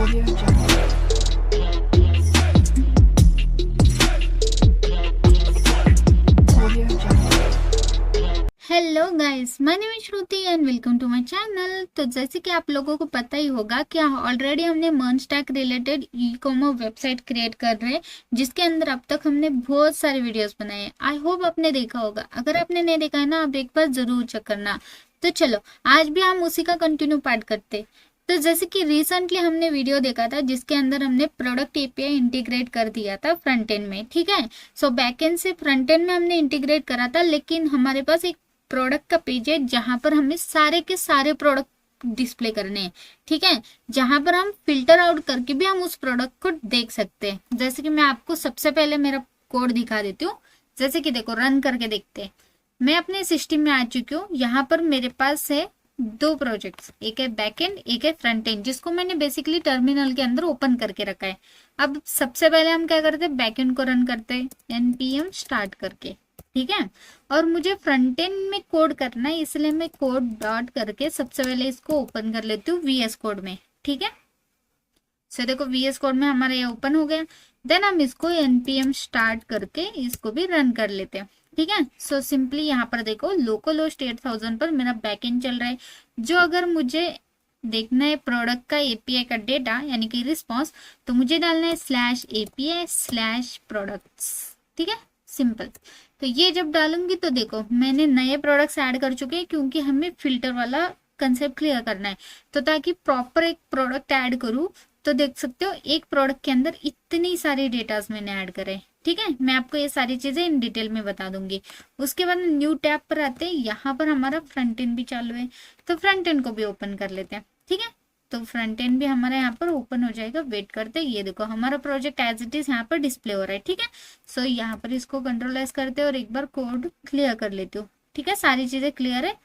Audio Jungle. Audio Jungle. Hello guys, my name is Shruti and welcome to my channel. तो जैसे कि आप लोगों को पता ही होगा कि ऑलरेडी हमने merge related e commerce website create कर रहे हैं, जिसके अंदर अब तक हमने बहुत सारे वीडियोस बनाए हैं। आई होप आपने देखा होगा। अगर आपने नहीं देखा है ना, आप एक बार जरूर चेक करना। तो चलो आज भी हम उसी का कंटिन्यू पार्ट करते। तो जैसे कि रिसेंटली हमने वीडियो देखा था जिसके अंदर हमने प्रोडक्ट एपीआई इंटीग्रेट कर दिया था फ्रंट एंड में, ठीक है। सो बैक एंड से फ्रंट एंड में हमने इंटीग्रेट करा था, लेकिन हमारे पास एक प्रोडक्ट का पेज है जहां पर हमें सारे के सारे प्रोडक्ट डिस्प्ले करने हैं, ठीक है। जहां पर हम फिल्टर आउट करके भी हम उस प्रोडक्ट को देख सकते हैं। जैसे कि मैं आपको सबसे पहले मेरा कोड दिखा देती हूँ। जैसे कि देखो, रन करके देखते हैं। मैं अपने सिस्टम में आ चुकी हूँ। यहाँ पर मेरे पास है दो प्रोजेक्ट्स, एक है बैक एंड, एक है फ्रंट एंड, जिसको मैंने बेसिकली टर्मिनल के अंदर ओपन करके रखा है। अब सबसे पहले हम क्या करते हैं, बैक एंड को रन करते हैं npm स्टार्ट करके, ठीक है। और मुझे फ्रंट एंड में कोड करना है, इसलिए मैं कोड डॉट करके सबसे पहले इसको ओपन कर लेती हूँ VS कोड में, ठीक है। सो देखो VS कोड में हमारा ये ओपन हो गया। देन हम इसको npm स्टार्ट करके इसको भी रन कर लेते हैं, ठीक है। सो सिंपली यहाँ पर देखो, लोकल होस्ट 8000 पर मेरा बैकएंड चल रहा है। जो अगर मुझे देखना है प्रोडक्ट का एपीआई का डेटा यानी कि रिस्पॉन्स, तो मुझे डालना है /API/products, ठीक है, सिंपल। तो ये जब डालूंगी तो देखो मैंने नए प्रोडक्ट्स ऐड कर चुके हैं, क्योंकि हमें फिल्टर वाला कंसेप्ट क्लियर करना है। तो ताकि प्रॉपर एक प्रोडक्ट ऐड करूँ, तो देख सकते हो एक प्रोडक्ट के अंदर इतनी सारी डेटास मैंने ऐड करे, ठीक है। मैं आपको ये सारी चीजें इन डिटेल में बता दूंगी। उसके बाद न्यू टैब पर आते हैं। यहाँ पर हमारा फ्रंट एंड भी चालू है, तो फ्रंट एंड को भी ओपन कर लेते हैं, ठीक है। तो फ्रंट एंड भी हमारा यहाँ पर ओपन हो जाएगा। वेट करते हैं। ये देखो हमारा प्रोजेक्ट एज इट इज यहाँ पर डिस्प्ले हो रहा है, ठीक है। सो यहाँ पर इसको कंट्रोल एस करते हैं और एक बार कोड क्लियर कर लेती हूँ, ठीक है। सारी चीजें क्लियर है,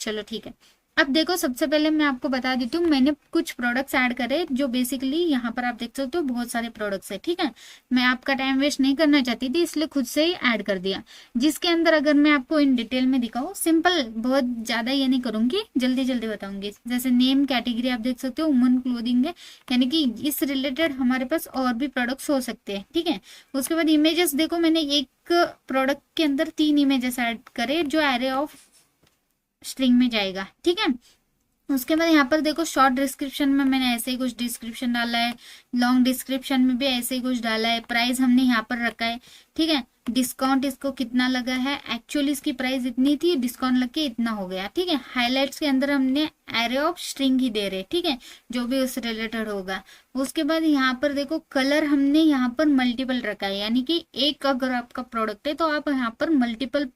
चलो ठीक है। अब देखो सबसे पहले मैं आपको बता देती हूँ, मैंने कुछ प्रोडक्ट्स ऐड करे जो बेसिकली यहाँ पर आप देख सकते हो बहुत सारे प्रोडक्ट्स है, ठीक है। मैं आपका टाइम वेस्ट नहीं करना चाहती थी, इसलिए खुद से ही ऐड कर दिया। जिसके अंदर अगर मैं आपको इन डिटेल में दिखाऊँ, सिंपल, बहुत ज्यादा ये नहीं करूंगी, जल्दी जल्दी बताऊंगी। जैसे नेम कैटेगरी आप देख सकते हो वुमन क्लोथिंग है, यानी कि इस रिलेटेड हमारे पास और भी प्रोडक्ट्स हो सकते हैं, ठीक है। उसके बाद इमेजेस देखो, मैंने एक प्रोडक्ट के अंदर 3 इमेजेस ऐड करे जो एरे ऑफ स्ट्रिंग में जाएगा, ठीक है। उसके बाद यहाँ पर देखो शॉर्ट डिस्क्रिप्शन में मैंने ऐसे ही कुछ डिस्क्रिप्शन डाला है, लॉन्ग डिस्क्रिप्शन में भी ऐसे ही कुछ डाला है, प्राइस हमने यहाँ पर रखा है, ठीक है। डिस्काउंट इसको कितना लगा है, एक्चुअली इसकी प्राइस इतनी थी, डिस्काउंट लग के इतना हो गया, ठीक है। हाईलाइट्स के अंदर हमने एरे ऑफ स्ट्रिंग ही दे रहे, ठीक है, जो भी उससे रिलेटेड होगा। उसके बाद यहाँ पर देखो कलर हमने यहाँ पर मल्टीपल रखा है, यानी कि एक अगर आपका प्रोडक्ट है तो आप यहाँ पर मल्टीपल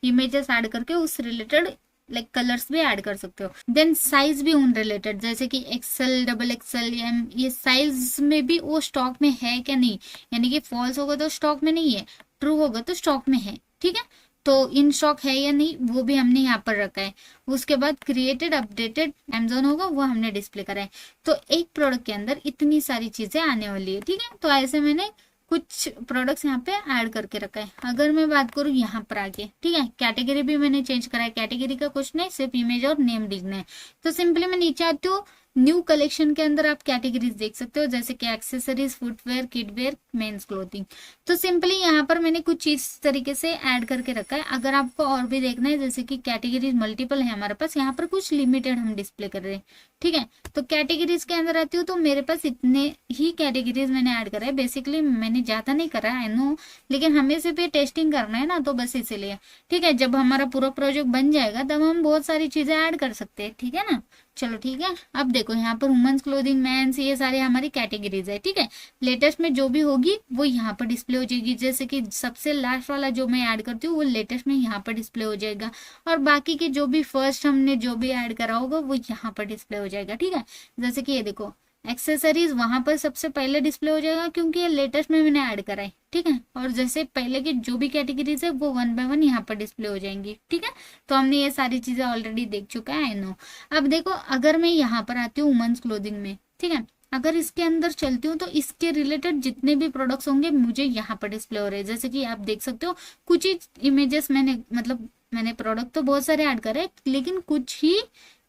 इमेजेस ऐड करके उस रिलेटेड लाइक कलर्स भी ऐड कर सकते हो। देन साइज भी उन रिलेटेड, जैसे कि XL, XXL, M, ये साइज में भी वो स्टॉक में है क्या नहीं, यानी कि फॉल्स होगा तो स्टॉक में नहीं है, ट्रू होगा तो स्टॉक में है, ठीक है। तो इन स्टॉक है या नहीं वो भी हमने यहाँ पर रखा है। उसके बाद क्रिएटेड अपडेटेड Amazon होगा, वो हमने डिस्प्ले करा है। तो एक प्रोडक्ट के अंदर इतनी सारी चीजें आने वाली है, ठीक है। तो ऐसे मैंने कुछ प्रोडक्ट्स यहाँ पे ऐड करके रखा है। अगर मैं बात करूँ यहाँ पर आके, ठीक है, कैटेगरी भी मैंने चेंज करा है। कैटेगरी का कुछ नहीं, सिर्फ इमेज और नेम लिखना है। तो सिंपली मैं नीचे आती हूँ, न्यू कलेक्शन के अंदर आप कैटेगरीज देख सकते हो, जैसे कि एक्सेसरीज, फुटवेयर, किडवेयर, मेंस क्लोथिंग। तो सिंपली यहाँ पर मैंने कुछ चीज तरीके से ऐड करके रखा है। अगर आपको और भी देखना है, जैसे कि कैटेगरीज मल्टीपल है हमारे पास, यहाँ पर कुछ लिमिटेड हम डिस्प्ले कर रहे हैं, ठीक है। तो कैटेगरीज के अंदर आती हूँ तो मेरे पास इतने ही कैटेगरीज मैंने ऐड करा है। बेसिकली मैंने ज्यादा नहीं करा है, आई नो, लेकिन हमें सिर्फ ये टेस्टिंग करना है ना, तो बस इसीलिए, ठीक है। जब हमारा पूरा प्रोजेक्ट बन जाएगा तब हम बहुत सारी चीजें ऐड कर सकते हैं, ठीक है ना। चलो ठीक है। अब देखो यहाँ पर वुमेन्स क्लोथिंग, मेंस, ये सारे हमारी कैटेगरीज है, ठीक है। लेटेस्ट में जो भी होगी वो यहाँ पर डिस्प्ले हो जाएगी। जैसे कि सबसे लास्ट वाला जो मैं ऐड करती हूँ वो लेटेस्ट में यहाँ पर डिस्प्ले हो जाएगा, और बाकी के जो भी फर्स्ट हमने जो भी ऐड करा होगा वो यहाँ पर डिस्प्ले हो जाएगा, ठीक है। जैसे कि ये देखो एक्सेसरीज वहां पर सबसे पहले डिस्प्ले हो जाएगा, क्योंकि ये लेटेस्ट में मैंने ऐड करा है, ठीक है। और जैसे पहले की जो भी कैटेगरीज है वो 1 बाय 1 यहाँ पर डिस्प्ले हो जाएंगी, ठीक है। तो हमने ये सारी चीजें ऑलरेडी देख चुका है, आई नो। अब देखो अगर मैं यहाँ पर आती हूँ वुमेन्स क्लोथिंग में, ठीक है, अगर इसके अंदर चलती हूँ तो इसके रिलेटेड जितने भी प्रोडक्ट्स होंगे मुझे यहाँ पर डिस्प्ले हो रहे हैं। जैसे कि आप देख सकते हो कुछ ही इमेजेस मैंने, मतलब मैंने प्रोडक्ट तो बहुत सारे ऐड करे, लेकिन कुछ ही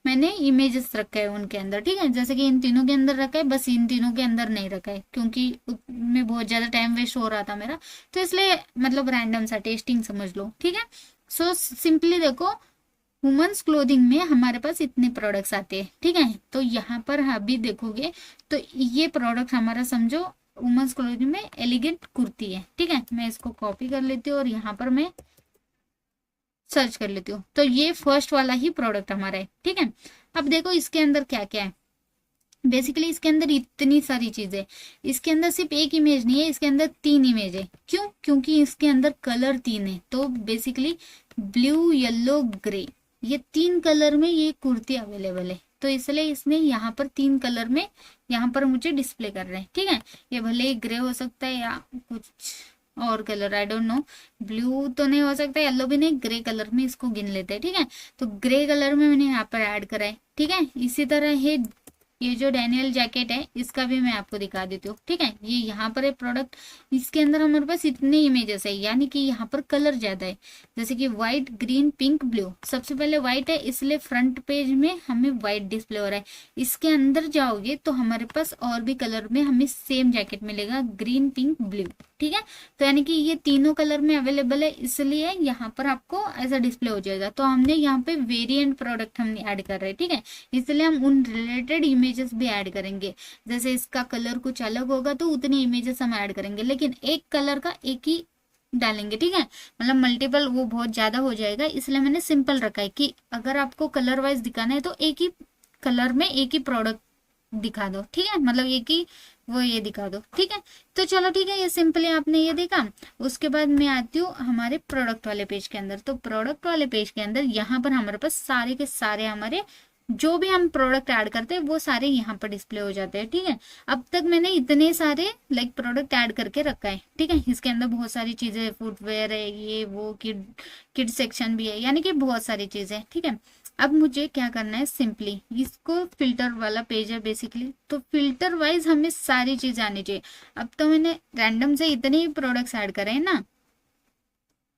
मैंने इमेजेस रखा है उनके अंदर, ठीक है। जैसे कि इन तीनों के अंदर रखा है, बस इन तीनों के अंदर नहीं रखा है क्योंकि में बहुत ज्यादा टाइम वेस्ट हो रहा था मेरा, तो इसलिए मतलब रैंडम सा टेस्टिंग समझ लो, ठीक है। सो सिंपली देखो, वुमेन्स क्लोथिंग में हमारे पास इतने प्रोडक्ट्स आते हैं, ठीक है। तो यहाँ पर अभी देखोगे तो ये प्रोडक्ट हमारा समझो वुमेन्स क्लोथिंग में एलिगेंट कुर्ती है, ठीक है। मैं इसको कॉपी कर लेती हूँ और यहाँ पर मैं सर्च कर लेती हूँ, तो ये फर्स्ट वाला ही प्रोडक्ट हमारा है, ठीक है। अब देखो इसके अंदर क्या क्या है। बेसिकली इसके अंदर इतनी सारी चीजें, इसके अंदर सिर्फ एक इमेज नहीं है, इसके अंदर 3 इमेज है। क्यों? क्योंकि इसके अंदर कलर 3 है। तो बेसिकली ब्लू, येलो, ग्रे, ये 3 कलर में ये कुर्ती अवेलेबल है, तो इसलिए इसने यहाँ पर 3 कलर में यहाँ पर मुझे डिस्प्ले कर रहे हैं, ठीक है। ये भले ही ग्रे हो सकता है या कुछ और colour, I don't know, blue तो नहीं हो सकता, येलो भी नहीं, ग्रे कलर में इसको गिन लेते हैं, ठीक है। तो ग्रे कलर में मैंने यहाँ पर ऐड करा है, ठीक है। इसी तरह है ये जो डैनियल जैकेट है, इसका भी मैं आपको दिखा देती हूँ, ठीक है। ये यहाँ पर है प्रोडक्ट, इसके अंदर हमारे पास इतने इमेजेस है, यानी कि यहाँ पर कलर ज्यादा है, जैसे कि व्हाइट, ग्रीन, पिंक, ब्लू। सबसे पहले व्हाइट है, इसलिए फ्रंट पेज में हमें व्हाइट डिस्प्ले हो रहा है। इसके अंदर जाओगे तो हमारे पास और भी कलर में हमें सेम जैकेट मिलेगा, ग्रीन, पिंक, ब्लू, ठीक है। तो यानी कि ये तीनों कलर में अवेलेबल है, इसलिए यहाँ पर आपको ऐसा डिस्प्ले हो जाएगा। तो हमने यहाँ पे वेरिएंट प्रोडक्ट हमने ऐड कर रहे हैं, ठीक है। इसलिए हम उन रिलेटेड इमेजेस भी ऐड करेंगे, जैसे इसका कलर कुछ अलग होगा तो उतनी इमेजेस हम ऐड करेंगे, लेकिन एक कलर का एक ही डालेंगे, ठीक है। मतलब मल्टीपल वो बहुत ज्यादा हो जाएगा, इसलिए मैंने सिंपल रखा है कि अगर आपको कलर वाइज दिखाना है तो एक ही कलर में एक ही प्रोडक्ट दिखा दो, ठीक है। मतलब एक ही वो ये दिखा दो, ठीक है। तो चलो ठीक है, ये सिंपली आपने ये देखा। उसके बाद मैं आती हूँ हमारे प्रोडक्ट वाले पेज के अंदर। तो प्रोडक्ट वाले पेज के अंदर यहाँ पर हमारे पास सारे के सारे हमारे जो भी हम प्रोडक्ट ऐड करते हैं वो सारे यहाँ पर डिस्प्ले हो जाते हैं, ठीक है। अब तक मैंने इतने सारे लाइक प्रोडक्ट ऐड करके रखा है, ठीक है। इसके अंदर बहुत सारी चीजें, फुटवेयर है, ये वो, किड सेक्शन भी है, यानी कि बहुत सारी चीजें, ठीक है। अब मुझे क्या करना है, सिंपली इसको फिल्टर वाला पेज है बेसिकली, तो फिल्टर वाइज हमें सारी चीज आनी चाहिए। अब तो मैंने रैंडम से इतने ही प्रोडक्ट्स ऐड करे हैं ना,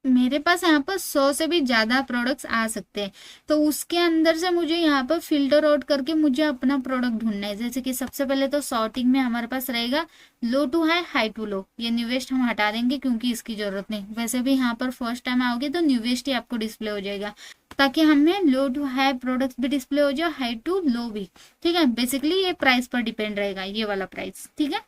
मेरे पास यहाँ पर 100 से भी ज्यादा प्रोडक्ट्स आ सकते हैं, तो उसके अंदर से मुझे यहाँ पर फिल्टर आउट करके मुझे अपना प्रोडक्ट ढूंढना है। जैसे कि सबसे पहले तो सॉर्टिंग में हमारे पास रहेगा लो to high, high to low. ये न्यू वेस्ट हम हटा देंगे क्योंकि इसकी जरूरत नहीं। वैसे भी यहाँ पर फर्स्ट टाइम आओगे तो न्यू वेस्ट ही आपको डिस्प्ले हो जाएगा, ताकि हमें लो टू हाई प्रोडक्ट्स भी डिस्प्ले हो जाए, हाई टू लो भी, ठीक है। बेसिकली ये प्राइस पर डिपेंड रहेगा, ये वाला प्राइस, ठीक है।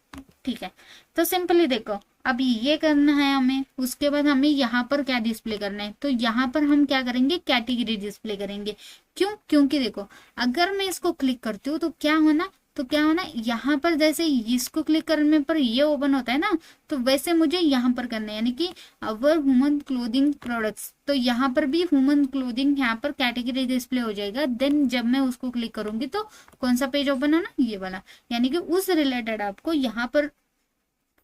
ठीक है, तो सिंपली देखो, अब ये करना है हमें। उसके बाद हमें यहाँ पर क्या डिस्प्ले करना है, तो यहाँ पर हम क्या करेंगे, कैटेगरी डिस्प्ले करेंगे। क्यों? क्योंकि देखो, अगर मैं इसको क्लिक करती हूँ तो क्या होना, यहाँ पर जैसे इसको क्लिक करने पर ये ओपन होता है ना, तो वैसे मुझे यहाँ पर करना है, यानी कि अवर वुमन क्लोथिंग प्रोडक्ट्स। तो यहाँ पर भी वुमन क्लोथिंग यहाँ पर कैटेगरी डिस्प्ले हो जाएगा। देन जब मैं उसको क्लिक करूंगी तो कौन सा पेज ओपन होना, ये वाला, यानी कि उस रिलेटेड आपको यहाँ पर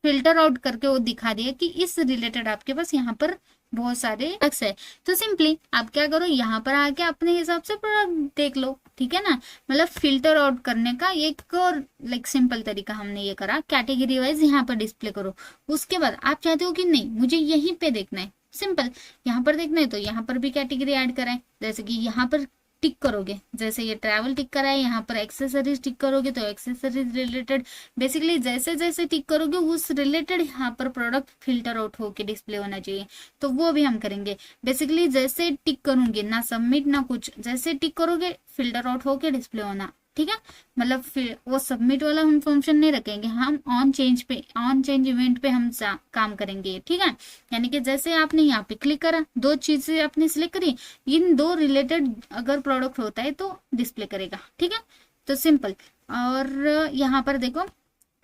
फिल्टर आउट करके वो दिखा दिया कि इस रिलेटेड आपके पास यहाँ पर बहुत सारे प्रोडक्ट्स है। तो सिंपली आप क्या करो, यहाँ पर आके अपने हिसाब से प्रोडक्ट देख लो, ठीक है ना। मतलब फिल्टर आउट करने का एक और लाइक सिंपल तरीका हमने ये करा, कैटेगरी वाइज यहाँ पर डिस्प्ले करो। उसके बाद आप चाहते हो कि नहीं मुझे यहीं पे देखना है, सिंपल यहाँ पर देखना है तो यहाँ पर भी कैटेगरी ऐड कराए। जैसे कि यहाँ पर टिक करोगे, जैसे ये ट्रैवल टिक करा है, यहाँ पर एक्सेसरीज टिक करोगे तो एक्सेसरीज रिलेटेड, बेसिकली जैसे जैसे टिक करोगे उस रिलेटेड यहाँ पर प्रोडक्ट फिल्टर आउट होके डिस्प्ले होना चाहिए। तो वो भी हम करेंगे। बेसिकली जैसे टिक करूंगी, ना सबमिट ना कुछ, जैसे टिक करोगे फिल्टर आउट होके डिस्प्ले होना, ठीक है। मतलब फिर वो सबमिट वाला हम फंक्शन नहीं रखेंगे, हम ऑन चेंज इवेंट पे हम काम करेंगे, ठीक है। यानी कि जैसे आपने यहाँ पे क्लिक करा, दो चीजें आपने सिलेक्ट करी, इन दो रिलेटेड अगर प्रोडक्ट होता है तो डिस्प्ले करेगा, ठीक है। तो सिंपल। और यहाँ पर देखो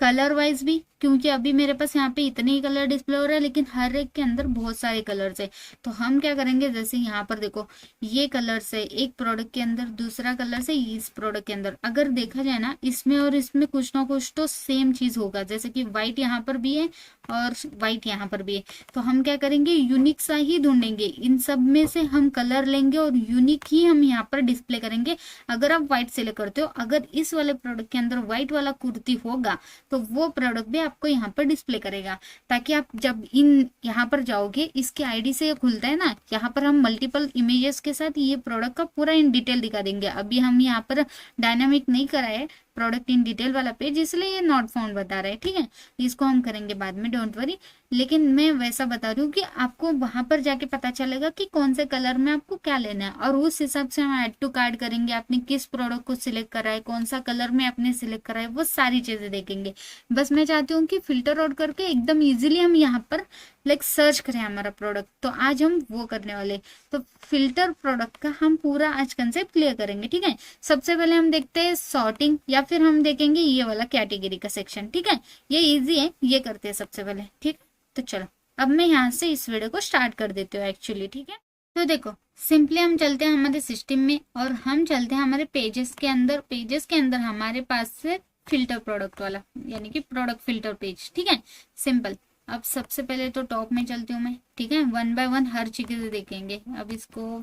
कलर वाइज भी, क्योंकि अभी मेरे पास यहाँ पे इतने ही कलर डिस्प्ले हो रहा है, लेकिन हर एक के अंदर बहुत सारे कलर्स है। तो हम क्या करेंगे, जैसे यहाँ पर देखो ये कलर से एक प्रोडक्ट के अंदर, दूसरा कलर से इस प्रोडक्ट के अंदर, अगर देखा जाए ना इसमें और इसमें कुछ ना कुछ तो सेम चीज होगा। जैसे कि व्हाइट यहाँ पर भी है और व्हाइट यहाँ पर भी है, तो हम क्या करेंगे, यूनिक सा ही ढूंढेंगे। इन सब में से हम कलर लेंगे और यूनिक ही हम यहाँ पर डिस्प्ले करेंगे। अगर आप व्हाइट सिलेक्ट करते हो, अगर इस वाले प्रोडक्ट के अंदर व्हाइट वाला कुर्ती होगा तो वो प्रोडक्ट भी आपको यहाँ पर डिस्प्ले करेगा, ताकि आप जब इन यहाँ पर जाओगे, इसके आईडी से ये खुलता है ना, यहाँ पर हम मल्टीपल इमेजेस के साथ ये प्रोडक्ट का पूरा इन डिटेल दिखा देंगे। अभी हम यहाँ पर डायनामिक नहीं कराए प्रोडक्ट इन डिटेल वाला पेज, इसलिए ये नॉट फाउंड बता रहा है, ठीक है। इसको हम करेंगे बाद में, डोंट वरी। लेकिन मैं वैसा बता रही हूँ कि आपको वहां पर जाके पता चलेगा कि कौन से कलर में आपको क्या लेना है, और उस हिसाब से हम ऐड टू कार्ट करेंगे। आपने किस प्रोडक्ट को सिलेक्ट करा है, कौन सा कलर में आपने सिलेक्ट करा है, वो सारी चीजें देखेंगे। बस मैं चाहती हूँ कि फिल्टर आउट करके एकदम इजीली हम यहाँ पर लाइक सर्च करें हमारा प्रोडक्ट, तो आज हम वो करने वाले। तो फिल्टर प्रोडक्ट का हम पूरा आज कंसेप्ट क्लियर करेंगे, ठीक है। सबसे पहले हम देखते हैं सॉर्टिंग, या फिर हम देखेंगे ये वाला कैटेगरी का सेक्शन, ठीक है। ये इजी है, ये करते हैं सबसे पहले, ठीक। तो चलो अब मैं यहाँ से इस वीडियो को स्टार्ट कर देती हूँ एक्चुअली, ठीक है। तो देखो सिंपली हम चलते हैं हमारे सिस्टम में, और हम चलते हैं हमारे पेजेस के अंदर। पेजेस के अंदर हमारे पास से फिल्टर प्रोडक्ट वाला, यानी कि प्रोडक्ट फिल्टर पेज, ठीक है, सिंपल। अब सबसे पहले तो टॉप में चलती हूँ मैं, ठीक है। 1 बाय 1 हर चीजें देखेंगे। अब इसको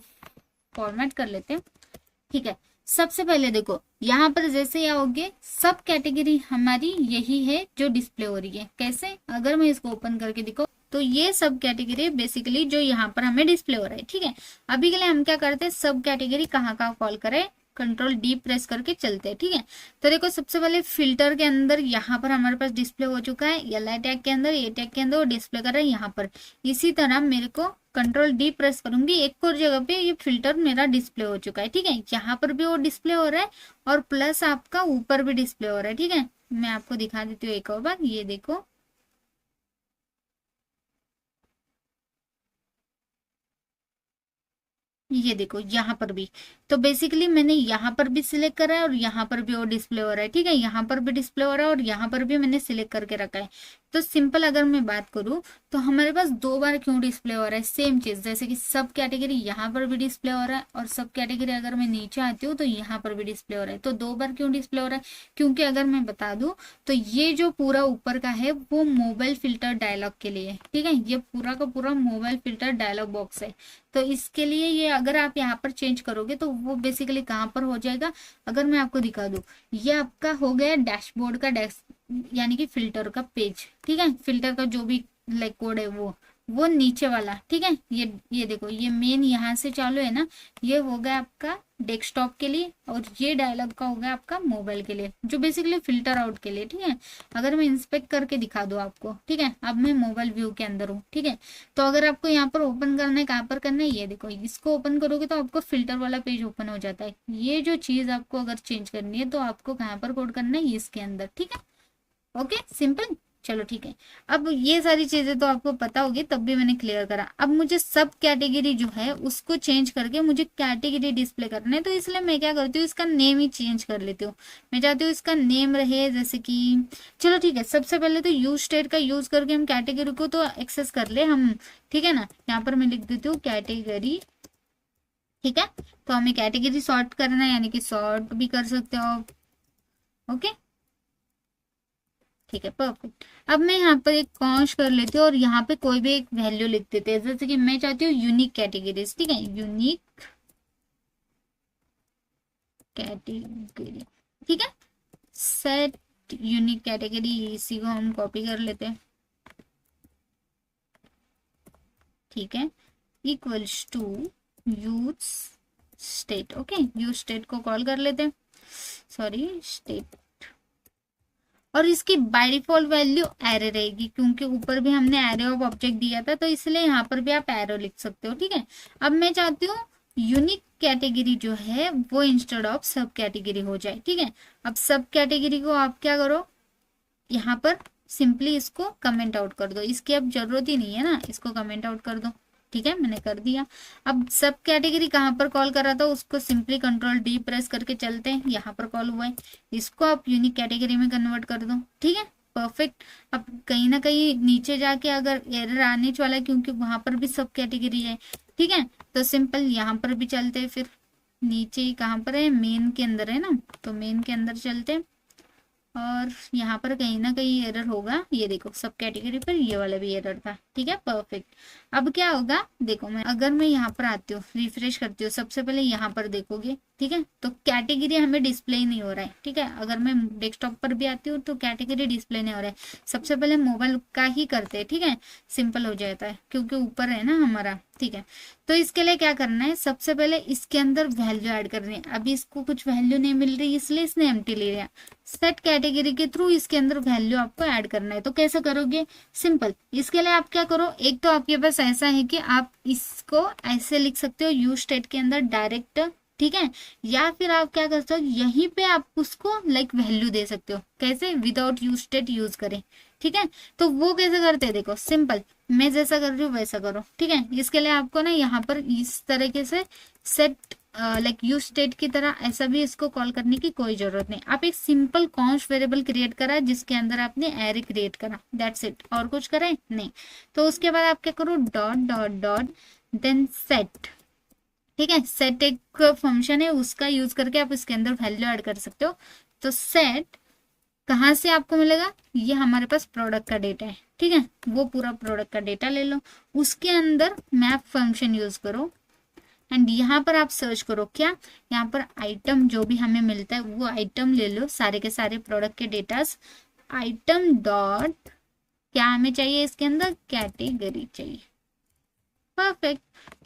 फॉर्मेट कर लेते हैं, ठीक है। सबसे पहले देखो यहाँ पर जैसे आओगे, सब कैटेगरी हमारी यही है जो डिस्प्ले हो रही है। कैसे, अगर मैं इसको ओपन करके दिखाऊं तो ये सब कैटेगरी बेसिकली जो यहाँ पर हमें डिस्प्ले हो रहा है, ठीक है। अभी के लिए हम क्या करते हैं, सब कैटेगरी कहाँ कॉल करें, कंट्रोल डी प्रेस करके चलते हैं, ठीक है। तो देखो सबसे पहले फिल्टर के अंदर यहाँ पर हमारे पास डिस्प्ले हो चुका है, एल टैग के अंदर, ए टैग के अंदर वो डिस्प्ले कर रहा है यहाँ पर। इसी तरह मेरे को कंट्रोल डी प्रेस करूंगी, एक और जगह पे ये फिल्टर मेरा डिस्प्ले हो चुका है, ठीक है। यहाँ पर भी वो डिस्प्ले हो रहा है, और प्लस आपका ऊपर भी डिस्प्ले हो रहा है, ठीक है। मैं आपको दिखा देती हूँ एक और बार, ये देखो ये देखो यहाँ पर भी। तो बेसिकली मैंने यहाँ पर भी सिलेक्ट करा है, और यहाँ पर भी वो डिस्प्ले हो रहा है, ठीक है। यहाँ पर भी डिस्प्ले हो रहा है, और यहाँ पर भी मैंने सिलेक्ट करके रखा है। तो सिंपल अगर मैं बात करूँ तो हमारे पास 2 बार क्यों डिस्प्ले हो रहा है, सेम चीज जैसे कि सब कैटेगरी यहाँ पर भी डिस्प्ले हो रहा है, और सब कैटेगरी अगर मैं नीचे आती हूँ तो यहाँ पर भी डिस्प्ले हो रहा है। तो 2 बार क्यों डिस्प्ले हो रहा है, क्योंकि अगर मैं बता दूं तो ये जो पूरा ऊपर का है वो मोबाइल फिल्टर डायलॉग के लिए, ठीक है। ये पूरा का पूरा मोबाइल फिल्टर डायलॉग बॉक्स है। तो इसके लिए ये अगर आप यहाँ पर चेंज करोगे तो वो बेसिकली कहाँ पर हो जाएगा, अगर मैं आपको दिखा दूं, ये आपका हो गया डैशबोर्ड का यानी कि फिल्टर का पेज, ठीक है। फिल्टर का जो भी लाइक कोड है वो नीचे वाला, ठीक है। ये देखो, ये मेन यहाँ से चालू है ना, ये हो गया आपका डेस्कटॉप के लिए, और ये डायलॉग का हो गया आपका मोबाइल के लिए, जो बेसिकली फिल्टर आउट के लिए, ठीक है। अगर मैं इंस्पेक्ट करके दिखा दूँ आपको, ठीक है। अब मैं मोबाइल व्यू के अंदर हूँ, ठीक है। तो अगर आपको यहाँ पर ओपन करना है, कहाँ पर करना है, ये देखो, इसको ओपन करोगे तो आपको फिल्टर वाला पेज ओपन हो जाता है। ये जो चीज आपको अगर चेंज करनी है तो आपको कहाँ पर कोड करना है, इसके अंदर, ठीक है। Okay, simple. चलो ठीक है। अब ये सारी चीजें तो आपको पता होगी, तब भी मैंने क्लियर करा। अब मुझे सब कैटेगरी जो है उसको चेंज करके मुझे कैटेगरी डिस्प्ले करना है, तो इसलिए मैं क्या करती हूँ, इसका नेम ही चेंज कर लेती हूँ। मैं चाहती हूँ इसका नेम रहे जैसे कि, चलो ठीक है, सबसे पहले तो यूज स्टेट का यूज करके हम कैटेगरी को तो एक्सेस कर ले हम, ठीक है ना। यहाँ पर मैं लिख देती हूँ कैटेगरी, ठीक है। तो हमें कैटेगरी सॉर्ट करना है, यानी कि सॉर्ट भी कर सकते हो, ओके, ठीक है, परफेक्ट। अब मैं यहाँ पर एक कॉन्श कर लेती हूँ, और यहाँ पे कोई भी एक वैल्यू लिख देते हैं, जैसे कि मैं चाहती हूँ यूनिक कैटेगरीज, ठीक है, यूनिक कैटेगरी, ठीक है। सेट यूनिक कैटेगरी, इसी को हम कॉपी कर लेते हैं, ठीक है, equals to use state, okay. Use state को कॉल कर लेते हैं, सॉरी स्टेट, और इसकी बाय डिफॉल्ट वैल्यू एरे रहेगी, क्योंकि ऊपर भी हमने एरे ऑफ ऑब्जेक्ट दिया था, तो इसलिए यहाँ पर भी आप एरो लिख सकते हो, ठीक है। अब मैं चाहती हूँ यूनिक कैटेगरी जो है वो इंस्टेड ऑफ सब कैटेगरी हो जाए, ठीक है। अब सब कैटेगरी को आप क्या करो, यहाँ पर सिंपली इसको कमेंट आउट कर दो, इसकी अब जरूरत ही नहीं है ना, इसको कमेंट आउट कर दो, ठीक है, मैंने कर दिया। अब सब कैटेगरी कहाँ पर कॉल कर रहा था, उसको सिंपली कंट्रोल डी प्रेस करके चलते हैं, यहाँ पर कॉल हुआ है, इसको आप यूनिक कैटेगरी में कन्वर्ट कर दो, ठीक है, परफेक्ट। अब कहीं ना कहीं नीचे जाके अगर एरर आने वाला है, क्योंकि वहां पर भी सब कैटेगरी है, ठीक है। तो सिंपल यहाँ पर भी चलते हैं, फिर नीचे ही कहाँ पर है, मेन के अंदर है ना, तो मेन के अंदर चलते हैं, और यहाँ पर कहीं ना कहीं एरर होगा, ये देखो सब कैटेगरी पर ये वाला भी एरर था, ठीक है, परफेक्ट। अब क्या होगा, देखो मैं अगर मैं यहाँ पर आती हूँ, रिफ्रेश करती हूँ, सबसे पहले यहाँ पर देखोगे ठीक है। तो कैटेगरी हमें डिस्प्ले नहीं हो रहा है, ठीक है। अगर मैं डेस्कटॉप पर भी आती हूँ तो कैटेगरी डिस्प्ले नहीं हो रहा है। सबसे पहले मोबाइल का ही करते हैं, ठीक है, सिंपल हो जाता है क्योंकि ऊपर है ना हमारा, ठीक है। तो इसके लिए क्या करना है, सबसे पहले इसके अंदर वैल्यू ऐड करनी है। अभी इसको कुछ वैल्यू नहीं मिल रही इसलिए इसने एम्प्टी ले लिया। सेट कैटेगरी के थ्रू इसके अंदर वैल्यू आपको ऐड करना है। तो कैसे करोगे, सिंपल। इसके लिए आप क्या करो, एक तो आपके पास ऐसा है कि आप इसको ऐसे लिख सकते हो यूज स्टेट के अंदर डायरेक्ट, ठीक है। या फिर आप क्या कर सकते हो, यहीं पे आप उसको लाइक वैल्यू दे सकते हो। कैसे, विदाउट यूज स्टेट यूज करें, ठीक है। तो वो कैसे करते हैं, देखो सिंपल, मैं जैसा कर रही हूँ वैसा करो, ठीक है। इसके लिए आपको ना यहाँ पर इस तरीके से सेट लाइक यूज स्टेट की तरह ऐसा भी इसको कॉल करने की कोई जरूरत नहीं। आप एक सिंपल कॉन्स्ट वेरिएबल क्रिएट करा जिसके अंदर आपने एरे क्रिएट करा, दैट्स इट। और कुछ करें नहीं। तो उसके बाद आप क्या करो, dot dot dot then set, ठीक है। सेट एक फंक्शन है, उसका यूज करके आप इसके अंदर वैल्यू ऐड कर सकते हो। तो सेट कहाँ से आपको मिलेगा, ये हमारे पास प्रोडक्ट का डेटा है, ठीक है। वो पूरा प्रोडक्ट का डेटा ले लो, उसके अंदर मैप फंक्शन यूज करो एंड यहाँ पर आप सर्च करो क्या, यहाँ पर आइटम जो भी हमें मिलता है वो आइटम ले लो, सारे के सारे प्रोडक्ट के डेटास। आइटम डॉट क्या हमें चाहिए, इसके अंदर कैटेगरी चाहिए, परफेक्ट।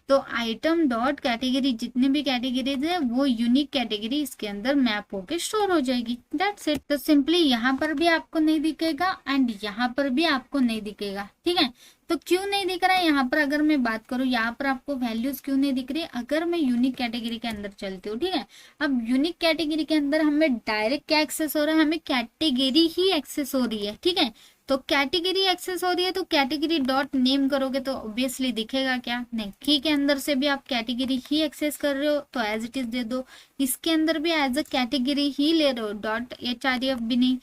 तो आइटम डॉट कैटेगरी, जितने भी कैटेगरीज है वो यूनिक कैटेगरी इसके अंदर मैप होके स्टोर हो जाएगी, दैट्स इट। तो सिंपली यहाँ पर भी आपको नहीं दिखेगा एंड यहाँ पर भी आपको नहीं दिखेगा, ठीक है। तो क्यों नहीं दिख रहा है यहाँ पर, अगर मैं बात करूँ यहाँ पर आपको वैल्यूज क्यों नहीं दिख रही, अगर मैं यूनिक कैटेगरी के अंदर चलती हूँ, ठीक है। अब यूनिक कैटेगरी के अंदर हमें डायरेक्ट क्या एक्सेस हो रहा है, हमें कैटेगरी ही एक्सेस हो रही है, ठीक है। तो कैटेगरी एक्सेस हो रही है तो कैटेगरी डॉट नेम करोगे तो ऑब्वियसली दिखेगा क्या, नहीं। की के अंदर से भी आप कैटेगरी ही एक्सेस कर रहे हो तो एज इट इज दे दो, इसके अंदर भी एज अ कैटेगरी ही ले रहे हो, डॉट HRF भी नहीं।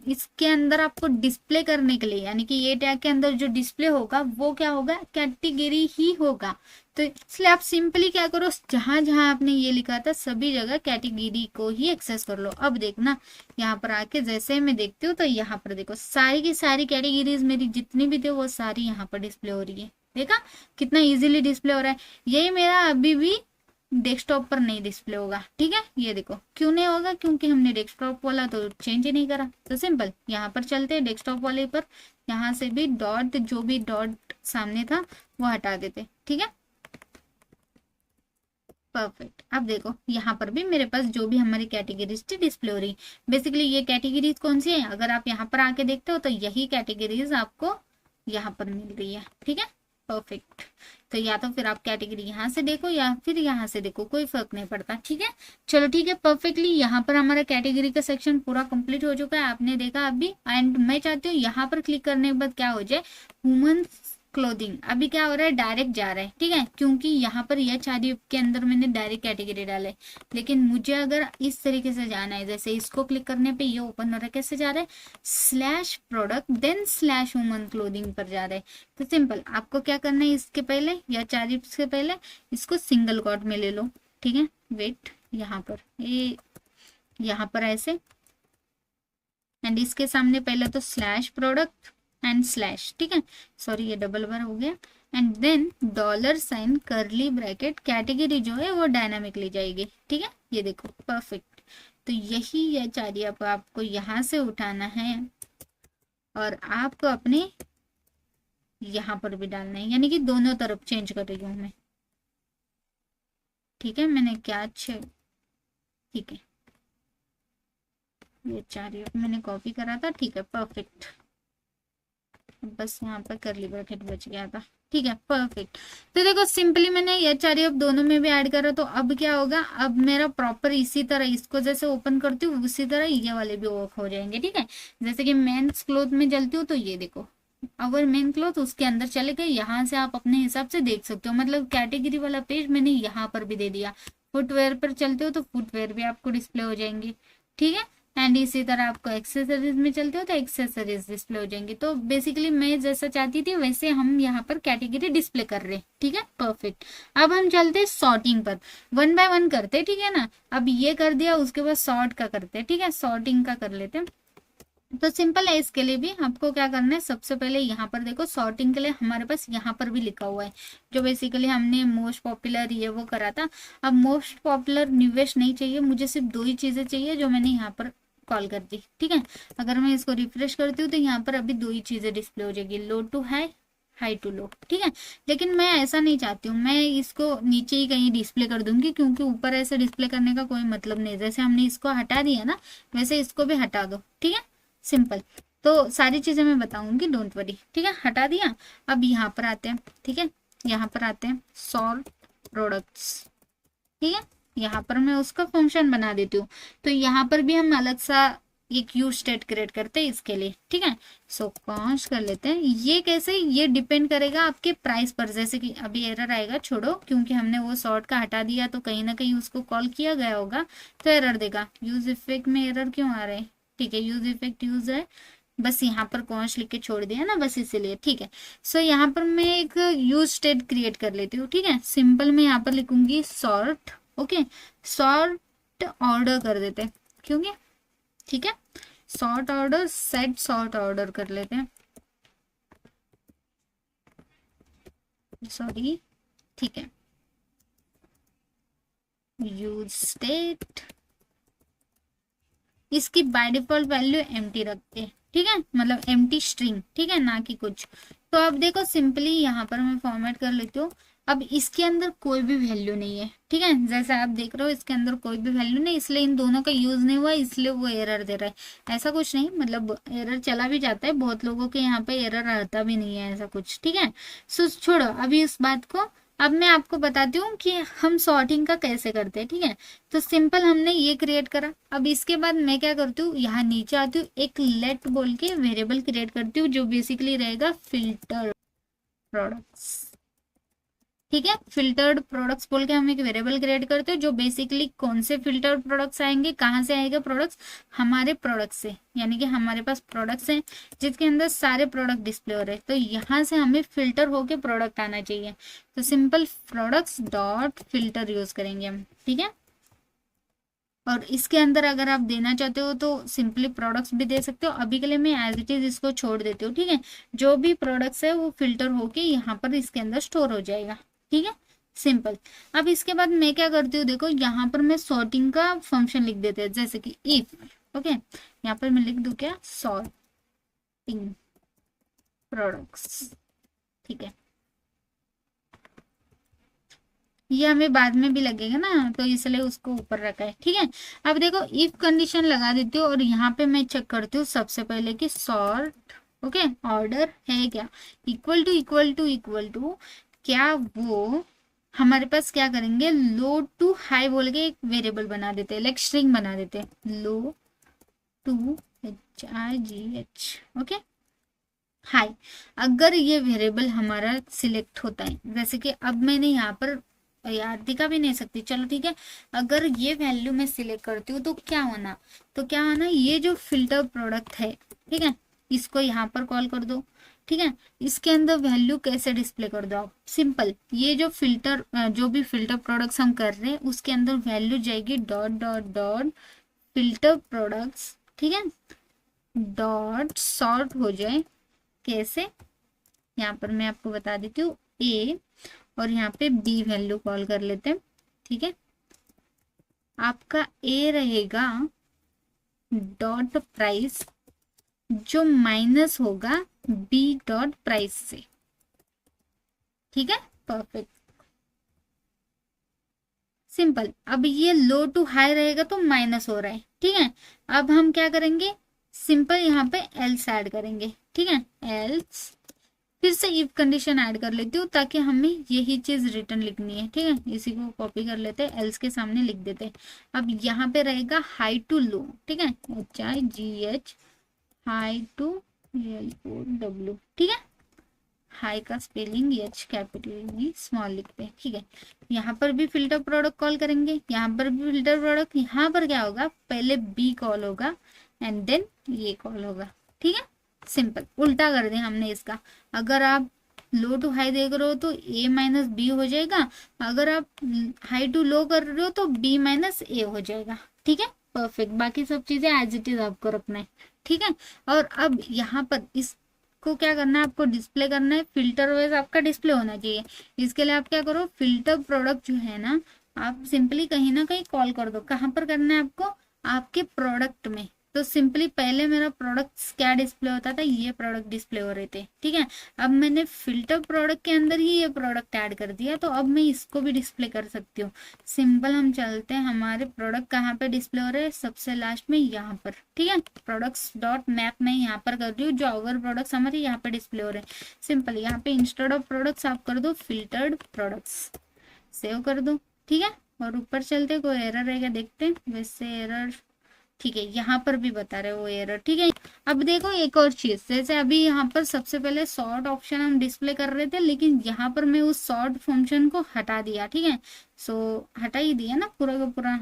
इसके अंदर आपको डिस्प्ले करने के लिए, यानी कि ये टैग के अंदर जो डिस्प्ले होगा वो क्या होगा, कैटेगरी ही होगा। तो इसलिए आप सिंपली क्या करो, जहां जहां आपने ये लिखा था सभी जगह कैटेगरी को ही एक्सेस कर लो। अब देखना यहाँ पर आके जैसे मैं देखती हूँ तो यहाँ पर देखो सारी की सारी कैटेगरीज मेरी जितनी भी थे वो सारी यहाँ पर डिस्प्ले हो रही है। देखा कितना इजीली डिस्प्ले हो रहा है। यही मेरा अभी भी डेस्कटॉप पर नहीं डिस्प्ले होगा, ठीक है। ये देखो क्यों नहीं होगा, क्योंकि हमने डेस्कटॉप वाला तो चेंज ही नहीं करा। तो सिंपल यहाँ पर चलते हैं डेस्कटॉप वाले पर, यहाँ से भी डॉट, जो भी डॉट सामने था वो हटा देते, ठीक है, परफेक्ट। अब देखो यहाँ पर भी मेरे पास जो भी हमारी कैटेगरीज थी डिस्प्ले हो रही। बेसिकली ये कैटेगरीज कौन सी है, अगर आप यहाँ पर आके देखते हो तो यही कैटेगरीज आपको यहाँ पर मिल रही है, ठीक है, परफेक्ट। तो या तो फिर आप कैटेगरी यहाँ से देखो या फिर यहाँ से देखो, कोई फर्क नहीं पड़ता, ठीक है। चलो ठीक है, परफेक्टली यहाँ पर हमारा कैटेगरी का सेक्शन पूरा कंप्लीट हो चुका है, आपने देखा अभी। एंड मैं चाहती हूँ यहाँ पर क्लिक करने के बाद क्या हो जाए, वुमेन क्लोथिंग, अभी क्या हो रहा है, डायरेक्ट जा रहा है, ठीक है, क्योंकि यहाँ पर यह चारी के अंदर मैंने डायरेक्ट कैटेगरी डाला है। लेकिन मुझे अगर इस तरीके से जाना है, जैसे इसको क्लिक करने पे ये ओपन हो रहा है, कैसे जा रहा है, slash product then slash women clothing पर जा रहा है। तो सिंपल आपको क्या करना है, इसके पहले या चारी से पहले इसको सिंगल कॉट में ले लो, ठीक है। वेट, यहाँ पर ये यहाँ पर ऐसे एंड इसके सामने पहले तो स्लैश प्रोडक्ट एंड स्लैश, ठीक है, सॉरी ये डबल बार हो गया, and then $sign curly bracket, category जो है वो डायनामिकली जाएगी, ठीक है। ये देखो परफेक्ट। तो यही ये चारी आपको यहाँ से उठाना है और आपको अपने यहाँ पर भी डालना है, यानी कि दोनों तरफ चेंज कर रही हूँ मैं, ठीक है। मैंने क्या अच्छे, ठीक है, ये चारी मैंने कॉपी करा था, ठीक है, परफेक्ट। बस यहाँ पर करली ब्रैकेट बच गया था, ठीक है, परफेक्ट। तो देखो सिंपली मैंने ये चारी अब दोनों में भी ऐड करा, तो अब क्या होगा, अब मेरा प्रॉपर इसी तरह इसको जैसे ओपन करती हूँ उसी तरह ये वाले भी ऑफ हो जाएंगे, ठीक है। जैसे कि मेंस क्लोथ में चलती हूँ तो ये देखो अवर मेन क्लोथ उसके अंदर चले गए, यहाँ से आप अपने हिसाब से देख सकते हो, मतलब कैटेगरी वाला पेज मैंने यहाँ पर भी दे दिया। फुटवेयर पर चलते हो तो फुटवेयर भी आपको डिस्प्ले हो जाएंगे, ठीक है। एंड इसी तरह आपको एक्सेसरीज में चलते हो तो एक्सेसरीज डिस्प्ले हो जाएंगी। तो बेसिकली मैं जैसा चाहती थी वैसे हम यहाँ पर कैटेगरी डिस्प्ले कर रहे हैं, ठीक है, परफेक्ट। अब हम चलते हैं सॉर्टिंग पर, 1 बाय 1 करते, ठीक है ना। अब ये कर दिया, उसके बाद सॉर्ट का करते हैं, ठीक है, सॉर्टिंग का कर लेते हैं। तो सिंपल है, इसके लिए भी आपको क्या करना है, सबसे पहले यहाँ पर देखो सॉर्टिंग के लिए हमारे पास यहाँ पर भी लिखा हुआ है, जो बेसिकली हमने मोस्ट पॉपुलर ये वो करा था। अब मोस्ट पॉपुलर न्यूवेस्ट नहीं चाहिए मुझे, सिर्फ दो ही चीजें चाहिए जो मैंने यहाँ पर कॉल कर दी, ठीक है। अगर मैं इसको रिफ्रेश करती हूँ तो यहाँ पर अभी दो ही चीजें डिस्प्ले हो जाएगी, लो to high, high to low, ठीक है। लेकिन मैं ऐसा नहीं चाहती हूँ, मैं इसको नीचे ही कहीं डिस्प्ले कर दूंगी, क्योंकि ऊपर ऐसे डिस्प्ले करने का कोई मतलब नहीं। जैसे हमने इसको हटा दिया ना, वैसे इसको भी हटा दो, ठीक है, सिंपल। तो सारी चीजें मैं बताऊंगी, डोंट वरी, ठीक है। हटा दिया। अब यहाँ पर आते हैं, ठीक है, यहाँ पर आते हैं सॉर्ट प्रोडक्ट्स, ठीक है। यहाँ पर मैं उसका फंक्शन बना देती हूँ। तो यहाँ पर भी हम अलग सा एक यूज स्टेट क्रिएट करते हैं इसके लिए, ठीक है। सो कॉन्स कर लेते हैं। ये कैसे, ये डिपेंड करेगा आपके प्राइस पर। जैसे कि अभी एरर आएगा, छोड़ो, क्योंकि हमने वो सॉर्ट का हटा दिया तो कहीं ना कहीं उसको कॉल किया गया होगा, तो एरर देगा। यूज इफेक्ट में एरर क्यों आ रहे हैं, ठीक है, यूज इफेक्ट यूज है, बस यहाँ पर कॉन्स लिख के छोड़ दिया ना, बस इसीलिए, ठीक है। सो यहाँ पर मैं एक यूज स्टेट क्रिएट कर लेती हूँ, ठीक है। सिंपल मैं यहाँ पर लिखूंगी सॉर्ट, ओके, सॉर्ट ऑर्डर कर देते हैं, क्योंकि, ठीक है, sort order, set sort order कर लेते हैं, सॉरी, ठीक है। यूज स्टेट, इसकी बाय डिफॉल्ट वैल्यू एम्प्टी रखते हैं, ठीक है, मतलब एम्प्टी स्ट्रिंग, ठीक है, ना कि कुछ। तो अब देखो सिंपली यहाँ पर मैं फॉर्मेट कर लेती हूँ। अब इसके अंदर कोई भी वैल्यू नहीं है, ठीक है, जैसा आप देख रहे हो इसके अंदर कोई भी वैल्यू नहीं, इसलिए इन दोनों का यूज नहीं हुआ, इसलिए वो एरर दे रहा है। ऐसा कुछ नहीं, मतलब एरर चला भी जाता है, बहुत लोगों के यहाँ पे एरर आता भी नहीं है, ऐसा कुछ, ठीक है। सो छोड़ो अभी इस बात को। अब मैं आपको बताती हूँ कि हम सॉर्टिंग का कैसे करते हैं, ठीक है। तो सिंपल हमने ये क्रिएट करा। अब इसके बाद मैं क्या करती हूँ, यहाँ नीचे आती हूँ, एक लेट बोल के वेरिएबल क्रिएट करती हूँ, जो बेसिकली रहेगा फिल्टर प्रोडक्ट्स, ठीक है। फिल्टर्ड प्रोडक्ट्स बोल के हम एक वेरिएबल क्रिएट करते हैं, जो बेसिकली कौन से फिल्टर्ड प्रोडक्ट्स आएंगे, कहाँ से आएगा प्रोडक्ट्स, हमारे प्रोडक्ट से, यानी कि हमारे पास प्रोडक्ट्स हैं जिसके अंदर सारे प्रोडक्ट डिस्प्ले हो रहे हैं, तो यहाँ से हमें फिल्टर होके प्रोडक्ट आना चाहिए। तो simple products dot filter use करेंगे हम, ठीक है। और इसके अंदर अगर आप देना चाहते हो तो सिंपली प्रोडक्ट्स भी दे सकते हो। अभी के लिए मैं एज इट इज इसको छोड़ देती हूँ, ठीक है। जो भी प्रोडक्ट्स है वो फिल्टर होके यहाँ पर इसके अंदर स्टोर हो जाएगा, ठीक है, सिंपल। अब इसके बाद मैं क्या करती हूँ, देखो यहाँ पर मैं सॉर्टिंग का फंक्शन लिख देते हैं, जैसे कि इफ, ओके, यहाँ पर मैं लिख दूँ क्या, सॉर्टिंग प्रोडक्ट्स, ठीक है। ये हमें बाद में भी लगेगा ना, तो इसलिए उसको ऊपर रखा है, ठीक है। अब देखो इफ कंडीशन लगा देती हूँ, और यहाँ पे मैं चेक करती हूँ सबसे पहले कि सॉर्ट, ओके, ऑर्डर है क्या, equal to equal to equal to, क्या वो हमारे पास क्या करेंगे, लो टू हाई बोल के एक वेरिएबल बना देते हैं, लाइक स्ट्रिंग बना देते हैं, लो टू HIGH, ओके, हाई। अगर ये वेरिएबल हमारा सिलेक्ट होता है, जैसे कि अब मैंने यहाँ पर यार दिखा भी नहीं सकती, चलो ठीक है, अगर ये वैल्यू मैं सिलेक्ट करती हूँ तो क्या होना, तो क्या होना, ये जो फिल्टर प्रोडक्ट है, ठीक है, इसको यहाँ पर कॉल कर दो, ठीक है। इसके अंदर वैल्यू कैसे डिस्प्ले कर दो आप, सिंपल, ये जो फिल्टर, जो भी फिल्टर प्रोडक्ट्स हम कर रहे हैं उसके अंदर वैल्यू जाएगी dot dot dot filter products, ठीक है, डॉट सॉर्ट हो जाए, कैसे, यहाँ पर मैं आपको बता देती हूँ, ए और यहाँ पे बी वैल्यू कॉल कर लेते हैं, ठीक है। आपका ए रहेगा डॉट प्राइस, जो माइनस होगा बी डॉट प्राइस से, ठीक है, परफेक्ट, सिंपल। अब ये लो टू हाई रहेगा तो माइनस हो रहा है, ठीक है। अब हम क्या करेंगे, सिंपल यहाँ पे एल्स ऐड करेंगे, ठीक है, एल्स, फिर से इफ कंडीशन ऐड कर लेती हूँ ताकि हमें यही चीज रिटर्न लिखनी है, ठीक है। इसी को कॉपी कर लेते हैं, एल्स के सामने लिख देते हैं। अब यहाँ पे रहेगा हाई टू लो, ठीक है, HIGH, हाई टू LOW, ठीक है। हाई का स्पेलिंग एच कैपिटल स्मॉल लिखते हैं, ठीक है। यहाँ पर भी फिल्टर प्रोडक्ट कॉल करेंगे, यहाँ पर भी फिल्टर प्रोडक्ट, यहाँ पर क्या होगा, पहले बी कॉल होगा एंड देन ये कॉल होगा, ठीक है, सिंपल। उल्टा कर दें हमने इसका, अगर आप लो टू हाई देख रहे हो तो ए माइनस बी हो जाएगा, अगर आप हाई टू लो कर रहे हो तो बी माइनस ए हो जाएगा, ठीक है, परफेक्ट। बाकी सब चीजें एज इट इज आपको रखना है, ठीक है। और अब यहाँ पर इसको क्या करना है, आपको डिस्प्ले करना है, फिल्टर वाइज आपका डिस्प्ले होना चाहिए। इसके लिए आप क्या करो, फिल्टर प्रोडक्ट जो है ना, आप सिंपली कहीं ना कहीं कॉल कर दो। कहाँ पर करना है आपको, आपके प्रोडक्ट में। तो सिंपली पहले मेरा प्रोडक्ट क्या डिस्प्ले होता था, ये प्रोडक्ट डिस्प्ले हो रहे थे, ठीक है। अब मैंने फिल्टर प्रोडक्ट के अंदर ही ये प्रोडक्ट ऐड कर दिया, तो अब मैं इसको भी डिस्प्ले कर सकती हूँ। सिंपल हम चलते हैं, हमारे प्रोडक्ट कहाँ पे डिस्प्ले हो रहे हैं, सबसे लास्ट में यहाँ पर, ठीक है। प्रोडक्ट्स डॉट मैप में यहाँ पर कर रही हूँ, जो अवर प्रोडक्ट्स हमारे यहाँ पे डिस्प्ले हो रहे हैं। सिंपल यहाँ पे इंस्टेड ऑफ प्रोडक्ट्स आप कर दो फिल्टर्ड प्रोडक्ट्स, सेव कर दो, ठीक है। और ऊपर चलते, कोई एरर रहेगा देखते हैं, वैसे एरर ठीक है, यहाँ पर भी बता रहे वो एरर, ठीक है। अब देखो एक और चीज, जैसे अभी यहाँ पर सबसे पहले सॉर्ट ऑप्शन हम डिस्प्ले कर रहे थे, लेकिन यहाँ पर मैं उस सॉर्ट फंक्शन को हटा दिया, ठीक है। सो हटा ही दिया ना पूरा का पूरा,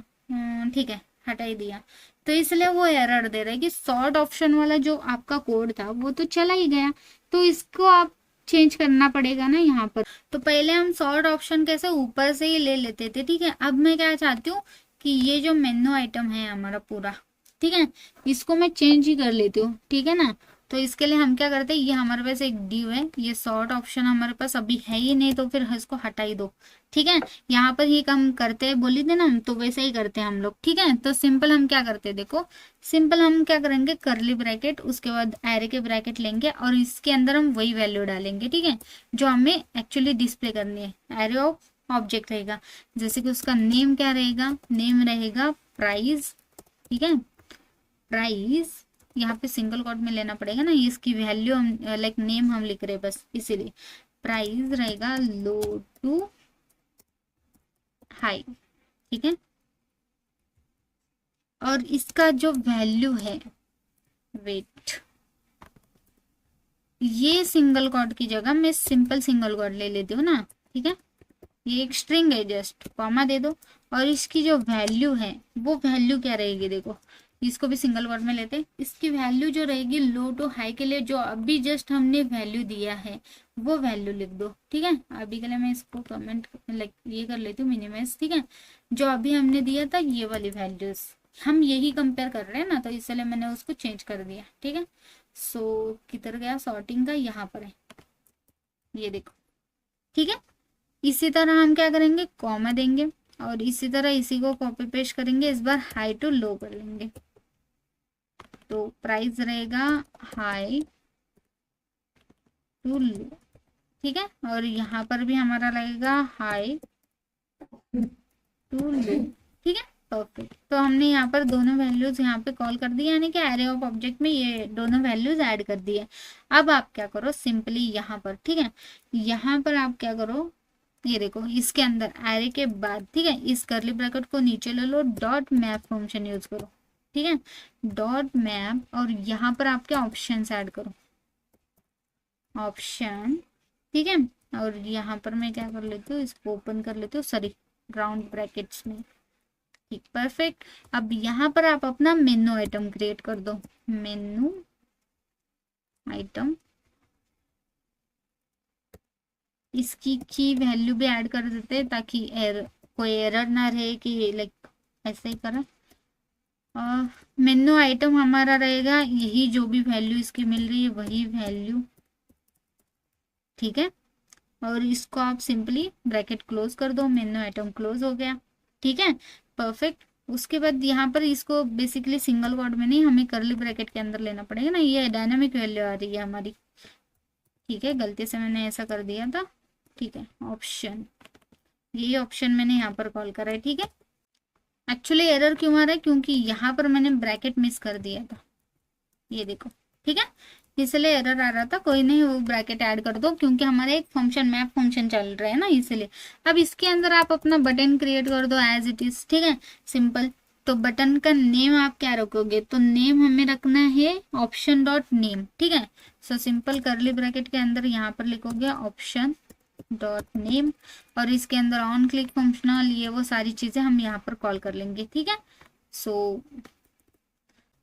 ठीक है, हटा ही दिया। तो इसलिए वो एरर दे रहा है कि सॉर्ट ऑप्शन वाला जो आपका कोड था वो तो चला ही गया, तो इसको आप चेंज करना पड़ेगा ना यहाँ पर। तो पहले हम सॉर्ट ऑप्शन कैसे ऊपर से ही ले लेते थे, ठीक है। अब मैं क्या चाहती हूँ कि ये जो मेन्यू आइटम है हमारा पूरा, ठीक है, इसको मैं चेंज ही कर लेती हूँ, ठीक है ना। तो इसके लिए हम क्या करते हैं, ये हमारे पास एक डिव है, ये सॉर्ट ऑप्शन हमारे पास अभी है ही नहीं, तो फिर इसको हटा ही दो, ठीक है। यहाँ पर ही हम करते हैं, बोली थी ना हम, तो वैसे ही करते हैं हम लोग, ठीक है। तो सिंपल हम क्या करते हैं, देखो सिंपल हम क्या करेंगे, करली ब्रैकेट, उसके बाद एरे के ब्रैकेट लेंगे और इसके अंदर हम वही वैल्यू डालेंगे, ठीक है, जो हमें एक्चुअली डिस्प्ले करनी है। एरे ऑफ ऑब्जेक्ट रहेगा, जैसे कि उसका नेम क्या रहेगा, नेम रहेगा प्राइस, ठीक है। प्राइस यहाँ पे सिंगल कोट में लेना पड़ेगा ना, इसकी वैल्यू हम लाइक नेम हम लिख रहे हैं बस, इसीलिए प्राइस रहेगा लो टू हाई, ठीक है। और इसका जो वैल्यू है, वेट, ये सिंगल कोट की जगह मैं सिंपल सिंगल कोट ले लेती हूँ ना, ठीक है। ये एक स्ट्रिंग है, जस्ट कॉमा दे दो। और इसकी जो वैल्यू है वो वैल्यू क्या रहेगी, देखो इसको भी सिंगल वर्ड में लेते हैं। इसकी वैल्यू जो रहेगी लो टू हाई के लिए, जो अभी जस्ट हमने वैल्यू दिया है वो वैल्यू लिख दो, ठीक है। अभी के लिए मैं इसको कमेंट लाइक ये कर लेती हूँ मिनिमाइज, ठीक है। जो अभी हमने दिया था ये वाली वैल्यूज, हम यही कंपेयर कर रहे हैं ना, तो इसलिए मैंने उसको चेंज कर दिया, ठीक है। सो किधर गया सॉर्टिंग का, यहाँ पर है, ये देखो, ठीक है। इसी तरह हम क्या करेंगे, कॉमा देंगे और इसी तरह इसी को कॉपी पेस्ट करेंगे, इस बार हाई टू लो कर लेंगे। तो प्राइस रहेगा हाई टू लो, ठीक है। और यहाँ पर भी हमारा रहेगा हाई टू लो, ठीक है, परफेक्ट। तो हमने यहाँ पर दोनों वैल्यूज यहाँ पे कॉल कर दिया, यानी कि एरे ऑफ ऑब्जेक्ट में ये दोनों वैल्यूज ऐड कर दिए। अब आप क्या करो, सिंपली यहाँ पर, ठीक है, यहाँ पर आप क्या करो, ये देखो इसके अंदर एरे के बाद, ठीक है, इस करली ब्रैकेट को नीचे ले लो, डॉट मैप फंक्शन यूज करो, ठीक है, डॉट मैप। और यहाँ पर आपके ऑप्शन ऐड करो, ऑप्शन, ठीक है। और यहाँ पर मैं क्या कर लेती हूँ, इसको ओपन कर लेती हूँ, सॉरी राउंड ब्रैकेट्स में, ठीक, परफेक्ट। अब यहाँ पर आप अपना मेनू आइटम क्रिएट कर दो, मेनू आइटम, इसकी की वैल्यू भी ऐड कर देते हैं ताकि कोई एरर ना रहे कि लाइक ऐसे ही करें। मेनू आइटम हमारा रहेगा यही, जो भी वैल्यू इसकी मिल रही है वही वैल्यू, ठीक है। और इसको आप सिंपली ब्रैकेट क्लोज कर दो, मेनू आइटम क्लोज हो गया, ठीक है, परफेक्ट। उसके बाद यहाँ पर इसको बेसिकली सिंगल वर्ड में नहीं, हमें करली ब्रैकेट के अंदर लेना पड़ेगा ना, ये डायनामिक वैल्यू आ रही है हमारी, ठीक है, गलती से मैंने ऐसा कर दिया था, ठीक है। ऑप्शन, यही ऑप्शन मैंने यहाँ पर कॉल करा है, ठीक है। एक्चुअली एरर क्यों आ रहा है, क्योंकि यहाँ पर मैंने ब्रैकेट मिस कर दिया था, ये देखो, ठीक है, इसलिए एरर आ रहा था। कोई नहीं, वो ब्रैकेट ऐड कर दो, क्योंकि हमारे एक फंक्शन मैप फंक्शन चल रहा है ना, इसलिए। अब इसके अंदर आप अपना बटन क्रिएट कर दो एज इट इज, ठीक है, सिंपल। तो बटन का नेम आप क्या रखोगे, तो नेम हमें रखना है ऑप्शन डॉट नेम, ठीक है। सो सिंपल करली ब्रैकेट के अंदर यहाँ पर लिखोगे ऑप्शन डॉट नेम, और इसके अंदर ऑन क्लिक फंक्शनल, ये वो सारी चीजें हम यहाँ पर कॉल कर लेंगे, ठीक है। सो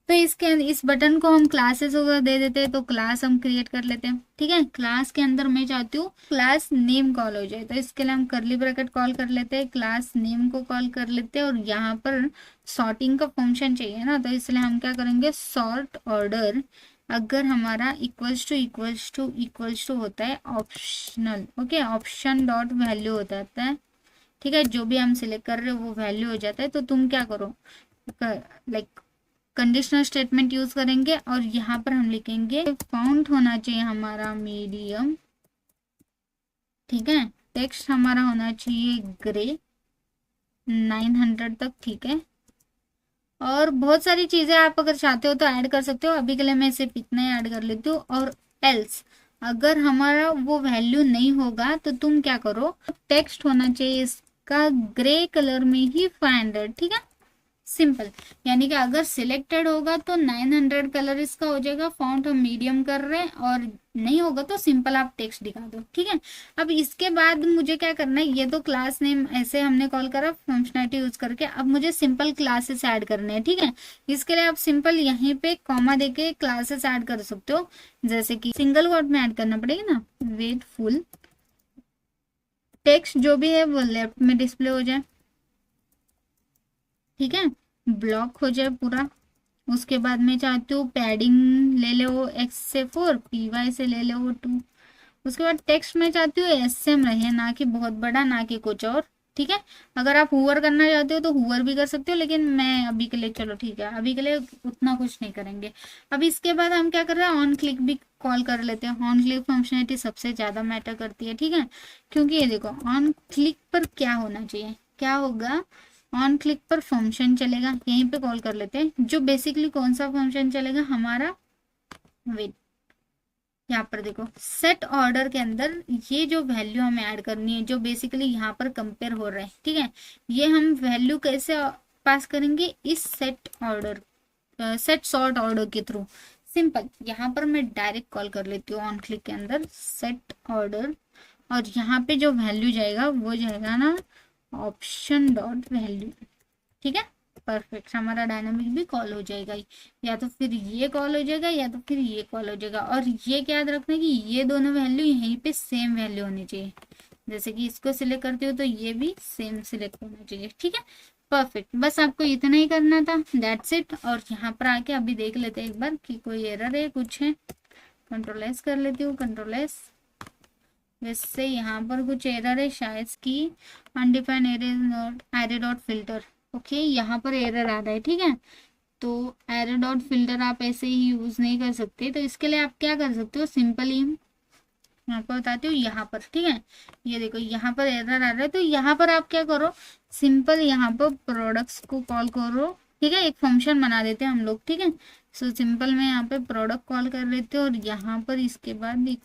तो इसके इस बटन को हम क्लासेस वगैरह दे देते हैं, तो क्लास हम क्रिएट कर लेते हैं। ठीक है, क्लास के अंदर मैं चाहती हूँ क्लास नेम कॉल हो जाए, तो इसके लिए हम करली ब्रैकेट कॉल कर लेते हैं, क्लास नेम को कॉल कर लेते हैं, और यहाँ पर सॉर्टिंग का फंक्शन चाहिए ना, तो इसलिए हम क्या करेंगे, सॉर्ट ऑर्डर अगर हमारा इक्वल्स टू होता है optional, okay, option dot value हो जाता है। ठीक है, जो भी हम सिलेक्ट कर रहे हो वो वैल्यू हो जाता है। तो तुम क्या करो, लाइक कंडीशनल स्टेटमेंट यूज करेंगे, और यहाँ पर हम लिखेंगे फॉन्ट होना चाहिए हमारा मीडियम। ठीक है, टेक्स्ट हमारा होना चाहिए ग्रे 900 तक। ठीक है, और बहुत सारी चीजें आप अगर चाहते हो तो ऐड कर सकते हो, अभी के लिए मैं सिर्फ इतना ही ऐड कर लेती हूँ। और एल्स अगर हमारा वो वैल्यू नहीं होगा तो तुम क्या करो, टेक्स्ट होना चाहिए इसका ग्रे कलर में ही 500। ठीक है, सिंपल, यानी कि अगर सिलेक्टेड होगा तो 900 कलर इसका हो जाएगा, फॉन्ट हम मीडियम कर रहे हैं, और नहीं होगा तो सिंपल आप टेक्स्ट दिखा दो। ठीक है, अब इसके बाद मुझे क्या करना है, ये तो क्लास नेम ऐसे हमने कॉल करा फंक्शनैलिटी यूज करके, अब मुझे सिंपल क्लासेस ऐड करने हैं। ठीक है, इसके लिए आप सिंपल यहीं पे कॉमा देके क्लासेस ऐड कर सकते हो, जैसे कि सिंगल वर्ड में ऐड करना पड़ेगा ना, वेट फुल टेक्स्ट जो भी है वो लेफ्ट में डिस्प्ले हो जाए। ठीक है, ब्लॉक हो जाए पूरा। उसके बाद मैं चाहती हूँ पैडिंग ले लो x से 4, py से ले लो 2। उसके बाद टेक्स्ट में चाहती हूँ एसएम रहे, ना कि बहुत बड़ा, ना कि कुछ और। ठीक है, अगर आप हुवर करना चाहते हो तो हुवर भी कर सकते हो, लेकिन मैं अभी के लिए, चलो ठीक है, अभी के लिए उतना कुछ नहीं करेंगे। अब इसके बाद हम क्या कर रहे हैं, ऑन क्लिक भी कॉल कर लेते हैं। ऑन क्लिक फंक्शनलिटी सबसे ज्यादा मैटर करती है। ठीक है, क्योंकि ये देखो ऑन क्लिक पर क्या होना चाहिए, क्या होगा, ऑन क्लिक पर फंक्शन चलेगा, यहीं पे कॉल कर लेते हैं। जो बेसिकली कौन सा फंक्शन चलेगा हमारा, वेट, यहाँ पर देखो सेट ऑर्डर के अंदर ये जो वैल्यू हमें ऐड करनी है, जो बेसिकली यहाँ पर कंपेयर हो रहा है। ठीक है, ये हम वैल्यू कैसे पास करेंगे, इस set order, set sort order के थ्रू। सिंपल, यहाँ पर मैं डायरेक्ट कॉल कर लेती हूँ ऑन क्लिक के अंदर सेट ऑर्डर, और यहाँ पे जो वैल्यू जाएगा वो जाएगा ना ऑप्शन डॉट वैल्यू। ठीक है, परफेक्ट, हमारा डायनामिक भी कॉल हो जाएगा, या तो फिर ये कॉल हो जाएगा या तो फिर ये कॉल हो जाएगा। और ये क्या याद रखना कि ये दोनों वैल्यू यहीं पे सेम वैल्यू होनी चाहिए, जैसे कि इसको सिलेक्ट करते हो तो ये भी सेम सिलेक्ट होना चाहिए। ठीक है, परफेक्ट, बस आपको इतना ही करना था, दैट्स इट। और यहाँ पर आके अभी देख लेते हैं एक बार कि कोई एरर है, कुछ है। कंट्रोल एस कर लेती हूँ, कंट्रोल एस। वैसे यहाँ पर कुछ एरर है शायद की undefined error not array dot filter, okay, यहाँ पर एरर आ रहा है। ठीक है, तो एरे डॉट फिल्टर आप ऐसे ही यूज नहीं कर सकते, तो इसके लिए आप क्या कर सकते हो, सिंपली मैं आपको बताती हूँ यहाँ पर। ठीक है, ये देखो यहाँ पर एरर आ रहा है, तो यहाँ पर आप क्या करो, सिंपल यहाँ पर प्रोडक्ट्स को कॉल करो। ठीक है, एक फंक्शन बना देते हैं हम लोग। ठीक है, सो सिंपल मैं यहाँ पे प्रोडक्ट कॉल कर लेते हैं, और यहाँ पर इसके बाद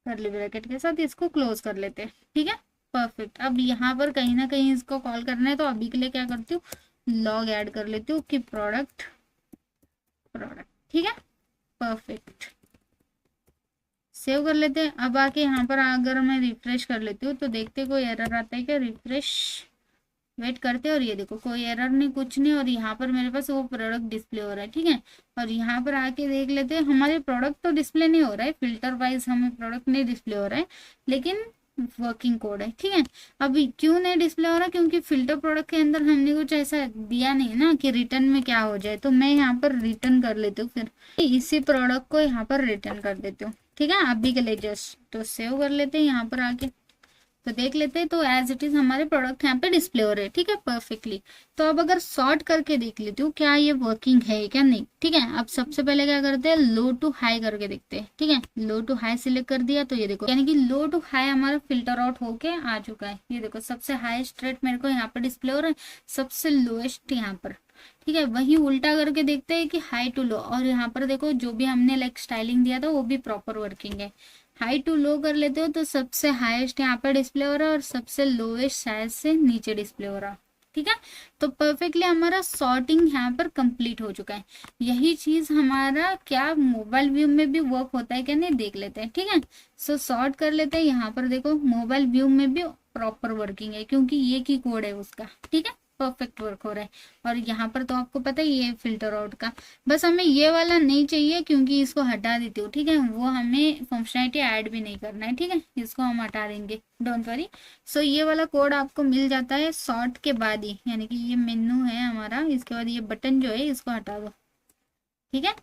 कर्ली ब्रैकेट के साथ इसको क्लोज कर लेते हैं। ठीक है, परफेक्ट। अब यहाँ पर कहीं ना कहीं इसको कॉल करना है, तो अभी के लिए क्या करती हूँ, लॉग ऐड कर लेती हूँ कि प्रोडक्ट प्रोडक्ट। ठीक है, परफेक्ट, सेव कर लेते हैं। अब आके यहाँ पर अगर मैं रिफ्रेश कर लेती हूँ तो देखते कोई एरर आता है क्या, रिफ्रेश, वेट करते हैं, और ये देखो कोई एरर नहीं, कुछ नहीं, और यहाँ पर मेरे पास वो प्रोडक्ट डिस्प्ले हो रहा है। ठीक है, और यहाँ पर आके देख लेते हैं, हमारे प्रोडक्ट तो डिस्प्ले नहीं हो रहा है, फिल्टर वाइज हमें प्रोडक्ट नहीं डिस्प्ले हो रहा है, लेकिन वर्किंग कोड है। ठीक है, अभी क्यों नहीं डिस्प्ले हो रहा, क्योंकि फिल्टर प्रोडक्ट के अंदर हमने कुछ ऐसा दिया नहीं ना कि रिटर्न में क्या हो जाए। तो मैं यहाँ पर रिटर्न कर लेती हूँ, फिर इसी प्रोडक्ट को यहाँ पर रिटर्न कर देती हूँ। ठीक है, अभी के लिए जस्ट तो सेव कर लेते हैं यहाँ पर आके, तो देख लेते हैं, तो एज इट इज हमारे प्रोडक्ट यहाँ पे डिस्प्ले हो रहे हैं। ठीक है, परफेक्टली। तो अब अगर सॉर्ट करके देख लेती हूँ क्या ये वर्किंग है क्या नहीं। ठीक है, अब सबसे पहले क्या करते हैं, लो टू हाई करके देखते हैं। ठीक है, लो टू हाई सिलेक्ट कर दिया, तो ये देखो यानी कि लो टू हाई हमारा फिल्टर आउट होके आ चुका है। ये देखो सबसे हाईएस्ट रेट मेरे को यहाँ पे डिस्प्ले हो रहा है, सबसे लोएस्ट यहाँ पर। ठीक है, वही उल्टा करके देखते हैं कि हाई टू लो, और यहाँ पर देखो जो भी हमने लाइक स्टाइलिंग दिया था वो भी प्रॉपर वर्किंग है। हाई टू लो कर लेते हो तो सबसे हाईएस्ट यहाँ पर डिस्प्ले हो रहा है, और सबसे लोएस्ट साइज से नीचे डिस्प्ले हो रहा है। ठीक है, तो परफेक्टली हमारा सॉर्टिंग यहाँ पर कंप्लीट हो चुका है। यही चीज हमारा क्या मोबाइल व्यू में भी वर्क होता है क्या नहीं, देख लेते हैं। ठीक है, सो सॉर्ट कर लेते हैं। यहाँ पर देखो मोबाइल व्यू में भी प्रॉपर वर्किंग है, क्योंकि ये की कोड है उसका। ठीक है, परफेक्ट वर्क हो रहा है। और यहाँ पर तो आपको पता ही है फिल्टर आउट का, बस हमें ये वाला नहीं चाहिए क्योंकि इसको हटा देती हूँ, ठीक है, वो हमें फंक्शनैलिटी ऐड भी नहीं करना है, ठीक है, इसको हम हटा देंगे, डोंट वरी। सो ये वाला कोड आपको मिल जाता है सॉर्ट के बाद ही, यानी कि ये मेन्यू है हमारा, इसके बाद ये बटन जो है इसको हटा दो, ठीक है,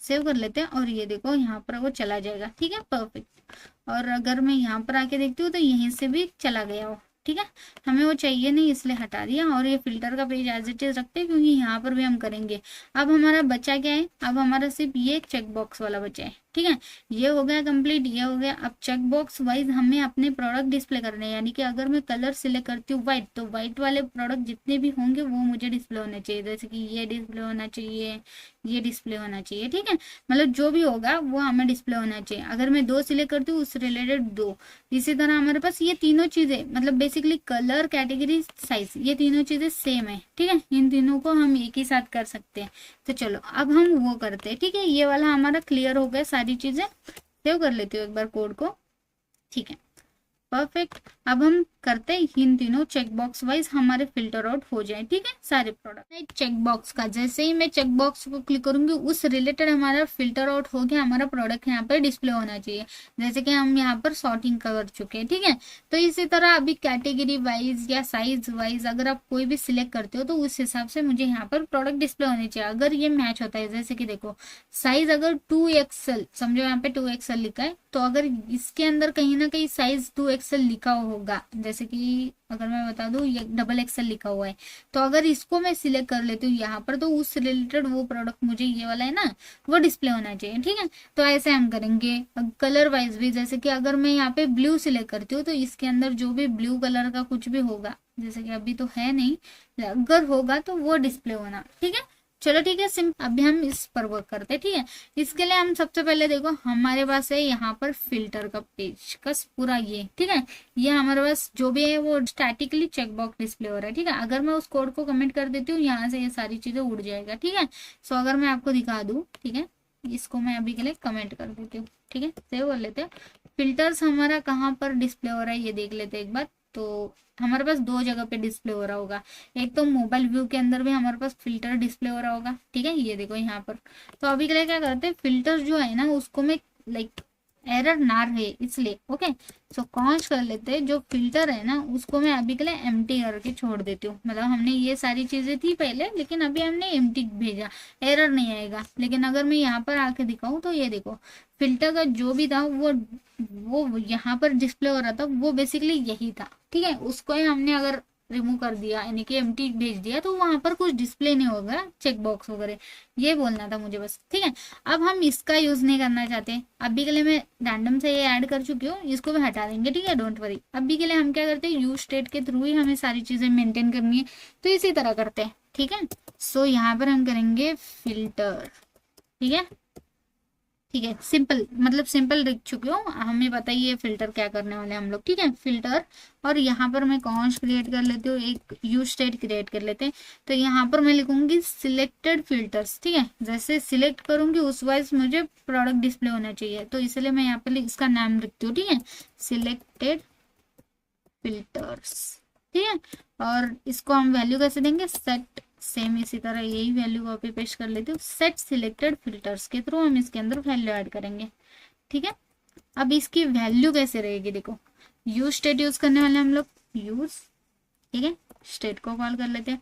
सेव कर लेते हैं और ये देखो यहाँ पर वो चला जाएगा, ठीक है, परफेक्ट। और अगर मैं यहाँ पर आके देखती हूँ तो यहीं से भी चला गया हो, ठीक है, हमें वो चाहिए नहीं इसलिए हटा दिया। और ये फिल्टर का पेज एज इट इज रखते हैं क्योंकि यहाँ पर भी हम करेंगे। अब हमारा बचा क्या है, अब हमारा सिर्फ ये चेक बॉक्स वाला बचा है, ठीक है, ये हो गया कंप्लीट, ये हो गया। अब चेक बॉक्स वाइज हमें अपने प्रोडक्ट डिस्प्ले करने हैं, यानी कि अगर मैं कलर सिलेक्ट करती हूँ व्हाइट, तो व्हाइट वाले प्रोडक्ट जितने भी होंगे वो मुझे डिस्प्ले होने चाहिए, जैसे कि ये डिस्प्ले होना चाहिए, ये डिस्प्ले होना चाहिए, ठीक है, मतलब जो भी होगा वो हमें डिस्प्ले होना चाहिए। अगर मैं 2 सिलेक्ट करती हूँ उससे रिलेटेड 2, इसी तरह हमारे पास ये तीनों चीजें, मतलब बेसिकली कलर, कैटेगरी, साइज, ये तीनों चीजें सेम है, ठीक है, इन तीनों को हम एक ही साथ कर सकते हैं। तो चलो अब हम वो करते हैं, ठीक है, ये वाला हमारा क्लियर हो गया, सारी चीजें सेव कर लेती हूँ एक बार कोड को, ठीक है, परफेक्ट। अब हम करते हैं इन तीनों चेक बॉक्स वाइज हमारे फिल्टर आउट हो जाए, ठीक है, सारे प्रोडक्ट। चेक बॉक्स का जैसे ही मैं चेक बॉक्स को क्लिक करूंगी उस रिलेटेड हमारा फिल्टर आउट हो गया, हमारा प्रोडक्ट यहाँ पर डिस्प्ले होना चाहिए, जैसे कि हम यहाँ पर सॉर्टिंग कर चुके हैं, ठीक है। तो इसी तरह अभी कैटेगरी वाइज या साइज वाइज अगर आप कोई भी सिलेक्ट करते हो तो उस हिसाब से मुझे यहाँ पर प्रोडक्ट डिस्प्ले होने चाहिए। अगर ये मैच होता है, जैसे कि देखो साइज अगर 2XL, समझो यहाँ पे 2XL लिखा है, तो अगर इसके अंदर कहीं ना कहीं साइज 2XL लिखा होगा, जैसे कि अगर मैं बता दूं ये XXL लिखा हुआ है, तो अगर इसको मैं सिलेक्ट कर लेती हूँ यहाँ पर, तो उस रिलेटेड वो प्रोडक्ट मुझे ये वाला है ना वो डिस्प्ले होना चाहिए, ठीक है। तो ऐसे हम करेंगे। कलर वाइज भी, जैसे कि अगर मैं यहाँ पे ब्लू सिलेक्ट करती हूँ तो इसके अंदर जो भी ब्लू कलर का कुछ भी होगा, जैसे कि अभी तो है नहीं, अगर होगा तो वो डिस्प्ले होना, ठीक है। चलो ठीक है, अभी हम इस पर वर्क करते हैं, ठीक है। इसके लिए हम सबसे पहले देखो हमारे पास है यहाँ पर फिल्टर का पेज का पूरा ये, ठीक है, ये हमारे पास जो भी है वो स्टैटिकली चेक बॉक्स डिस्प्ले हो रहा है, ठीक है। अगर मैं उस कोड को कमेंट कर देती हूँ यहाँ से ये सारी चीजें उड़ जाएगा, ठीक है। सो अगर मैं आपको दिखा दूँ, ठीक है, इसको मैं अभी के लिए कमेंट कर देती हूँ, ठीक है, सेव कर लेते हैं। फिल्टर्स हमारा कहाँ पर डिस्प्ले हो रहा है ये देख लेते हैं एक बार। तो हमारे पास 2 जगह पे डिस्प्ले हो रहा होगा, एक तो मोबाइल व्यू के अंदर भी हमारे पास फिल्टर डिस्प्ले हो रहा होगा, ठीक है, ये देखो यहाँ पर। तो अभी के लिए क्या करते हैं, फिल्टर जो है ना उसको मैं लाइक एरर ना रहे इसलिए, ओके, सो कॉन्स कर लेते हैं। जो फिल्टर है ना उसको मैं अभी के लिए एम्प्टी करके छोड़ देती हूँ, मतलब हमने ये सारी चीजें थी पहले, लेकिन अभी हमने एम्प्टी भेजा, एरर नहीं आएगा। लेकिन अगर मैं यहाँ पर आके दिखाऊं तो ये देखो फिल्टर का जो भी था वो यहाँ पर डिस्प्ले हो रहा था, वो बेसिकली यही था, ठीक है। उसको ही हमने अगर रिमूव कर दिया, यानी कि एम्प्टी भेज दिया, तो वहां पर कुछ डिस्प्ले नहीं होगा चेक बॉक्स वगैरह, ये बोलना था मुझे बस, ठीक है। अब हम इसका यूज नहीं करना चाहते, अभी के लिए मैं रैंडम से ये ऐड कर चुकी हूँ, इसको भी हटा देंगे, ठीक है, डोंट वरी। अभी के लिए हम क्या करते हैं, यूज स्टेट के थ्रू ही हमें सारी चीजें मेंटेन करनी है, तो इसी तरह करते हैं, ठीक है। सो यहाँ पर हम करेंगे फिल्टर, ठीक है, ठीक है, सिंपल, मतलब सिंपल लिख चुकी हूँ, हमें पता ही है फिल्टर क्या करने वाले हम लोग, ठीक है, फिल्टर। और यहाँ पर मैं कॉन्स क्रिएट कर लेती हूँ, एक यूज स्टेट क्रिएट कर लेते हैं। तो यहाँ पर मैं लिखूंगी सिलेक्टेड फिल्टर्स, ठीक है, जैसे सिलेक्ट करूंगी उस वाइज मुझे प्रोडक्ट डिस्प्ले होना चाहिए, तो इसलिए मैं यहाँ पर इसका नाम लिखती हूँ, ठीक है, सिलेक्टेड फिल्टर्स, ठीक है। और इसको हम वैल्यू कैसे देंगे, सेट, सेम इसी तरह यही वैल्यू कॉपी पेस्ट कर लेती हूँ, सेट सिलेक्टेड फिल्टर्स के थ्रू हम इसके अंदर वैल्यू ऐड करेंगे, ठीक है। अब इसकी वैल्यू कैसे रहेगी, देखो यूज स्टेट यूज करने वाले हम लोग, यूज, ठीक है, स्टेट को कॉल कर लेते हैं।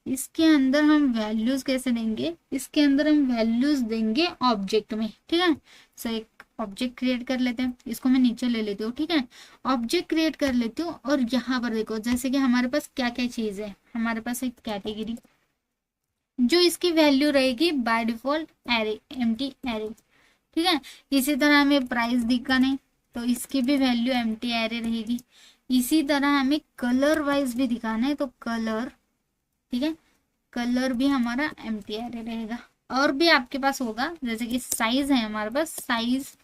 इसके अंदर हम वैल्यूज कैसे देंगे, इसके अंदर हम वैल्यूज देंगे ऑब्जेक्ट में, ठीक है। सो एक ऑब्जेक्ट क्रिएट कर लेते हैं, इसको मैं नीचे ले लेती हूँ, ठीक है, ऑब्जेक्ट क्रिएट कर लेती हूँ। और यहाँ पर देखो जैसे कि हमारे पास क्या क्या चीज है, हमारे पास एक कैटेगरी जो इसकी वैल्यू रहेगी by default array, empty array, ठीक है। इसी तरह हमें प्राइस दिखाना है तो इसकी भी वैल्यू एम्प्टी एरे रहेगी। इसी तरह हमें कलर वाइज भी दिखाना है तो कलर, ठीक है, कलर भी हमारा एम्प्टी एरे रहेगा। और भी आपके पास होगा, जैसे कि साइज है हमारे पास, साइज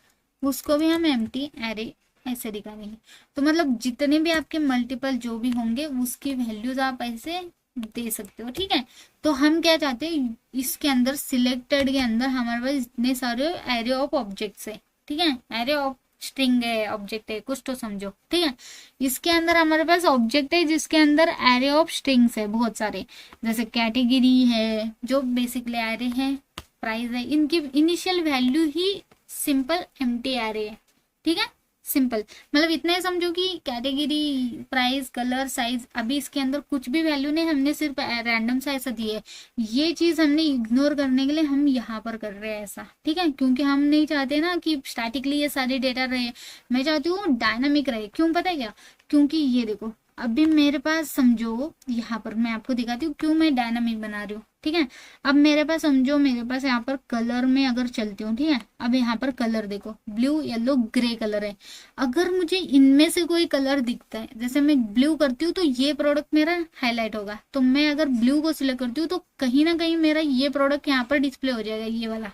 उसको भी हम एम्प्टी एरे ऐसे दिखाएंगे। तो मतलब जितने भी आपके मल्टीपल जो भी होंगे उसकी वैल्यूज आप ऐसे दे सकते हो, ठीक है। तो हम क्या चाहते हैं, इसके अंदर सिलेक्टेड के अंदर हमारे पास इतने सारे एरे ऑफ ऑब्जेक्ट्स है, ठीक है, एरे ऑफ स्ट्रिंग है, ऑब्जेक्ट है, कुछ तो समझो, ठीक है। इसके अंदर हमारे पास ऑब्जेक्ट है जिसके अंदर एरे ऑफ स्ट्रिंग्स है बहुत सारे, जैसे कैटेगरी है जो बेसिकली एरे है, प्राइस है, इनकी इनिशियल वैल्यू ही सिंपल एम्प्टी एरे है, ठीक है। सिंपल मतलब इतना ही समझो कि कैटेगरी, प्राइस, कलर, साइज, अभी इसके अंदर कुछ भी वैल्यू नहीं, हमने सिर्फ रैंडम सा ऐसा दिया है। ये चीज हमने इग्नोर करने के लिए हम यहाँ पर कर रहे हैं ऐसा, ठीक है, क्योंकि हम नहीं चाहते ना कि स्टैटिकली ये सारे डेटा रहे, मैं चाहती हूँ डायनामिक रहे। क्यों पता है क्या? क्योंकि ये देखो अभी मेरे पास समझो, यहाँ पर मैं आपको दिखाती हूँ क्यों मैं डायनामिक बना रही हूँ, ठीक है। अब मेरे पास समझो, मेरे पास यहाँ पर कलर में अगर चलती हूँ, ठीक है, अब यहाँ पर कलर देखो ब्लू, येलो, ग्रे कलर है। अगर मुझे इनमें से कोई कलर दिखता है, जैसे मैं ब्लू करती हूँ तो ये प्रोडक्ट मेरा हाईलाइट होगा, तो मैं अगर ब्लू को सिलेक्ट करती हूँ तो कहीं ना कहीं मेरा ये प्रोडक्ट यहाँ पर डिस्प्ले हो जाएगा, ये वाला,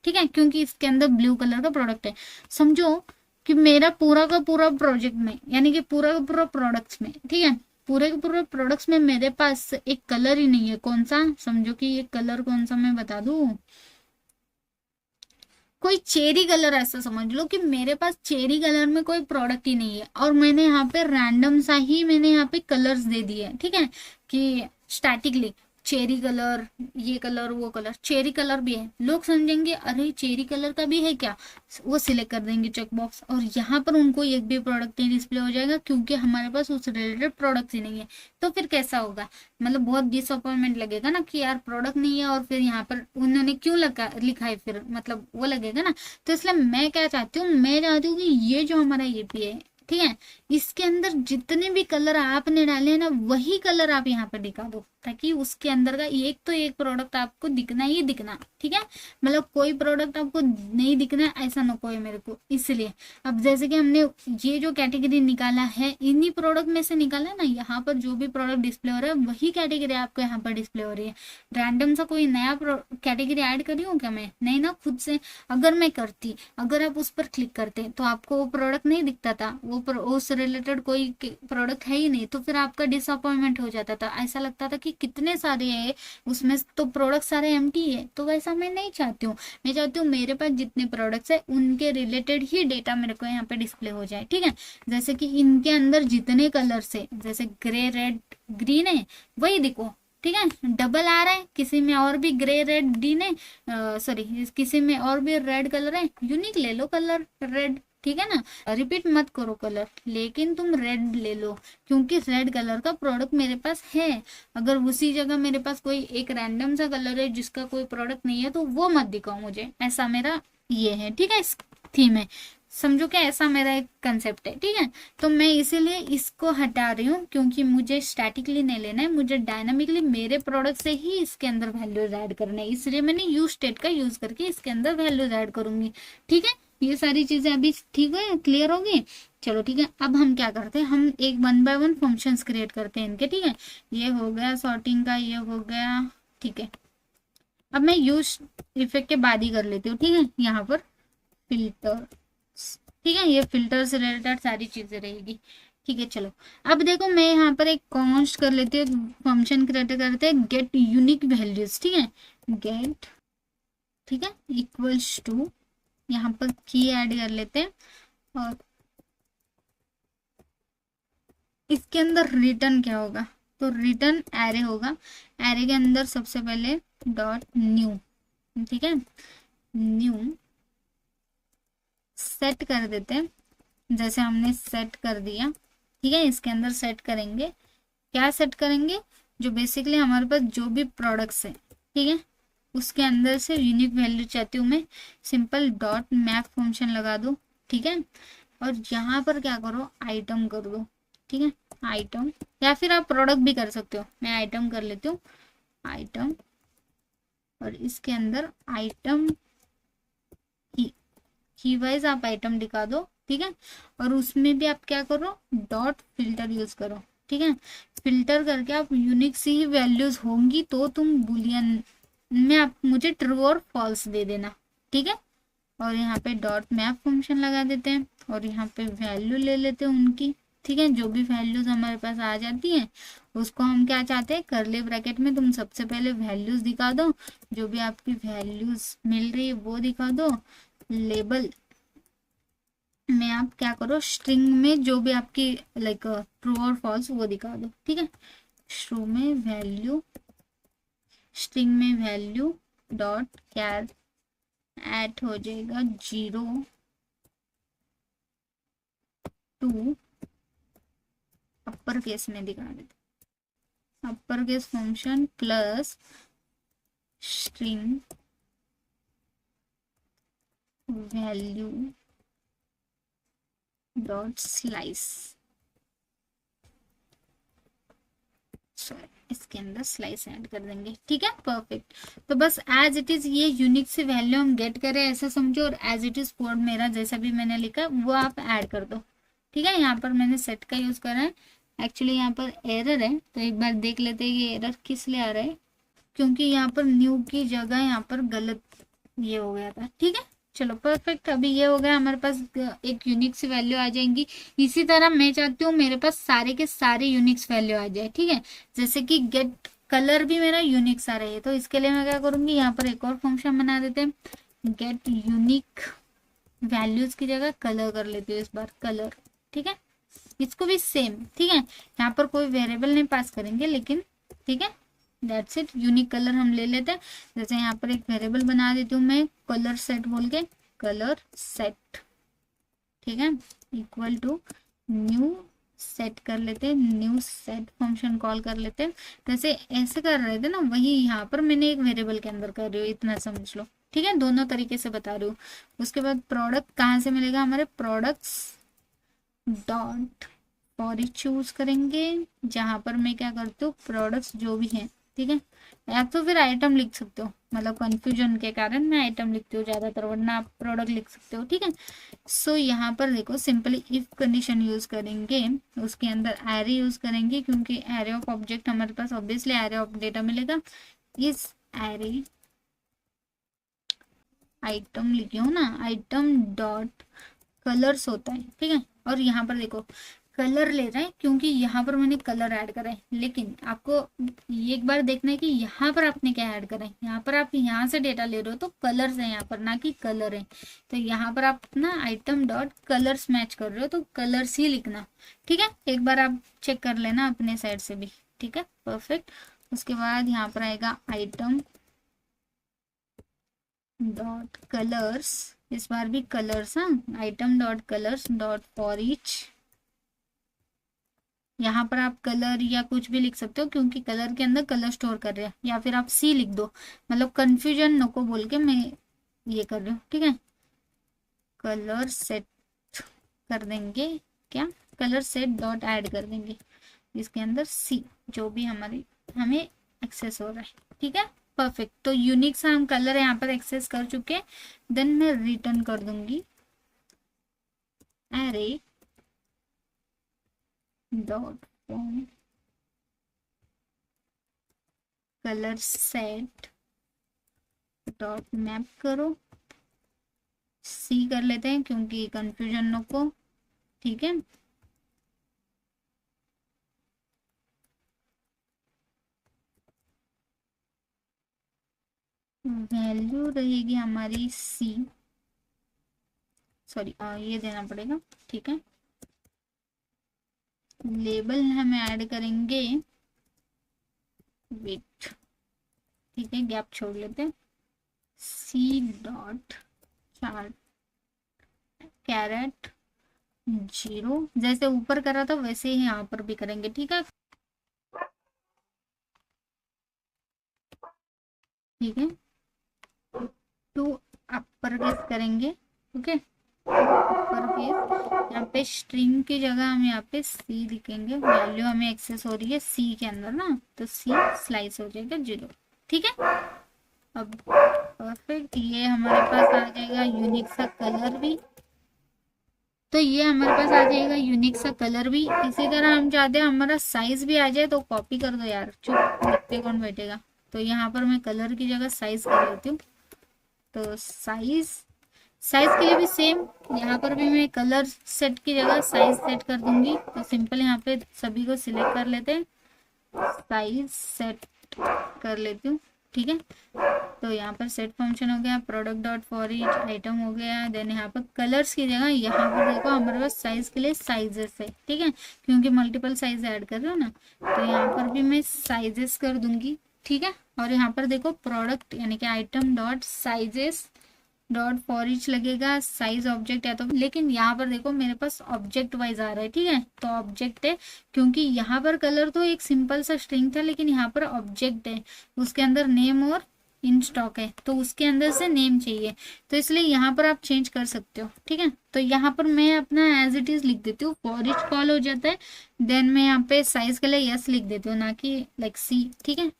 ठीक है, क्योंकि इसके अंदर ब्लू कलर का प्रोडक्ट है। समझो कि मेरा पूरा का पूरा प्रोजेक्ट में, यानी कि पूरा का पूरा प्रोडक्ट्स में, ठीक है, पूरे के पूरे प्रोडक्ट्स में मेरे पास एक कलर ही नहीं है। कौन सा? समझो कि ये कलर कौन सा मैं बता दूं, कोई चेरी कलर, ऐसा समझ लो कि मेरे पास चेरी कलर में कोई प्रोडक्ट ही नहीं है, और मैंने यहाँ पे रैंडम सा ही मैंने यहाँ पे कलर्स दे दिए, ठीक है, कि स्टैटिकली चेरी कलर, ये कलर, वो कलर, चेरी कलर भी है, लोग समझेंगे अरे चेरी कलर का भी है क्या, वो सिलेक्ट कर देंगे चेक बॉक्स, और यहाँ पर उनको एक भी प्रोडक्ट नहीं डिस्प्ले हो जाएगा क्योंकि हमारे पास उस रिलेटेड प्रोडक्ट ही नहीं है। तो फिर कैसा होगा, मतलब बहुत डिसअपॉइंटमेंट लगेगा ना कि यार प्रोडक्ट नहीं है और फिर यहाँ पर उन्होंने क्यों लिखा है, फिर मतलब वो लगेगा ना। तो इसलिए मैं क्या चाहती हूँ, मैं चाहती हूँ कि ये जो हमारा एपीआई है, ठीक है, इसके अंदर जितने भी कलर आपने डाले हैं ना, वही कलर आप यहाँ पे दिखा दो, ताकि उसके अंदर का एक तो एक प्रोडक्ट आपको दिखना ही दिखना, ठीक है, मतलब कोई प्रोडक्ट आपको नहीं दिखना ऐसा ना कोई मेरे को। इसलिए अब जैसे कि हमने ये जो कैटेगरी निकाला है, इन्हीं प्रोडक्ट में से निकाला है ना, यहाँ पर जो भी प्रोडक्ट डिस्प्ले हो रहा है वही कैटेगरी आपको यहाँ पर डिस्प्ले हो रही है। रैंडम सा कोई नया कैटेगरी ऐड करी हूँ क्या मैं? नहीं ना, खुद से अगर मैं करती, अगर आप उस पर क्लिक करते तो आपको वो प्रोडक्ट नहीं दिखता था, वो उससे रिलेटेड कोई प्रोडक्ट है ही नहीं, तो फिर आपका डिसअपॉइंटमेंट हो जाता था, ऐसा लगता था कि कितने सारे है उसमें तो प्रोडक्ट सारे एम्प्टी है। तो वैसा मैं नहीं चाहती हूँ, मैं चाहती हूँ मेरे पास जितने प्रोडक्ट्स है उनके रिलेटेड ही डेटा मेरे को यहाँ पे डिस्प्ले हो जाए, ठीक है। जैसे कि इनके अंदर जितने कलर्स है, जैसे ग्रे, रेड, ग्रीन है, वही दिखो, ठीक है। डबल आ रहा है, किसी में और भी ग्रे, रेड, ग्रीन है, सॉरी किसी में और भी रेड कलर है, यूनिक ले लो कलर रेड, ठीक है ना, रिपीट मत करो कलर, लेकिन तुम रेड ले लो क्योंकि रेड कलर का प्रोडक्ट मेरे पास है। अगर उसी जगह मेरे पास कोई एक रैंडम सा कलर है जिसका कोई प्रोडक्ट नहीं है तो वो मत दिखाओ मुझे, ऐसा मेरा ये है, ठीक है, इस थीम है, समझो क्या, ऐसा मेरा एक कंसेप्ट है, ठीक है। तो मैं इसीलिए इसको हटा रही हूँ क्योंकि मुझे स्टैटिकली नहीं लेना है, मुझे डायनामिकली मेरे प्रोडक्ट से ही इसके अंदर वैल्यूज ऐड करना है, इसलिए मैंने यूज स्टेट का यूज करके इसके अंदर वैल्यूज ऐड करूंगी, ठीक है। ये सारी चीजें अभी ठीक है, क्लियर होगी। चलो ठीक है, अब हम क्या करते हैं, हम एक 1 बाय 1 फंक्शंस क्रिएट करते हैं इनके, ठीक है। ये हो गया सॉर्टिंग का, ये हो गया, ठीक है। अब मैं यूज इफेक्ट के बाद ही कर लेती हूँ, ठीक है। यहाँ पर फिल्टर, ठीक है, ये फिल्टर से रिलेटेड सारी चीजें रहेगी, ठीक है। चलो अब देखो, मैं यहाँ पर एक कॉन्स्ट कर लेती हूँ, फंक्शन क्रिएट करते हैं गेट यूनिक वैल्यूज, ठीक है, गेट, ठीक है, इक्वल्स टू, यहाँ पर की ऐड कर लेते हैं, और इसके अंदर रिटर्न क्या होगा, तो रिटर्न एरे होगा, एरे के अंदर सबसे पहले डॉट न्यू, ठीक है, न्यू सेट कर देते हैं, जैसे हमने सेट कर दिया, ठीक है। इसके अंदर सेट करेंगे, क्या सेट करेंगे, जो बेसिकली हमारे पास जो भी प्रोडक्ट्स है, ठीक है, उसके अंदर से यूनिक वैल्यू चाहती हूँ मैं, सिंपल डॉट मैप फंक्शन लगा दो, ठीक है। और यहाँ पर क्या करो, आइटम कर दो, ठीक है, आइटम, या फिर आप प्रोडक्ट भी कर सकते हो, मैं आइटम कर लेती हूँ, आइटम, और इसके अंदर आइटम की वाइज आप आइटम दिखा दो, ठीक है। और उसमें भी आप क्या करो, डॉट फिल्टर यूज करो, ठीक है। फिल्टर करके आप यूनिक सी ही वैल्यूज होंगी तो तुम बुलियन में आप मुझे ट्रू और फॉल्स दे देना, ठीक है। और यहाँ पे डॉट मैप फंक्शन लगा देते हैं, और यहाँ पे वैल्यू ले लेते हैं उनकी, ठीक है। जो भी वैल्यूज हमारे पास आ जाती हैं उसको हम क्या चाहते हैं, करली ब्रैकेट में तुम सबसे पहले वैल्यूज दिखा दो, जो भी आपकी वैल्यूज मिल रही है वो दिखा दो, लेबल में आप क्या करो, स्ट्रिंग में जो भी आपकी लाइक ट्रू और फॉल्स वो दिखा दो, ठीक है। स्ट्रू में वैल्यू, स्ट्रिंग में वैल्यू डॉट कैर एट हो जाएगा 0 2, अपर केस में दिखा देते, upper case function plus string value dot slice, इसके अंदर स्लाइस ऐड कर देंगे, ठीक है। परफेक्ट। तो बस एज इट इज ये यूनिक से वैल्यू हम गेट करें ऐसा समझो, और एज इट इज कोड मेरा जैसा भी मैंने लिखा वो आप ऐड कर दो, ठीक है। यहाँ पर मैंने सेट का यूज करा है, एक्चुअली यहाँ पर एरर है, तो एक बार देख लेते हैं ये एरर किस लिए आ रहा है, क्योंकि यहाँ पर न्यू की जगह यहाँ पर गलत ये हो गया था, ठीक है। चलो परफेक्ट, अभी ये हो गया हमारे पास, एक यूनिक सी वैल्यू आ जाएंगी। इसी तरह मैं चाहती हूँ मेरे पास सारे के सारे यूनिक्स वैल्यू आ जाए, ठीक है। जैसे कि गेट कलर भी मेरा यूनिक सा रहे, तो इसके लिए मैं क्या करूंगी, यहाँ पर एक और फंक्शन बना देते हैं, गेट यूनिक वैल्यूज की जगह कलर कर लेती हूँ इस बार, कलर, ठीक है। इसको भी सेम, ठीक है, यहाँ पर कोई वेरिएबल नहीं पास करेंगे लेकिन, ठीक है, दैट्स इट। यूनिक कलर हम ले लेते हैं, जैसे यहाँ पर एक वेरिएबल बना देती हूँ मैं, कलर सेट बोल के, कलर सेट, ठीक है, इक्वल टू न्यू सेट कर लेते हैं, न्यू सेट फंक्शन कॉल कर लेते हैं। जैसे ऐसे कर रहे थे ना, वही यहाँ पर मैंने एक वेरिएबल के अंदर कर रही हूँ, इतना समझ लो, ठीक है। दोनों तरीके से बता रही हूँ। उसके बाद प्रोडक्ट कहाँ से मिलेगा, हमारे products dot for each choose करेंगे, जहां पर मैं क्या करती हूँ, प्रोडक्ट्स जो भी हैं, ठीक है, या तो फिर आइटम लिख सकते हो, मतलब कंफ्यूजन के कारण मैं आइटम लिखती हूँ ज्यादातर, वरना आप प्रोडक्ट लिख सकते हो, ठीक है। सो यहाँ पर देखो सिंपली इफ कंडीशन यूज करेंगे, उसके अंदर एरे यूज करेंगे, क्योंकि एरे ऑफ ऑब्जेक्ट हमारे पास ऑब्वियसली एरे ऑफ डेटा मिलेगा। इस एरे आइटम लिखी हो ना, आइटम डॉट कलर्स होता है, ठीक है। और यहाँ पर देखो कलर ले रहे हैं, क्योंकि यहाँ पर मैंने कलर ऐड करा है, लेकिन आपको ये एक बार देखना है कि यहाँ पर आपने क्या ऐड करा है। यहाँ पर आप यहाँ से डेटा ले रहे हो तो कलर्स है यहाँ पर, ना कि कलर है। तो यहाँ पर आप ना आइटम डॉट कलर्स मैच कर रहे हो तो कलर्स ही लिखना, ठीक है। एक बार आप चेक कर लेना अपने साइड से भी, ठीक है। परफेक्ट। उसके बाद यहाँ पर आएगा आइटम डॉट कलर्स, इस बार भी कलर्स, हाँ, item dot colours dot for each. यहाँ पर आप कलर या कुछ भी लिख सकते हो, क्योंकि कलर के अंदर कलर स्टोर कर रहे हैं, या फिर आप सी लिख दो, मतलब कंफ्यूजन नको बोल के मैं ये कर रही हूँ, ठीक है। कलर सेट कर देंगे, क्या, कलर सेट डॉट ऐड कर देंगे इसके अंदर सी, जो भी हमारी हमें एक्सेस हो रहा है, ठीक है। परफेक्ट। तो यूनिक सा हम कलर यहाँ पर एक्सेस कर चुके हैं। देन मैं रिटर्न कर दूंगी array dot form colour set dot map करो, सी कर लेते हैं क्योंकि कंफ्यूजन नो को, ठीक है। वैल्यू रहेगी हमारी सी, सॉरी ये देना पड़ेगा, ठीक है। लेबल हम ऐड करेंगे विथ, ठीक है, गैप छोड़ लेते हैं, सी डॉट चार्ट कैरेट 0, जैसे ऊपर करा था वैसे ही यहाँ पर भी करेंगे, ठीक है। ठीक है, टू अपर केस करेंगे, ओके, अपर केस। यहाँ पे स्ट्रिंग की जगह हम यहाँ पे सी लिखेंगे, वैल्यू हमें एक्सेस हो रही है सी के अंदर ना, तो सी स्लाइस हो जाएगा 0, ठीक है। अब परफेक्ट, ये हमारे पास आ जाएगा यूनिक सा कलर भी, तो ये हमारे पास आ जाएगा यूनिक सा कलर भी। इसी तरह हम चाहते हैं हमारा साइज भी आ जाए, तो कॉपी कर दो यार, चुप लिखते कौन बैठेगा। तो यहाँ पर मैं कलर की जगह साइज कर लेती हूँ, तो साइज के लिए भी सेम, यहाँ पर भी मैं कलर सेट की जगह साइज सेट कर दूंगी। तो सिंपल यहाँ पे सभी को सिलेक्ट कर लेते हैं, साइज सेट कर लेती हूँ, ठीक है। तो यहाँ पर सेट फंक्शन हो गया, product dot for each item हो गया। देन यहाँ पर कलर्स की जगह यहाँ पर देखो हमारे पास साइज के लिए साइजेस है, ठीक है, क्योंकि मल्टीपल साइज ऐड कर रहे हो ना, तो यहाँ पर भी मैं साइजेस कर दूंगी, ठीक है। और यहाँ पर देखो प्रोडक्ट यानी कि item dot sizes dot for each लगेगा, साइज ऑब्जेक्ट है तो, लेकिन यहाँ पर देखो मेरे पास ऑब्जेक्ट वाइज आ रहा है, ठीक है, तो ऑब्जेक्ट है क्योंकि यहाँ पर कलर तो एक सिंपल सा स्ट्रिंग था, लेकिन यहाँ पर ऑब्जेक्ट है, उसके अंदर नेम और इन स्टॉक है, तो उसके अंदर से नेम चाहिए, तो इसलिए यहाँ पर आप चेंज कर सकते हो, ठीक है। तो यहाँ पर मैं अपना एज इट इज लिख देती हूँ, फॉर ईच कॉल हो जाता है। देन मैं यहाँ पे साइज के लिए यस लिख देती हूँ, ना कि लाइक सी, ठीक है।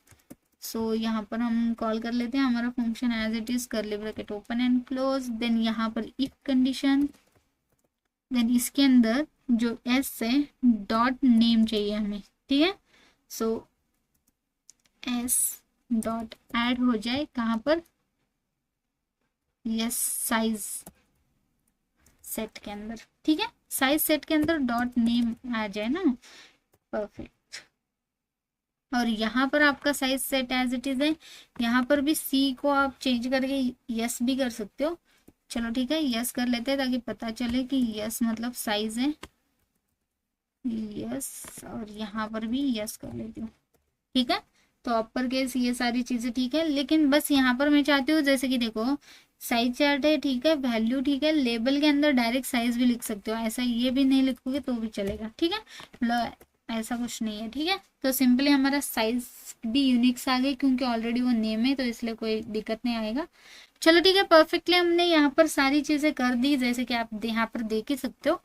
सो यहाँ पर हम कॉल कर लेते हैं हमारा function as it is, curly bracket open and close. Then यहाँ पर इफ कंडीशन, देन इसके अंदर जो एस है डॉट नेम चाहिए हमें, ठीक है। सो एस डॉट ऐड हो जाए कहाँ पर, यस साइज सेट के अंदर, ठीक है, साइज सेट के अंदर डॉट नेम आ जाए ना, परफेक्ट। और यहाँ पर आपका size set as it is है, यहाँ पर भी सी को आप चेंज करके यस भी कर सकते हो। चलो ठीक है, यस कर लेते हैं ताकि पता चले कि यस मतलब साइज है, यस। और यहाँ पर भी यस कर लेती हूँ, ठीक है। तो अपर केस ये सारी चीजें ठीक है, लेकिन बस यहाँ पर मैं चाहती हूँ जैसे कि देखो साइज चार्ट है, ठीक है, वैल्यू ठीक है, लेबल के अंदर डायरेक्ट साइज भी लिख सकते हो, ऐसा ये भी नहीं लिखोगे तो भी चलेगा, ठीक है, मतलब ऐसा कुछ नहीं है, ठीक है। तो सिंपली हमारा साइज भी यूनिक्स आ गई क्योंकि ऑलरेडी वो नेम है, तो इसलिए कोई दिक्कत नहीं आएगा। चलो ठीक है, परफेक्टली हमने यहाँ पर सारी चीजें कर दी, जैसे कि आप यहाँ पर देख ही सकते हो।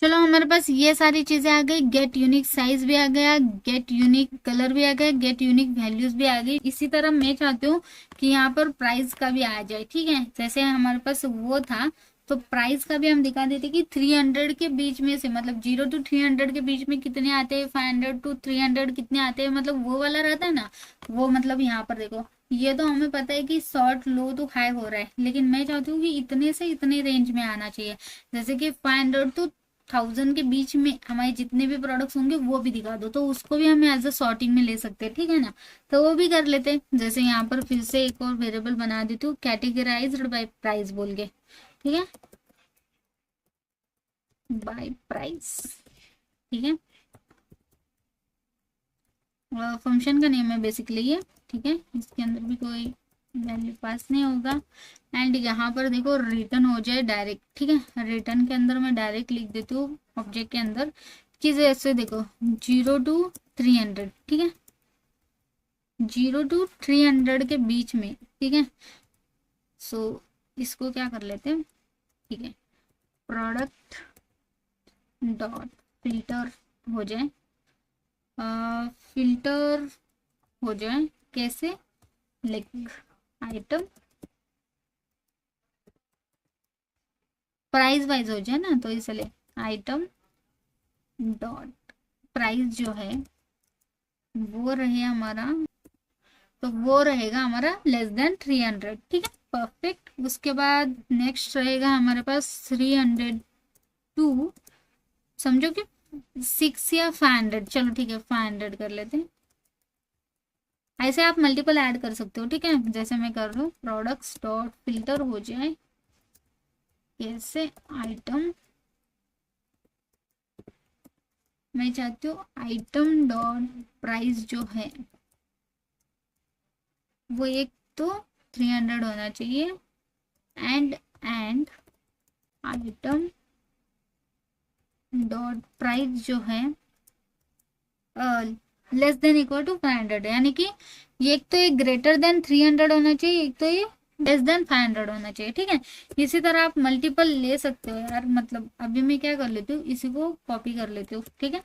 चलो हमारे पास ये सारी चीजें आ गई, गेट यूनिक साइज भी आ गया, गेट यूनिक कलर भी आ गया, गेट यूनिक वैल्यूज भी आ गई। इसी तरह मैं चाहती हूँ कि यहाँ पर प्राइस का भी आ जाए, ठीक है, जैसे हमारे पास वो था, तो प्राइस का भी हम दिखा देते कि 300 के बीच में से, मतलब 0 to 300 के बीच में कितने आते हैं, 500 to 300 कितने आते हैं, मतलब वो वाला रहता है ना, वो मतलब यहाँ पर देखो, ये तो हमें पता है कि शॉर्ट लो तो हाई हो रहा है, लेकिन मैं चाहती हूँ कि इतने से इतने रेंज में आना चाहिए, जैसे कि 500 to 1000 के बीच में हमारे जितने भी प्रोडक्ट्स होंगे वो भी दिखा दो, तो उसको भी हम एज अ सॉर्टिंग में ले सकते हैं, ठीक है ना। तो वो भी कर लेते हैं, जैसे यहाँ पर फिर से एक और वेरिएबल बना देती हूँ, कैटेगराइज्ड बाय प्राइस बोल के, ठीक है, बाय प्राइस, ठीक है। फंक्शन का नेम है बेसिकली ये, ठीक है, इसके अंदर भी कोई वैल्यू पास नहीं होगा। एंड यहाँ पर देखो रिटर्न हो जाए डायरेक्ट, ठीक है, रिटर्न के अंदर मैं डायरेक्ट लिख देती हूँ ऑब्जेक्ट के अंदर कि जैसे देखो 0 to 300, ठीक है, 0 to 300 के बीच में, ठीक है। सो इसको क्या कर लेते हैं, ठीक है, प्रोडक्ट डॉट फिल्टर हो जाए, फिल्टर हो जाए कैसे, लाइक आइटम प्राइस वाइज हो जाए ना, तो इसलिए आइटम डॉट प्राइस जो है वो रहे हमारा, तो वो रहेगा हमारा लेस देन 300, ठीक है, परफेक्ट। उसके बाद नेक्स्ट रहेगा हमारे पास 302, समझो कि 6 या 500, चलो ठीक है 500 कर लेते हैं। ऐसे आप मल्टीपल ऐड कर सकते हो, ठीक है, जैसे मैं कर रहा हूँ, प्रोडक्ट्स डॉट फिल्टर हो जाए कैसे, आइटम, मैं चाहती हूँ आइटम डॉट प्राइस जो है वो एक तो 300 होना चाहिए, एंड आइटम डॉट प्राइस जो है लेस देन इक्वल टू 500, यानी कि ये एक तो ये ग्रेटर देन 300 होना चाहिए, एक तो ये लेस देन 500 होना चाहिए, ठीक है। इसी तरह आप मल्टीपल ले सकते हो यार, मतलब अभी मैं क्या कर लेती हूँ, इसी को कॉपी कर लेती हूँ, ठीक है,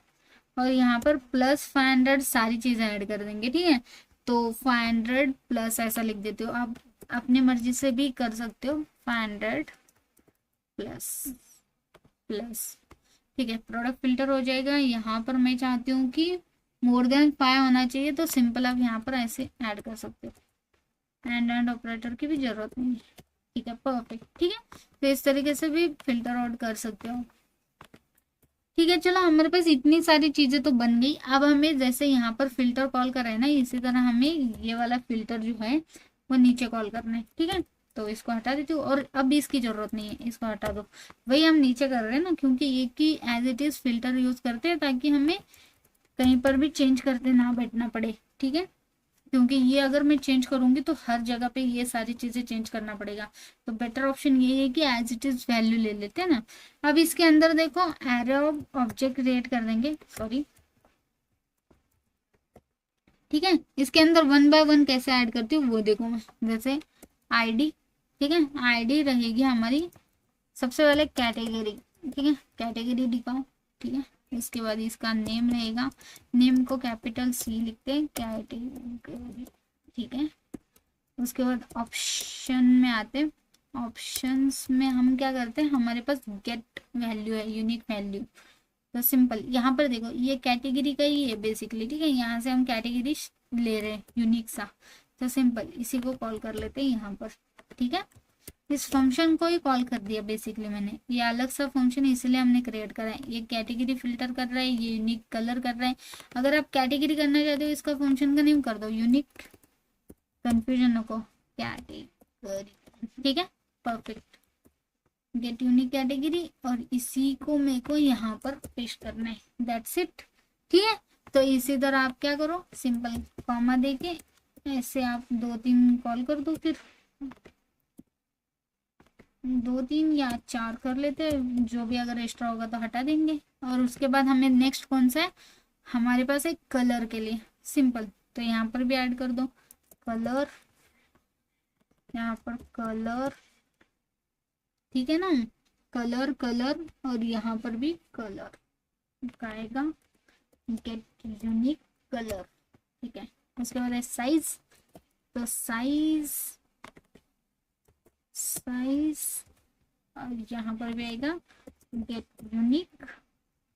और यहाँ पर प्लस 500 सारी चीजें ऐड कर देंगे, ठीक है। तो 500 प्लस ऐसा लिख देते हो, आप अपनी मर्जी से भी कर सकते हो, 500 प्लस प्लस, ठीक है, प्रोडक्ट फिल्टर हो जाएगा। यहाँ पर मैं चाहती हूँ कि मोर देन 5 होना चाहिए, तो सिंपल आप यहाँ पर ऐसे ऐड कर सकते हो, एंड ऑपरेटर की भी जरूरत नहीं है, ठीक है, परफेक्ट, ठीक है। तो इस तरीके से भी फिल्टर आउट कर सकते हो, ठीक ठीक है, चलो हमारे पास इतनी सारी चीजें तो बन गई। अब हमें जैसे यहाँ पर फिल्टर कॉल कर रहे हैं ना, इसी तरह हमें ये वाला फिल्टर जो है वो नीचे कॉल करना है। ठीक है, तो इसको हटा देती हूँ और अब इसकी जरूरत नहीं है, इसको हटा दो। वही हम नीचे कर रहे हैं ना, क्योंकि एक ही as it is filter use करते हैं ताकि हमें कहीं पर भी चेंज करते ना बैठना पड़े। ठीक है, क्योंकि ये अगर मैं चेंज करूंगी तो हर जगह पे ये सारी चीजें चेंज करना पड़ेगा। तो बेटर ऑप्शन ये है कि एज इट इज वैल्यू ले लेते हैं ना। अब इसके अंदर देखो एरे ऑफ ऑब्जेक्ट क्रिएट कर देंगे, सॉरी। ठीक है, इसके अंदर वन बाय वन कैसे ऐड करती हूँ वो देखो मैं। जैसे आईडी, ठीक है, आईडी रहेगी हमारी सबसे पहले कैटेगरी। ठीक है, कैटेगरी दिखाओ। ठीक है, इसके बाद इसका नेम रहेगा, नेम को कैपिटल सी लिखते हैं, कैटेगरी। ठीक है, उसके बाद ऑप्शन में आते हैं। ऑप्शंस में हम क्या करते हैं, हमारे पास गेट वैल्यू है, यूनिक वैल्यू। तो सिंपल यहाँ पर देखो ये कैटेगरी का ही है बेसिकली। ठीक है, यहाँ से हम कैटेगरी ले रहे हैं यूनिक सा। तो सिंपल इसी को कॉल कर लेते हैं यहाँ पर। ठीक है, इस फंक्शन को ही कॉल कर दिया बेसिकली मैंने। ये अलग सा फंक्शन इसलिए हमने क्रिएट करा है। ये कैटेगरी फिल्टर कर रहा है, ये यूनिक कलर कर रहा है। अगर आप कैटेगरी करना चाहते हो इसका फंक्शन का नेम कर दो यूनिक, कंफ्यूजन नको, कैटेगरी। ठीक है, परफेक्ट, गेट यूनिक कैटेगरी। और इसी को मेरे को यहाँ पर पेस्ट करना है, दैट्स इट। ठीक है, तो इसी तरह आप क्या करो, सिंपल कॉमा देके ऐसे आप 2-3 कॉल कर दो, फिर 2-3 या 4 कर लेते हैं, जो भी अगर एक्स्ट्रा होगा तो हटा देंगे। और उसके बाद हमें नेक्स्ट कौन सा है, हमारे पास एक कलर के लिए सिंपल, तो यहाँ पर भी ऐड कर दो कलर, यहाँ पर कलर। ठीक है ना, कलर कलर, और यहाँ पर भी कलर आएगा, गेट यूनिक कलर। ठीक है, उसके बाद है साइज, तो साइज और यहाँ पर भी आएगा गेट यूनिक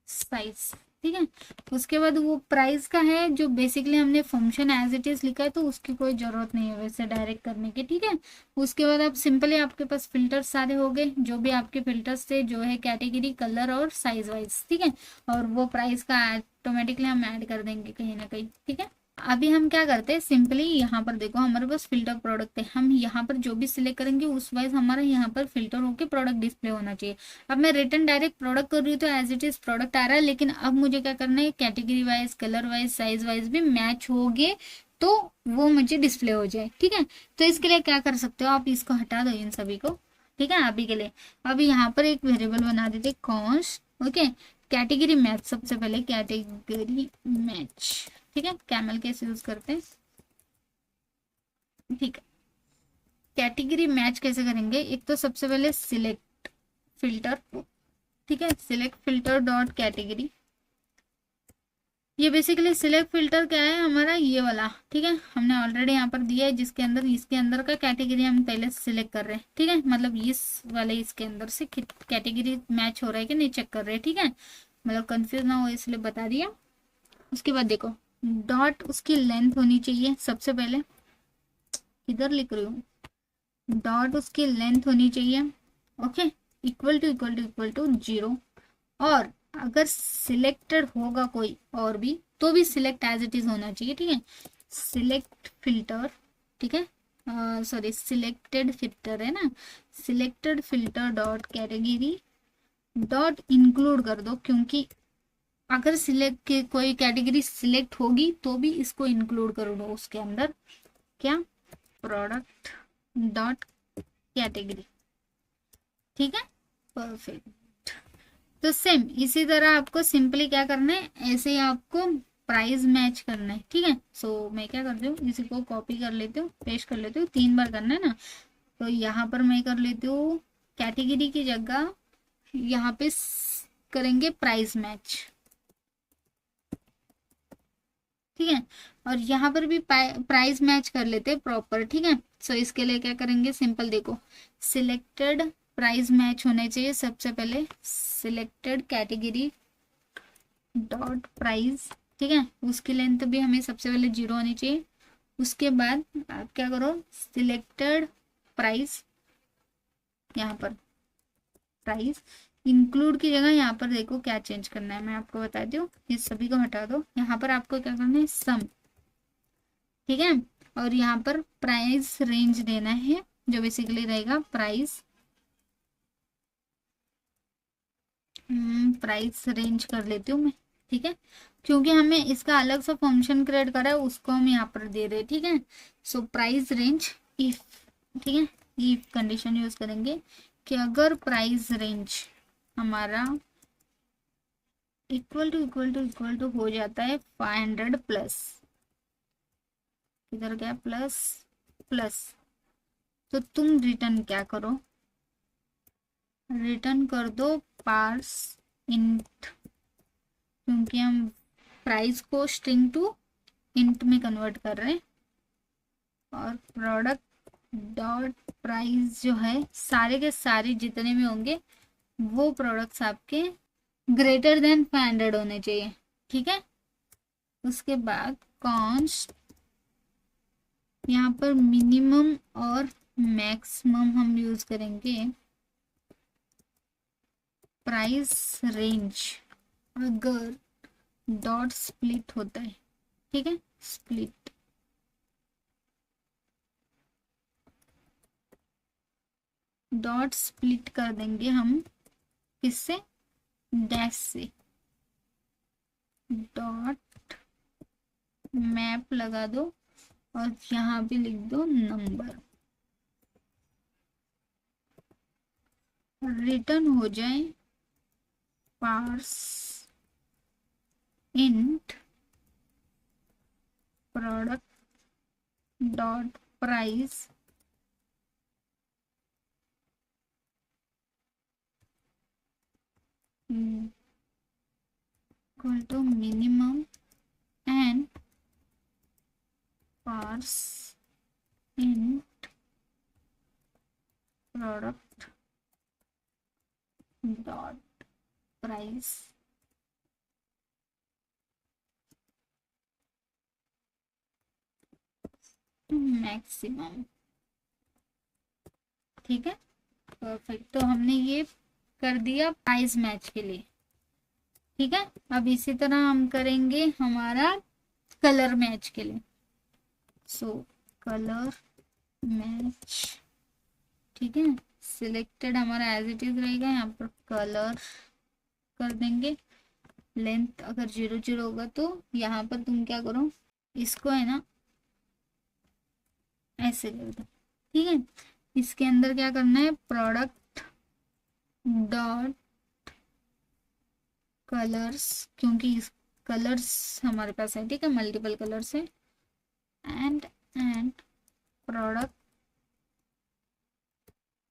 साइज। ठीक है, उसके बाद वो प्राइस का है जो बेसिकली हमने फंक्शन एज इट इज लिखा है, तो उसकी कोई जरूरत नहीं है वैसे डायरेक्ट करने की। ठीक है, उसके बाद आप सिंपली आपके पास फिल्टर्स सारे हो गए, जो भी आपके फिल्टर्स थे जो है कैटेगरी, कलर और साइज वाइज। ठीक है, और वो प्राइस का ऑटोमेटिकली हम ऐड कर देंगे कहीं ना कहीं। ठीक है, अभी हम क्या करते हैं, सिंपली यहाँ पर देखो हमारे पास फिल्टर प्रोडक्ट है, हम यहाँ पर जो भी सिलेक्ट करेंगे उस वाइज हमारा यहाँ पर फिल्टर होके प्रोडक्ट डिस्प्ले होना चाहिए। अब मैं रिटर्न डायरेक्ट प्रोडक्ट कर रही हूँ तो एज इट इज प्रोडक्ट आ रहा है, लेकिन अब मुझे क्या करना है, category wise, colour wise, size wise भी मैच हो गए तो वो मुझे डिस्प्ले हो जाए। ठीक है, तो इसके लिए क्या कर सकते हो, आप इसको हटा दो इन सभी को। ठीक है, अभी के लिए अब यहाँ पर एक वेरिएबल बना देते कॉन्स्ट, ओके, कैटेगरी मैच। सबसे पहले कैटेगरी मैच। ठीक है, कैमल कैसे यूज करते हैं। ठीक है, कैटेगरी मैच कैसे करेंगे, एक तो सबसे पहले सिलेक्ट फिल्टर। ठीक है, सिलेक्ट फिल्टर डॉट कैटेगरी। ये बेसिकली सिलेक्ट फिल्टर क्या है हमारा, ये वाला। ठीक है, हमने ऑलरेडी यहाँ पर दिया है, जिसके अंदर इसके अंदर का कैटेगरी हम पहले सिलेक्ट कर रहे हैं। ठीक है, मतलब इस वाले इसके अंदर से कैटेगरी मैच हो रहा है कि नहीं चेक कर रहे हैं। ठीक है, मतलब कंफ्यूज ना हो इसलिए बता दिया। उसके बाद देखो डॉट उसकी लेंथ होनी चाहिए सबसे पहले, इधर लिख रही हूँ, डॉट उसकी लेंथ होनी चाहिए, ओके, इक्वल टू 0। और अगर सिलेक्टेड होगा कोई और भी तो भी सिलेक्ट एज इट इज होना चाहिए। ठीक है, सिलेक्ट फिल्टर। ठीक है, सॉरी सिलेक्टेड फिल्टर है ना, selected filter dot category dot include कर दो, क्योंकि अगर सिलेक्ट कोई कैटेगरी सिलेक्ट होगी तो भी इसको इंक्लूड कर दो उसके अंदर, क्या, प्रोडक्ट डॉट कैटेगरी। ठीक है, परफेक्ट। तो सेम इसी तरह आपको सिंपली क्या करना है, ऐसे ही आपको प्राइस मैच करना है। ठीक है, सो मैं क्या करती हूँ, इसी को कॉपी कर लेती हूँ, पेस्ट कर लेती हूँ, 3 बार करना है ना। तो यहाँ पर मैं कर लेती हूँ कैटेगरी की जगह यहाँ पे करेंगे प्राइस मैच। ठीक है, और यहाँ पर भी प्राइस मैच कर लेते हैं प्रॉपर। ठीक है, सो इसके लिए क्या करेंगे, सिंपल देखो सिलेक्टेड प्राइस मैच होने चाहिए सबसे पहले, सिलेक्टेड कैटेगरी डॉट प्राइस। ठीक है, उसकी लेंथ भी हमें सबसे पहले 0 होनी चाहिए। उसके बाद आप क्या करो, सिलेक्टेड प्राइस, यहाँ पर प्राइस, इंक्लूड की जगह यहाँ पर देखो क्या चेंज करना है, मैं आपको बताती हूँ। ये सभी को हटा दो, यहाँ पर आपको क्या करना है, सम, ठीक है। और यहाँ पर प्राइस रेंज देना है, जो बेसिकली रहेगा प्राइस, प्राइस रेंज कर लेती हूँ मैं, ठीक है। क्योंकि हमें इसका अलग सा फंक्शन क्रिएट करा है, उसको हम यहाँ पर दे रहे हैं, ठीक है। सो प्राइस रेंज इफ, ठीक है, इफ कंडीशन यूज करेंगे कि अगर प्राइस रेंज हमारा इक्वल टू हो जाता है 500 प्लस, इधर क्या प्लस प्लस, तो तुम रिटर्न क्या करो, रिटर्न कर दो पार्स इंट, क्योंकि हम प्राइस को स्ट्रिंग टू इंट में कन्वर्ट कर रहे हैं। और प्रोडक्ट डॉट प्राइस जो है, सारे के सारे जितने भी होंगे वो प्रोडक्ट्स आपके ग्रेटर देन 500 होने चाहिए, ठीक है। उसके बाद कॉन्स्ट, यहाँ पर मिनिमम और मैक्सिमम हम यूज करेंगे प्राइस रेंज अगर डॉट स्प्लिट होता है, ठीक है, स्प्लिट, डॉट स्प्लिट कर देंगे हम किससे, डैश से, डॉट मैप लगा दो और यहाँ पे लिख दो नंबर, रिटर्न हो जाए parse int product dot price equal to minimum and parse int product dot price maximum, ठीक है, परफेक्ट। तो हमने ये कर दिया प्राइस मैच के लिए, ठीक है। अब इसी तरह हम करेंगे हमारा कलर मैच के लिए। सो कलर मैच, ठीक है, सिलेक्टेड हमारा एज इट इज रहेगा, यहाँ पर कलर कर देंगे। लेंथ अगर 0 0 होगा तो यहाँ पर तुम क्या करो, इसको है ना ऐसे कर दो, ठीक है। इसके अंदर क्या करना है, प्रोडक्ट डॉट कलर्स, क्योंकि कलर्स हमारे पास है, ठीक है, मल्टीपल कलर्स है, and product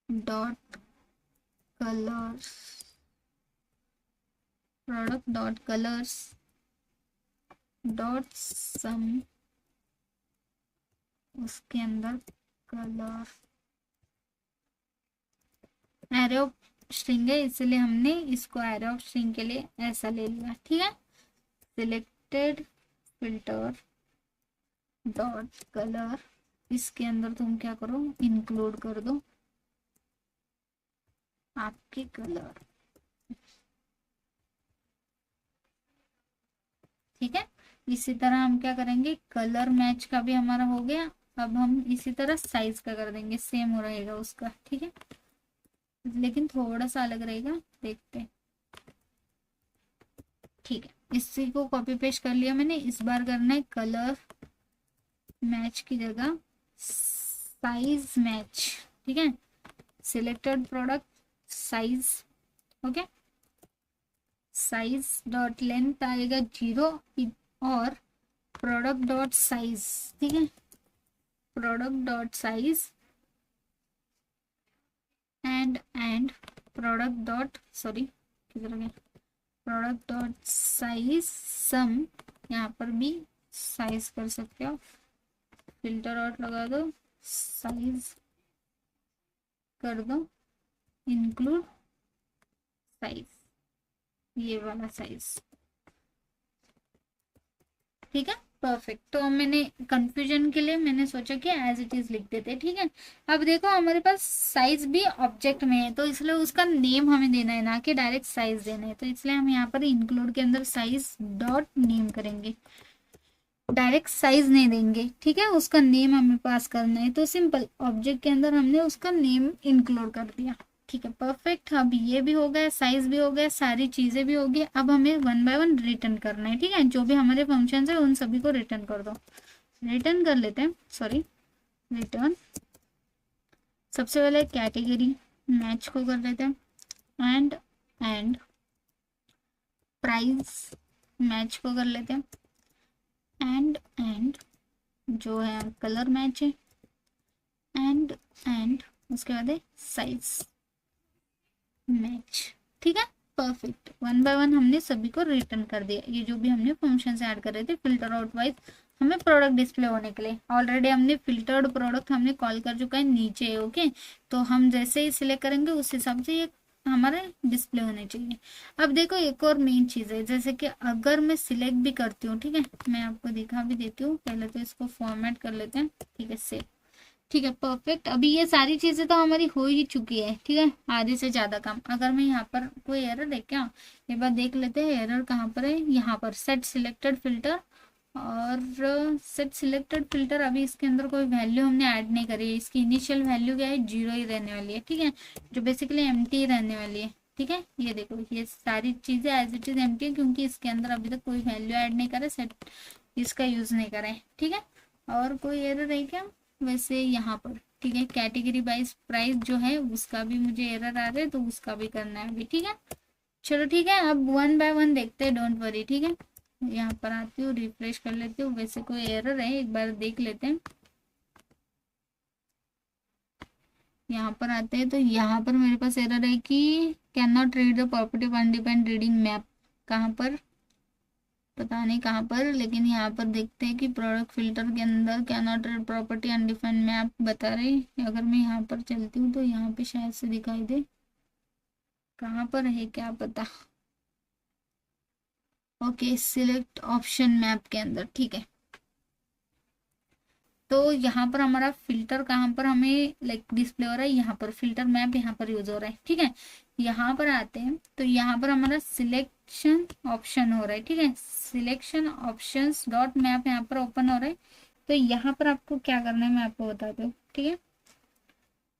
dot colours, product dot colours dot sum, उसके अंदर कलर, एरे ऑफ स्ट्रिंग है इसलिए हमने इसको एरे ऑफ स्ट्रिंग के लिए ऐसा ले लिया, ठीक है। सिलेक्टेड फिल्टर डॉट कलर, इसके अंदर तुम क्या करो, इंक्लूड कर दो आपके कलर, ठीक है। इसी तरह हम क्या करेंगे, कलर मैच का भी हमारा हो गया। अब हम इसी तरह साइज का कर देंगे, सेम हो रहेगा उसका, ठीक है, लेकिन थोड़ा सा अलग रहेगा, देखते हैं, ठीक है। इसी को कॉपी पेस्ट कर लिया मैंने। इस बार करना है कलर मैच की जगह साइज मैच, ठीक है। Selected product size, okay, size dot length आएगा 0 और प्रोडक्ट डॉट साइज, ठीक है, product dot size and product dot, sorry किधर गया, प्रोडक्ट डॉट साइज सम, यहाँ पर भी साइज कर सकते हो, फिल्टर आउट लगा दो, साइज कर दो, इंक्लूड साइज, ये वाला साइज, ठीक है। परफेक्ट। तो मैंने कंफ्यूजन के लिए मैंने सोचा कि एज इट इज लिख देते, ठीक है। अब देखो हमारे पास साइज भी ऑब्जेक्ट में है, तो इसलिए उसका नेम हमें देना है, ना कि डायरेक्ट साइज देना है। तो इसलिए हम यहाँ पर इंक्लूड के अंदर साइज डॉट नेम करेंगे, डायरेक्ट साइज नहीं देंगे, ठीक है। उसका नेम हमें पास करना है, तो सिंपल ऑब्जेक्ट के अंदर हमने उसका नेम इंक्लूड कर दिया, ठीक है। परफेक्ट। अब ये भी हो गया, साइज भी हो गया, सारी चीजें भी हो गई। अब हमें वन बाय वन रिटर्न करना है, ठीक है। जो भी हमारे फंक्शन है उन सभी को रिटर्न कर दो। रिटर्न कर लेते हैं, सॉरी, रिटर्न। सबसे पहले कैटेगरी मैच को कर लेते हैं, एंड प्राइस मैच को कर लेते हैं, एंड जो है कलर मैच है, एंड उसके बाद है साइज मैच, ठीक है। परफेक्ट। वन बाय वन हमने सभी को रिटर्न कर दिया। ये जो भी हमने फंक्शन से ऐड कर रहे थे फिल्टर आउट वाइज हमें प्रोडक्ट डिस्प्ले होने के लिए, ऑलरेडी हमने फिल्टर्ड प्रोडक्ट हमने कॉल कर चुका है नीचे, ओके। तो हम जैसे ही सिलेक्ट करेंगे उस हिसाब से ये हमारे डिस्प्ले होने चाहिए। अब देखो एक और मेन चीज है, जैसे कि अगर मैं सिलेक्ट भी करती हूँ, ठीक है, मैं आपको दिखा भी देती हूँ। पहले तो इसको फॉर्मेट कर लेते हैं, ठीक है, सेव, ठीक है। परफेक्ट। अभी ये सारी चीजें तो हमारी हो ही चुकी है, ठीक है, आधे से ज्यादा काम। अगर मैं यहाँ पर कोई एरर है क्या, एक बार देख लेते हैं एरर कहाँ पर है। यहाँ पर सेट सिलेक्टेड फिल्टर, और सेट सिलेक्टेड फिल्टर अभी इसके अंदर कोई वैल्यू हमने ऐड नहीं करी है। इसकी इनिशियल वैल्यू क्या है, 0 ही रहने वाली है, ठीक है, जो बेसिकली एम्प्टी रहने वाली है, ठीक है। ये देखो ये सारी चीजें एज इट इज एम्प्टी है, क्योंकि इसके अंदर अभी तक कोई वैल्यू ऐड नहीं करे, सेट इसका यूज नहीं करें, ठीक है। और कोई एरर है क्या वैसे यहाँ पर, ठीक है। कैटेगरी वाइज प्राइस जो है उसका भी मुझे एरर आ रहा है, तो उसका भी करना है अभी, ठीक है। चलो ठीक है, अब वन बाय वन देखते हैं, डोंट वरी, ठीक है। यहाँ पर आती हूँ, रिफ्रेश कर लेती हूँ। वैसे कोई एरर है एक बार देख लेते हैं। यहाँ पर आते हैं तो यहाँ पर मेरे पास एरर है कि can not read the property of undefined reading map. कहाँ पर पता नहीं कहाँ पर, लेकिन यहाँ पर देखते हैं कि प्रोडक्ट फिल्टर के अंदर can not read property undefined map बता रहे। अगर मैं यहाँ पर चलती हूँ तो यहाँ पे शायद से दिखाई दे, कहाँ पर है क्या पता। ओके, सिलेक्ट ऑप्शन मैप के अंदर, ठीक है। तो यहाँ पर हमारा फिल्टर कहाँ पर हमें लाइक डिस्प्ले हो रहा है, यहाँ पर फिल्टर मैप यहाँ पर यूज हो रहा है, ठीक है। यहाँ पर आते हैं तो यहाँ पर हमारा सिलेक्शन ऑप्शन हो रहा है, ठीक है। सिलेक्शन ऑप्शंस डॉट मैप यहाँ पर ओपन हो रहा है। तो यहाँ पर आपको क्या करना है मैं आपको बताती हूँ, ठीक है।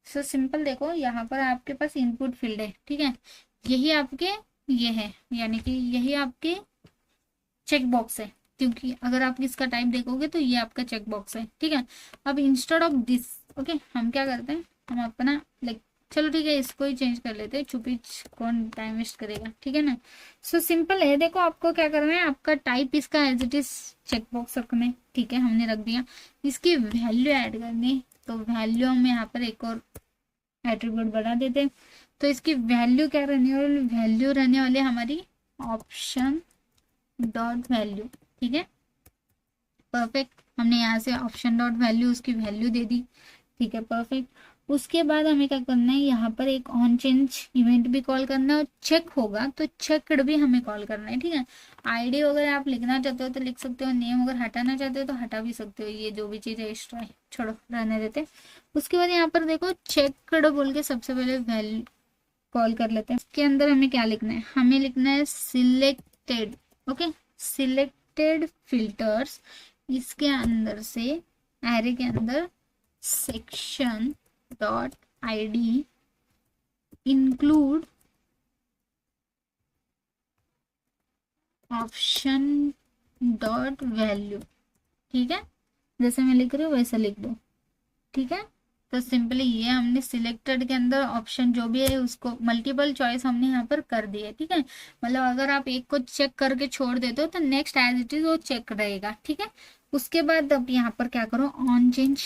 सो सिंपल, देखो यहाँ पर आपके पास इनपुट फील्ड है, ठीक है। यही आपके ये है, यानी कि यही आपके चेक बॉक्स है, क्योंकि अगर आप इसका टाइप देखोगे तो ये आपका चेक बॉक्स है, ठीक है। अब इंस्टेड ऑफ दिस, ओके, हम क्या करते हैं, हम अपना लाइक चलो ठीक है इसको ही चेंज कर लेते हैं, चुपी कौन टाइम वेस्ट करेगा, ठीक है ना। सो सिंपल है, देखो आपको क्या करना है, आपका टाइप इसका as it is check box रखना है, ठीक है, हमने रख दिया। इसकी वैल्यू ऐड करनी, तो वैल्यू हम यहाँ पर एक और एट्रीब्यूट बढ़ा देते हैं। तो इसकी वैल्यू क्या रहने वाली, वैल्यू रहने वाली हमारी ऑप्शन डॉट वैल्यू, ठीक है। परफेक्ट। हमने यहाँ से ऑप्शन डॉट वैल्यू उसकी वैल्यू दे दी, ठीक है, परफेक्ट। उसके बाद हमें क्या करना है, यहाँ पर एक ऑन चेंज इवेंट भी कॉल करना है, और चेक होगा तो चेकड भी हमें कॉल करना है, ठीक है। आईडी अगर आप लिखना चाहते हो तो लिख सकते हो, नेम अगर हटाना चाहते हो तो हटा भी सकते हो, ये जो भी चीज़ है एक्स्ट्रा है छोड़ो रहने देते। उसके बाद यहाँ पर देखो चेकड बोल के सबसे पहले वैल्यू कॉल कर लेते हैं। इसके अंदर हमें क्या लिखना है, हमें लिखना है सिलेक्टेड, ओके, सिलेक्टेड फिल्टर्स। इसके अंदर से एरे के अंदर section dot ID include option dot value, ठीक है। जैसे मैं लिख रही हूँ वैसे लिख दो, ठीक है। तो सिंपली ये हमने सिलेक्टेड के अंदर ऑप्शन जो भी है उसको मल्टीपल चॉइस हमने यहाँ पर कर दी है, ठीक है। मतलब अगर आप एक को चेक करके छोड़ देते हो तो नेक्स्ट एज इट इज वो चेक रहेगा, ठीक है। उसके बाद अब यहाँ पर क्या करो, ऑन चेंज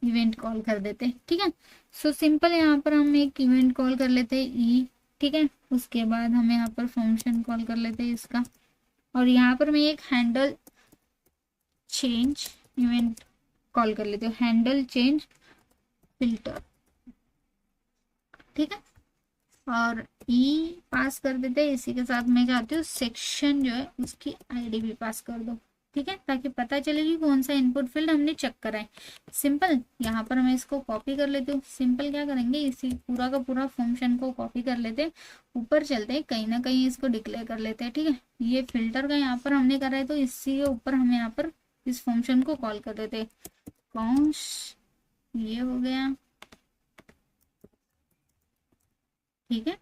इवेंट कॉल कर देते, ठीक है। सो सिंपल यहाँ पर हम एक इवेंट कॉल कर लेते हैं ई, ठीक है। उसके बाद हम यहाँ पर फंक्शन कॉल कर लेते हैं इसका, और यहाँ पर मैं एक हैंडल चेंज इवेंट कॉल कर लेते हो, हैंडल चेंज फिल्टर, ठीक है। और ई पास कर देते हैं, इसी के साथ मैं चाहती हूँ सेक्शन जो है उसकी आईडी भी पास कर दो, ठीक है, ताकि पता चले कि कौन सा इनपुट फील्ड हमने चेक करा है। सिंपल, यहाँ पर मैं इसको कॉपी कर लेती हूँ। सिंपल क्या करेंगे, इसी पूरा का पूरा फंक्शन को कॉपी कर लेते हैं, ऊपर चलते हैं, कहीं ना कहीं इसको डिक्लेयर कर लेते हैं। ठीक है, ये फिल्टर का यहाँ पर हमने करा है, तो इसी के ऊपर हम यहाँ पर इस फंक्शन को कॉल कर देते हैं। कॉन्स, ये हो गया। ठीक है,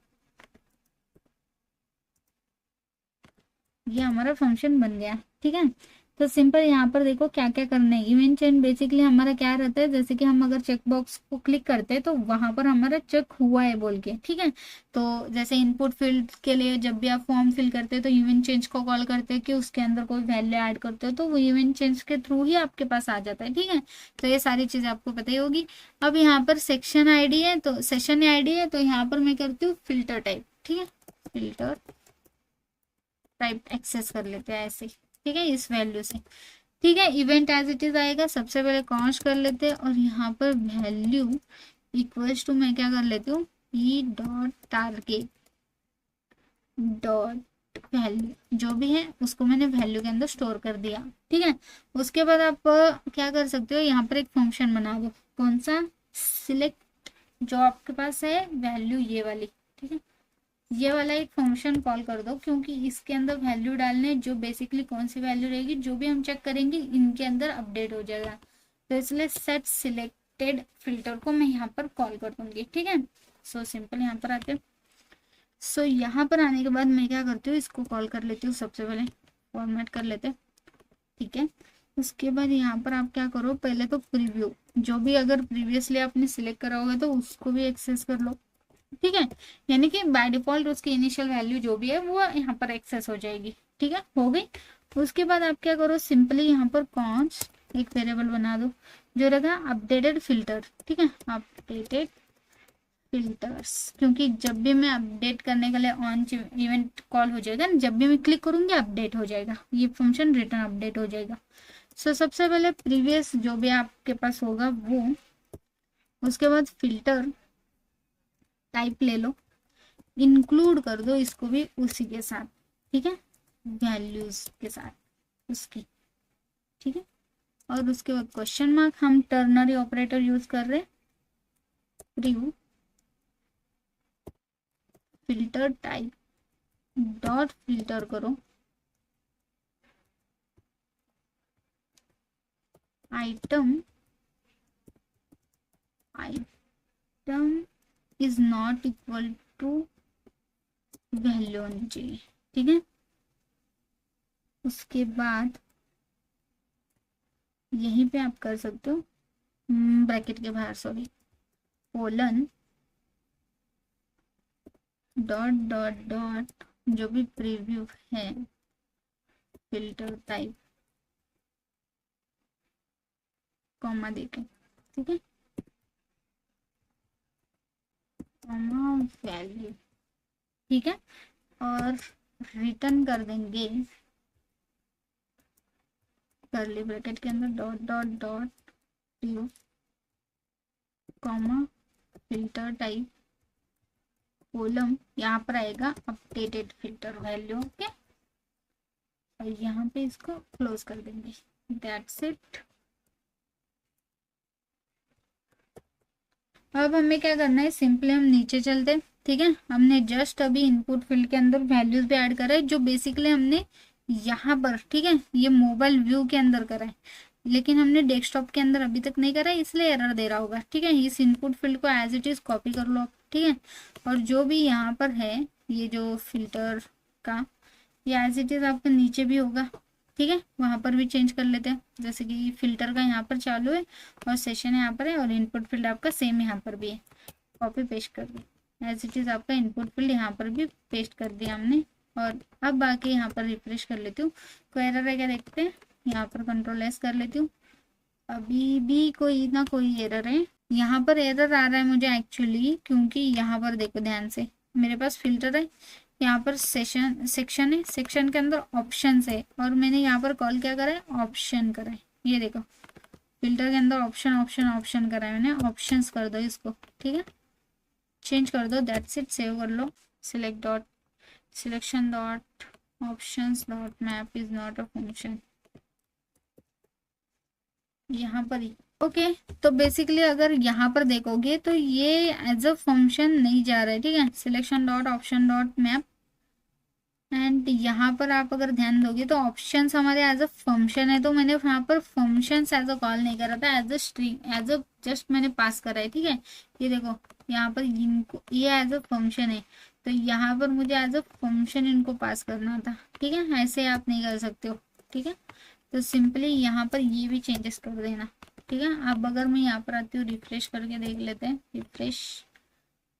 ये हमारा फंक्शन बन गया। ठीक है, तो सिंपल यहाँ पर देखो क्या क्या करना है। इवेंट चेन बेसिकली हमारा क्या रहता है, जैसे कि हम अगर चेक बॉक्स को क्लिक करते हैं तो वहां पर हमारा चेक हुआ है बोल के। ठीक है, तो जैसे इनपुट फील्ड के लिए जब भी आप फॉर्म फिल करते हैं तो इवेंट चेंज को कॉल करते हैं कि उसके अंदर कोई वैल्यू ऐड करते हो, तो वो इवेंट चेंज के थ्रू ही आपके पास आ जाता है। ठीक है, तो ये सारी चीजें आपको पता ही होगी। अब यहाँ पर सेक्शन आईडी है, तो सेशन आईडी है, तो यहाँ पर मैं करती हूँ फिल्टर टाइप। ठीक है, फिल्टर टाइप एक्सेस कर लेते हैं ऐसे। ठीक है, इस वैल्यू से। ठीक है, इवेंट एज इट इज आएगा। सबसे पहले कॉन्स्ट कर लेते हैं और यहाँ पर वैल्यू इक्वल्स टू मैं क्या कर लेती हूँ, E dot target dot value, जो भी है उसको मैंने वैल्यू के अंदर स्टोर कर दिया। ठीक है, उसके बाद आप क्या कर सकते हो, यहाँ पर एक फंक्शन बना दो। कौन सा, सिलेक्ट, जो आपके पास है वैल्यू ये वाली। ठीक है, ये वाला एक फंक्शन कॉल कर दो, क्योंकि इसके अंदर वैल्यू डालने, जो बेसिकली कौन सी वैल्यू रहेगी, जो भी हम चेक करेंगे इनके अंदर अपडेट हो जाएगा। तो इसलिए सेट सिलेक्टेड फिल्टर को मैं यहाँ पर कॉल कर दूंगी। ठीक है, सो सिंपल यहाँ पर आते हैं। सो यहाँ पर आने के बाद मैं क्या करती हूँ, इसको कॉल कर लेती हूँ। सबसे पहले फॉर्मेट कर लेते हैं। ठीक है, उसके बाद यहाँ पर आप क्या करो, पहले तो प्रीव्यू, जो भी अगर प्रीवियसली आपने सिलेक्ट करा होगा तो उसको भी एक्सेस कर लो। ठीक है, यानी कि बाय डिफॉल्ट उसकी इनिशियल वैल्यू जो भी है वो यहाँ पर एक्सेस हो जाएगी। ठीक है, हो गई। उसके बाद आप क्या करो, सिंपली यहाँ पर कॉन्स्ट एक वेरिएबल बना दो जो रहेगा अपडेटेड फिल्टर। ठीक है, अपडेटेड फिल्टर्स, क्योंकि जब भी मैं अपडेट करने के लिए ऑन इवेंट कॉल हो जाएगा ना, जब भी मैं क्लिक करूंगी अपडेट हो जाएगा, ये फंक्शन रिटर्न अपडेट हो जाएगा। सो सबसे पहले प्रीवियस जो भी आपके पास होगा वो, उसके बाद फिल्टर टाइप ले लो, इंक्लूड कर दो इसको भी उसी के साथ। ठीक है, वैल्यूज के साथ उसकी। ठीक है, और उसके बाद क्वेश्चन मार्क, हम टर्नरी ऑपरेटर यूज कर रहे हैं। Review filter type dot filter करो item, item is not equal to value होनी चाहिए। ठीक है, उसके बाद यहीं पे आप कर सकते हो ब्रैकेट के बाहर, sorry, colon dot dot dot जो भी प्रीव्यू है फिल्टर टाइप, कॉमा देके। ठीक है, कॉमा वैल्यू। ठीक है, और रिटर्न कर देंगे करली ब्रैकेट के अंदर dot dot dot view comma filter type column, यहाँ पर आएगा अपडेटेड फिल्टर वैल्यू। ओके, और यहाँ पे इसको क्लोज कर देंगे। That's it. अब हमें क्या करना है, सिंपली हम नीचे चलते हैं। ठीक है, हमने जस्ट अभी इनपुट फील्ड के अंदर वैल्यूज भी ऐड करा है, जो बेसिकली हमने यहाँ पर, ठीक है, ये मोबाइल व्यू के अंदर करा है, लेकिन हमने डेस्कटॉप के अंदर अभी तक नहीं करा है, इसलिए एरर दे रहा होगा। ठीक है, इस इनपुट फील्ड को एज इट इज कॉपी कर लो आप। ठीक है, और जो भी यहाँ पर है ये जो फिल्टर का, ये एज इट इज आपका नीचे भी होगा। ठीक है, वहां पर भी चेंज कर लेते हैं, जैसे कि फिल्टर का यहाँ पर चालू है और सेशन यहाँ पर है और इनपुट फील्ड आपका सेम यहाँ पर भी है। कॉपी पेस्ट कर दिया, एज इट इज आपका इनपुट फील्ड यहाँ पर भी पेस्ट कर दिया हमने। और अब बाकी यहाँ पर रिफ्रेश कर लेती हूँ, कोई एरर है क्या देखते हैं। यहाँ पर कंट्रोल एस कर लेती हूँ, अभी भी कोई ना कोई एरर है। यहाँ पर एरर आ रहा है मुझे एक्चुअली, क्योंकि यहाँ पर देखो ध्यान से, मेरे पास फिल्टर है, यहाँ पर सेक्शन है, सेक्शन के अंदर ऑप्शन है, और मैंने यहाँ पर कॉल क्या करा है, ऑप्शन करा है। ये देखो फिल्टर के अंदर ऑप्शन ऑप्शन ऑप्शन करा है मैंने, ऑप्शंस कर दो इसको। ठीक है, चेंज कर दो, दैट्स इट, सेव कर लो। Select dot selection dot options dot map is not a function. यहाँ पर ही। ओके, तो बेसिकली अगर यहाँ पर देखोगे तो ये एज अ फंक्शन नहीं जा रहा है, ठीक है। Selection dot option dot map, and यहाँ पर आप अगर ध्यान दोगे तो ऑप्शंस हमारे एज अ फंक्शन है, तो मैंने यहाँ पर फंक्शंस एज अ कॉल नहीं करा था, as a string, as a just मैंने पास करा है, ठीक है। ये देखो यहाँ पर इनको ये एज अ फंक्शन है, तो यहाँ पर मुझे एज अ फंक्शन इनको पास करना था, ठीक है। ऐसे आप नहीं कर सकते हो, ठीक है। तो सिंपली यहाँ पर ये भी चेंजेस कर देना, ठीक है। अब अगर मैं यहाँ पर आती हूँ, रिफ्रेश करके देख लेते हैं, रिफ्रेश,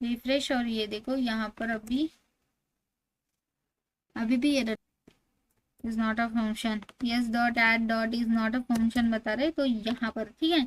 रिफ्रेश, और ये देखो यहाँ पर अभी अभी भी error, is not a function, yes dot add dot is not a function बता रहे, तो यहाँ पर ठीक है।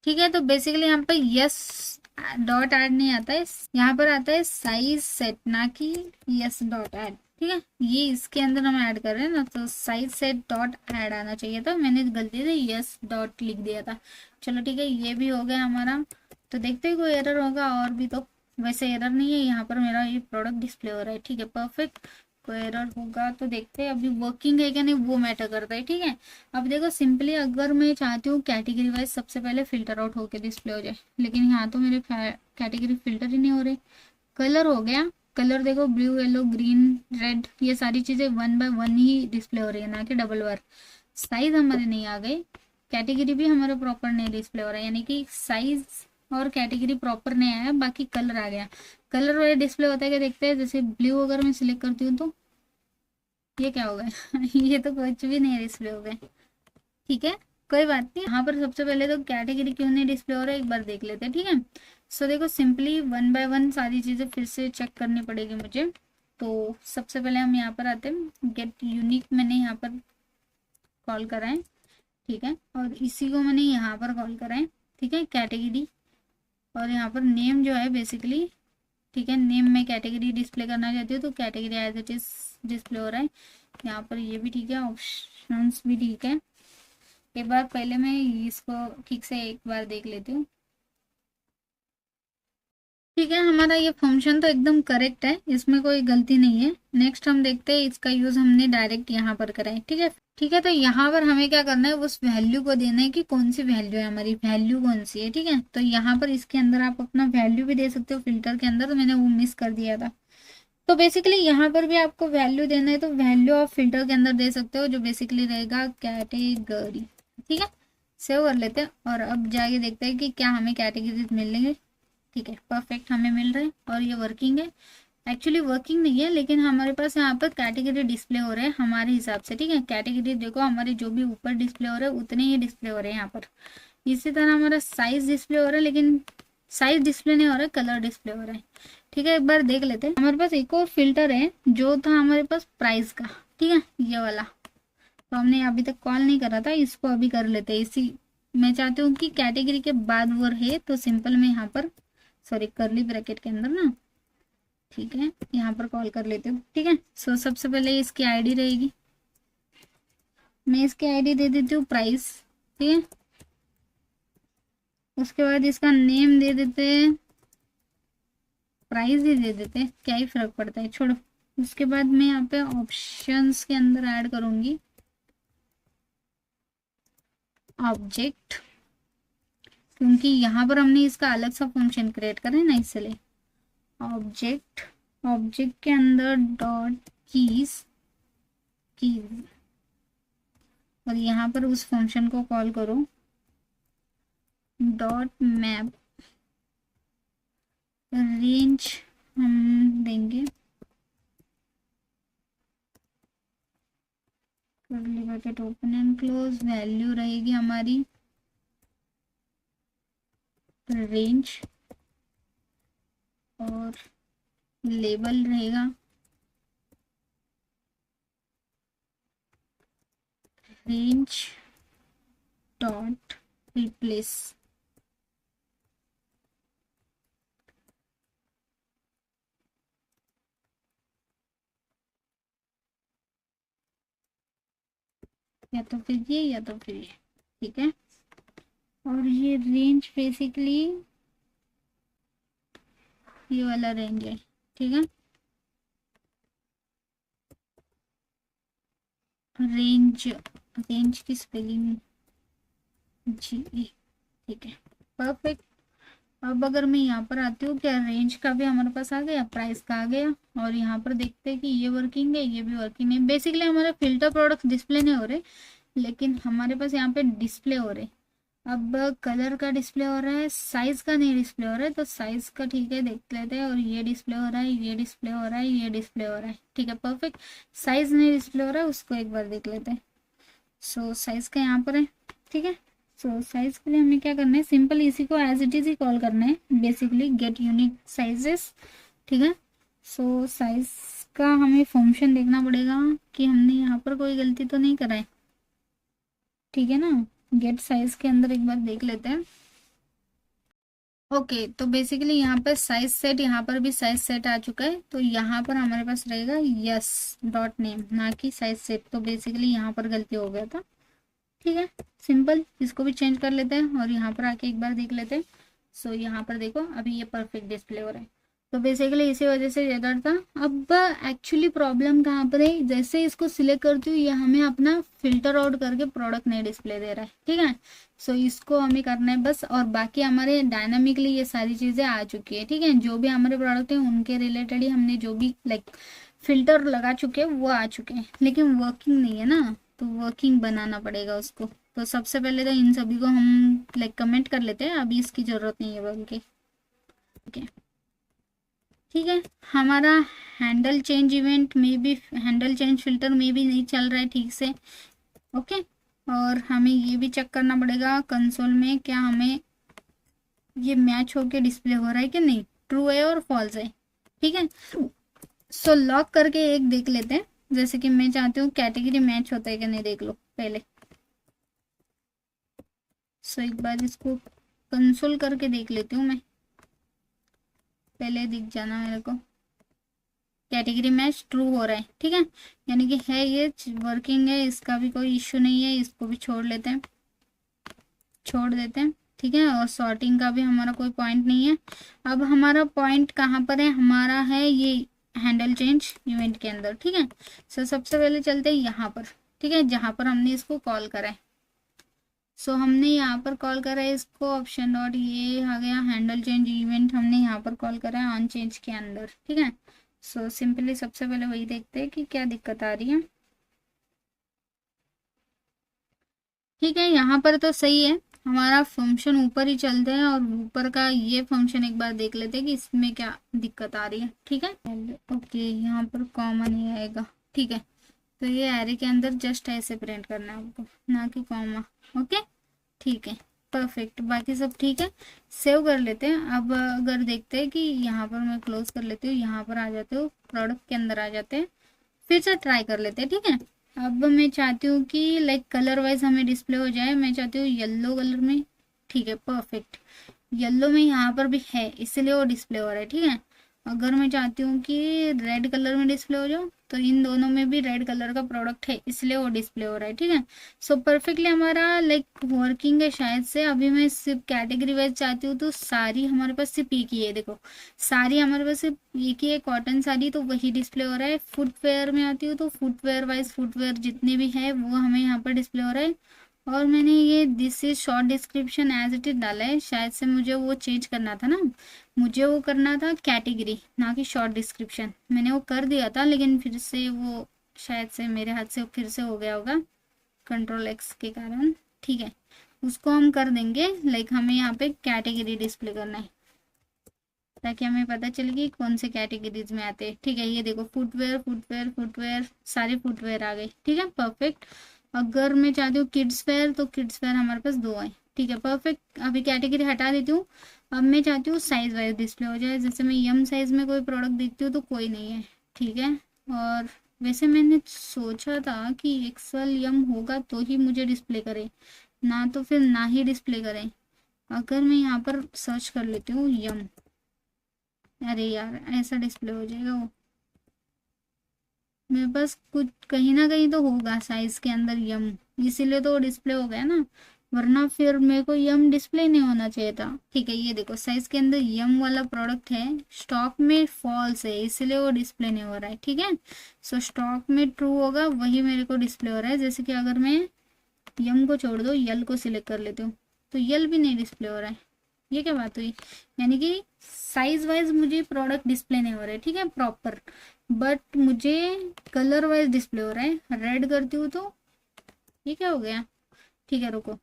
ठीक है, तो बेसिकली यहाँ पर यस डॉट ऐड नहीं आता है, यहाँ पर आता है साइज सेट, ना कि यस डॉट ऐड, ठीक है। ये इसके अंदर हम ऐड कर रहे हैं ना, तो साइज सेट डॉट ऐड आना चाहिए था, मैंने गलती से यस डॉट लिख दिया था। चलो ठीक है, ये भी हो गया हमारा। तो देखते हैं कोई एरर होगा और भी, तो वैसे एरर नहीं है, यहाँ पर मेरा ये प्रोडक्ट डिस्प्ले हो रहा है, ठीक है, परफेक्ट। कोई एरर होगा तो देखते हैं, अभी वर्किंग है क्या नहीं वो मैटर करता है, ठीक है। अब देखो सिंपली अगर मैं चाहती हूँ कैटेगरी वाइज सबसे पहले फिल्टर आउट होके डिस्प्ले हो जाए, लेकिन यहाँ तो मेरे कैटेगरी फिल्टर ही नहीं हो रहे। कलर हो गया, कलर देखो ब्लू येलो ग्रीन रेड, ये सारी चीज़ें one by one he display हो रही है, ना कि डबल बार। साइज हमारे नहीं आ गए, कैटेगरी भी हमारे प्रॉपर नहीं डिस्प्ले हो रहा है, यानी कि साइज और कैटेगरी प्रॉपर नहीं आया, बाकी कलर आ गया। कलर वाले डिस्प्ले होता है क्या, देखते हैं। जैसे ब्लू अगर मैं सिलेक्ट करती हूँ तो ये क्या हो गया ये तो कुछ भी नहीं डिस्प्ले हो गया, ठीक है। कोई बात नहीं, यहाँ पर सबसे पहले तो कैटेगरी क्यों नहीं डिस्प्ले हो रहा है एक बार देख लेते हैं, ठीक है। सो देखो सिंपली वन बाय वन सारी चीज़ें फिर से चेक करनी पड़ेगी मुझे। तो सबसे पहले हम यहाँ पर आते हैं, गेट यूनिक मैंने यहाँ पर कॉल करा है, ठीक है, और इसी को मैंने यहाँ पर कॉल करा है, ठीक है, कैटेगरी। और यहाँ पर नेम जो है बेसिकली, ठीक है, नेम में कैटेगरी डिस्प्ले करना चाहती हूँ, तो category as it is display हो रहा है। यहाँ पर ये भी ठीक है, ऑप्शंस भी ठीक है। एक बार पहले मैं इसको ठीक से एक बार देख लेती हूँ, ठीक है। हमारा ये फंक्शन तो एकदम करेक्ट है, इसमें कोई गलती नहीं है। नेक्स्ट हम देखते हैं, इसका यूज हमने डायरेक्ट यहाँ पर करा है, ठीक है। ठीक है, तो यहाँ पर हमें क्या करना है, उस वैल्यू को देना है कि कौन सी वैल्यू है हमारी, वैल्यू कौन सी है, ठीक है। तो यहाँ पर इसके अंदर आप अपना वैल्यू भी दे सकते हो फिल्टर के अंदर, तो मैंने वो मिस कर दिया था। तो बेसिकली यहाँ पर भी आपको वैल्यू देना है, तो वैल्यू ऑफ फिल्टर के अंदर दे सकते हो, जो बेसिकली रहेगा कैटेगरी, ठीक है। सेव कर लेते हैं और अब जाके देखते हैं कि क्या हमें कैटेगरीज मिलेंगे, ठीक है, परफेक्ट हमें मिल रहे हैं और ये वर्किंग है। एक्चुअली वर्किंग नहीं है, लेकिन हमारे पास यहाँ पर कैटेगरी डिस्प्ले हो रहे हैं हमारे हिसाब से, ठीक है। कैटेगरी देखो हमारे जो भी ऊपर डिस्प्ले हो रहे हैं उतने ही डिस्प्ले हो रहे हैं यहाँ पर। इसी तरह हमारा साइज डिस्प्ले हो रहा है, लेकिन साइज डिस्प्ले नहीं हो रहा है, कलर डिस्प्ले हो रहा है, ठीक है। एक बार देख लेते हैं, हमारे पास एक और फिल्टर है जो था हमारे पास प्राइस का, ठीक है, ये वाला। तो हमने अभी तक कॉल नहीं करा था, इसको अभी कर लेते हैं। इसी मैं चाहती हूँ कि कैटेगरी के बाद वो है, तो सिंपल मैं यहाँ पर, सॉरी, करली ब्रैकेट के अंदर ना, ठीक है, यहाँ पर कॉल कर लेती हूँ, ठीक है। सो सबसे पहले इसकी आईडी रहेगी, मैं इसकी आईडी दे देती हूँ प्राइस, ठीक है। उसके बाद इसका नेम दे देते हैं, प्राइस ही दे देते हैं, क्या ही फर्क पड़ता है, छोड़ो। उसके बाद मैं यहाँ पे ऑप्शंस के अंदर ऐड करूंगी ऑब्जेक्ट, क्योंकि यहाँ पर हमने इसका अलग सा फंक्शन क्रिएट करा है ना, इसलिए ऑब्जेक्ट, ऑब्जेक्ट के अंदर डॉट कीज, कीज, और यहाँ पर उस फंक्शन को कॉल करो डॉट मैप, रेंज हम देंगे curly bracket open and close, value रहेगी हमारी रेंज, और लेबल रहेगा रेंज डॉट रिप्लेस, या तो फिर ये या तो फिर ये, ठीक है। और ये रेंज बेसिकली ये वाला रेंज है, ठीक है। रेंज, रेंज की स्पेलिंग GE, ठीक है परफेक्ट। अब अगर मैं यहाँ पर आती हूँ, क्या रेंज का भी हमारे पास आ गया, प्राइस का आ गया, और यहाँ पर देखते हैं कि ये वर्किंग है, ये भी वर्किंग है। बेसिकली हमारे फिल्टर प्रोडक्ट डिस्प्ले नहीं हो रहे, लेकिन हमारे पास यहाँ पे डिस्प्ले हो रहे। अब कलर का डिस्प्ले हो रहा है, साइज का नहीं डिस्प्ले हो रहा है, तो साइज का ठीक है देख लेते हैं। और ये डिस्प्ले हो रहा है, ये डिस्प्ले हो रहा है, ये डिस्प्ले हो रहा है, ठीक है परफेक्ट। साइज नहीं डिस्प्ले हो रहा है, उसको एक बार देख लेते हैं। सो साइज का यहाँ पर है, ठीक है। सो साइज के लिए हमें क्या करना है, सिंपल इसी को एज इट इज ही कॉल करना है, बेसिकली गेट यूनिक साइजेस, ठीक है। सो साइज का हमें फंक्शन देखना पड़ेगा कि हमने यहाँ पर कोई गलती तो नहीं करा है, ठीक है ना। गेट साइज के अंदर एक बार देख लेते हैं। ओके तो बेसिकली यहाँ पर साइज सेट, यहाँ पर भी साइज सेट आ चुका है, तो यहाँ पर हमारे पास रहेगा यस डॉट नेम, ना कि साइज सेट। तो बेसिकली यहाँ पर गलती हो गया था, ठीक है सिंपल। इसको भी चेंज कर लेते हैं और यहाँ पर आके एक बार देख लेते हैं। सो यहाँ पर देखो अभी ये परफेक्ट डिस्प्ले हो रहा है। तो बेसिकली इसी वजह से एरर था। अब एक्चुअली प्रॉब्लम कहाँ पर है, जैसे इसको सिलेक्ट करती हूँ ये हमें अपना फिल्टर आउट करके प्रोडक्ट नहीं डिस्प्ले दे रहा है, ठीक है। सो इसको हमें करना है बस, और बाकी हमारे डायनामिकली ये सारी चीज़ें आ चुकी है, ठीक है। जो भी हमारे प्रोडक्ट है उनके रिलेटेड ही हमने जो भी लाइक फिल्टर लगा चुके हैं वो आ चुके हैं, लेकिन वर्किंग नहीं है ना, तो वर्किंग बनाना पड़ेगा उसको। तो सबसे पहले तो इन सभी को हम लाइक कमेंट कर लेते हैं, अभी इसकी ज़रूरत नहीं है बल्कि, ठीक है ठीक है। हमारा हैंडल चेंज इवेंट में भी, हैंडल चेंज फिल्टर में भी नहीं चल रहा है ठीक से, ओके। और हमें ये भी चेक करना पड़ेगा कंसोल में क्या हमें ये मैच होके डिस्प्ले हो रहा है कि नहीं, ट्रू है और फॉल्स है, ठीक है। सो लॉक करके एक देख लेते हैं, जैसे कि मैं चाहती हूँ कैटेगरी मैच होता है कि नहीं, देख लो पहले। सो एक बार इसको कंसोल करके देख लेती हूँ मैं, पहले दिख जाना मेरे को कैटेगरी मैच ट्रू हो रहा है, ठीक है। यानी कि है ये वर्किंग है, इसका भी कोई इश्यू नहीं है। इसको भी छोड़ लेते हैं, छोड़ देते हैं, ठीक है। और सॉर्टिंग का भी हमारा कोई पॉइंट नहीं है। अब हमारा पॉइंट कहाँ पर है, हमारा है ये हैंडल चेंज इवेंट के अंदर, ठीक है। सो सबसे पहले चलते हैं यहाँ पर, ठीक है, जहाँ पर हमने इसको कॉल करा है। सो हमने यहाँ पर कॉल करा है इसको, ऑप्शन डॉट ये आ गया, हैंडल चेंज इवेंट हमने यहाँ पर कॉल करा है ऑन चेंज के अंदर, ठीक है। सो सिंपली सबसे पहले वही देखते हैं कि क्या दिक्कत आ रही है, ठीक है। यहाँ पर तो सही है, हमारा फंक्शन ऊपर ही चलते हैं, और ऊपर का ये फंक्शन एक बार देख लेते हैं कि इसमें क्या दिक्कत आ रही है, ठीक है। ओके यहाँ पर कॉमन ही आएगा, ठीक है। तो ये एरे के अंदर जस्ट ऐसे प्रिंट करना है आपको, ना कि कॉमा, ओके ठीक है परफेक्ट। बाकी सब ठीक है, सेव कर लेते हैं। अब अगर देखते हैं कि यहाँ पर मैं क्लोज कर लेती हूँ, यहाँ पर आ जाते हो, प्रोडक्ट के अंदर आ जाते हैं, फिर से ट्राई कर लेते हैं, ठीक है। अब मैं चाहती हूँ कि लाइक कलर वाइज हमें डिस्प्ले हो जाए, मैं चाहती हूँ येलो कलर में, ठीक है परफेक्ट। येलो में यहाँ पर भी है इसलिए वो डिस्प्ले हो रहा है, ठीक है। अगर मैं चाहती हूँ कि रेड कलर में डिस्प्ले हो जाओ, तो इन दोनों में भी रेड कलर का प्रोडक्ट है इसलिए वो डिस्प्ले हो रहा है, ठीक है। सो परफेक्टली हमारा लाइक वर्किंग है शायद से। अभी मैं सिर्फ कैटेगरी वाइज चाहती हूँ, तो सारी हमारे पास सिर्फ एक ही है, देखो सारी हमारे पास सिर्फ एक ही है, कॉटन साड़ी, तो वही डिस्प्ले हो रहा है। फुटवेयर में आती हूँ तो फुटवेयर वाइज फुटवेयर जितने भी है वो हमें यहाँ पर डिस्प्ले हो रहा है। और मैंने ये this is short description as it is डाला है, शायद से मुझे वो चेंज करना था ना, मुझे वो करना था कैटेगरी ना कि शॉर्ट डिस्क्रिप्शन। मैंने वो कर दिया था, लेकिन फिर से वो शायद से मेरे हाथ से फिर से हो गया होगा कंट्रोल एक्स के कारण, ठीक है। उसको हम कर देंगे, लाइक हमें यहाँ पे कैटेगरी डिस्प्ले करना है ताकि हमें पता चले कि कौन से कैटेगरीज में आते हैं, ठीक है। ये देखो फुटवेयर फुटवेयर फुटवेयर, सारे फुटवेयर आ गए, ठीक है परफेक्ट। अगर मैं चाहती हूँ किड्स वेयर, तो किड्स वेयर हमारे पास दो है, ठीक है परफेक्ट। अभी कैटेगरी हटा देती हूँ। अब मैं चाहती हूँ साइज वाइज डिस्प्ले हो जाए, जैसे मैं यम साइज में कोई प्रोडक्ट देखती हूँ तो कोई नहीं है, ठीक है। और वैसे मैंने सोचा था कि एक्सेल यम होगा तो ही मुझे डिस्प्ले करे, ना तो फिर ना ही डिस्प्ले करें। अगर मैं यहाँ पर सर्च कर लेती हूँ यम, अरे यार ऐसा डिस्प्ले हो जाएगा वो, मेरे पास कुछ कहीं ना कहीं तो होगा साइज के अंदर यम, इसीलिए तो वो डिस्प्ले हो गया ना, वरना फिर मेरे को यम डिस्प्ले नहीं होना चाहिए था, ठीक है। ये देखो साइज के अंदर यम वाला प्रोडक्ट है, स्टॉक में फॉल्स है इसलिए वो डिस्प्ले नहीं हो रहा है, ठीक है। सो स्टॉक में ट्रू होगा वही मेरे को डिस्प्ले हो रहा है। जैसे कि अगर मैं यम को छोड़ दो, यल को सिलेक्ट कर लेती हूँ, तो यल भी नहीं डिस्प्ले हो रहा है। ये क्या बात हुई, यानी कि साइज वाइज मुझे प्रोडक्ट डिस्प्ले नहीं हो रहा है, ठीक है प्रॉपर, बट मुझे कलर वाइज डिस्प्ले हो रहा है। रेड करती हूँ तो ये क्या हो गया, ठीक है रुको,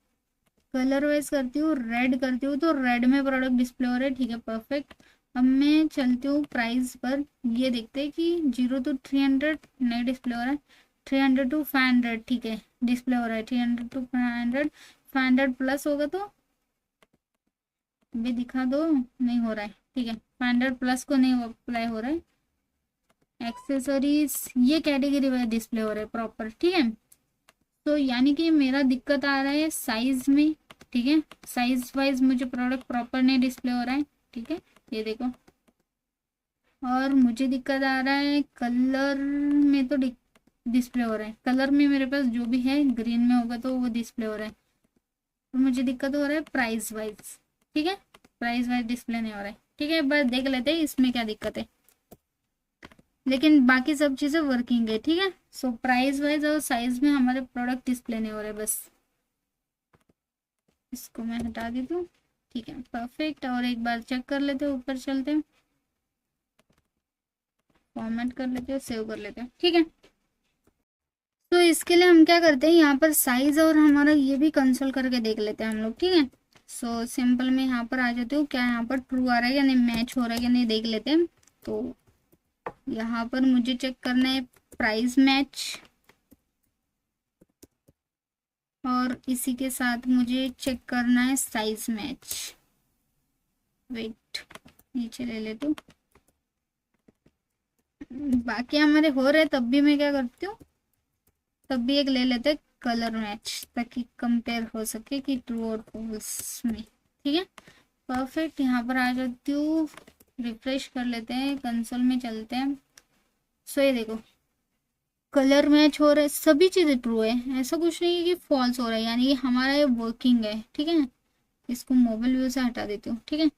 कलर वाइज करती हूँ, रेड करती हूँ तो रेड में प्रोडक्ट डिस्प्ले हो रहा है, ठीक है परफेक्ट। अब मैं चलती हूँ प्राइस पर, ये देखते हैं कि 0 to 300 नहीं डिस्प्ले हो रहा है, 300 to 500 ठीक है डिस्प्ले हो रहा है, 300 to 500, 500 प्लस होगा तो भी दिखा दो, नहीं हो रहा है, ठीक है 500 प्लस को नहीं अप्लाई हो रहा है। एक्सेसरीज ये कैटेगरी वाइज डिस्प्ले हो रहा है प्रॉपर, ठीक है। तो यानी कि मेरा दिक्कत आ रहा है साइज में, ठीक है साइज वाइज मुझे प्रोडक्ट प्रॉपर नहीं डिस्प्ले हो रहा है, ठीक है ये देखो। और मुझे दिक्कत आ रहा है कलर में, तो डिस्प्ले हो रहा है, कलर में मेरे पास जो भी है ग्रीन में होगा तो वो डिस्प्ले हो रहा है। तो मुझे दिक्कत हो रहा है प्राइस वाइज, ठीक है प्राइस वाइज डिस्प्ले नहीं हो रहा है, ठीक है बस देख लेते हैं इसमें क्या दिक्कत है, लेकिन बाकी सब चीज़ें वर्किंग है, ठीक है। सो प्राइस वाइज और साइज में हमारे प्रोडक्ट डिस्प्ले नहीं हो रहे, बस इसको मैं हटा देती हूँ, ठीक है परफेक्ट। और एक बार चेक कर लेते हैं, ऊपर चलते हैं, फॉर्मेट कर लेते हैं, सेव कर लेते हैं, ठीक है। तो इसके लिए हम क्या करते हैं, यहाँ पर साइज और हमारा ये भी कंसोल करके देख लेते हैं हम लोग, ठीक है। सो सिंपल में यहाँ पर आ जाती हूँ, क्या यहाँ पर ट्रू आ रहा है या नहीं, मैच हो रहा है या नहीं देख लेते हैं। तो यहाँ पर मुझे चेक करना है प्राइस मैच, और इसी के साथ मुझे चेक करना है साइज मैच। वेट नीचे ले लेती हूँ, बाकी हमारे हो रहे तब भी मैं क्या करती हूँ, तब भी एक ले लेते हैं कलर मैच, ताकि कंपेयर हो सके कि ट्रू और फॉल्स में, ठीक है परफेक्ट। यहाँ पर आ जाती हूँ, रिफ्रेश कर लेते हैं, कंसोल में चलते हैं। सो ये देखो कलर मैच हो रहा है, सभी चीज़ें ट्रू है, ऐसा कुछ नहीं है कि फॉल्स हो रहा है, यानी कि हमारा ये वर्किंग है, ठीक है। इसको मोबाइल व्यू से हटा देती हूँ, ठीक है।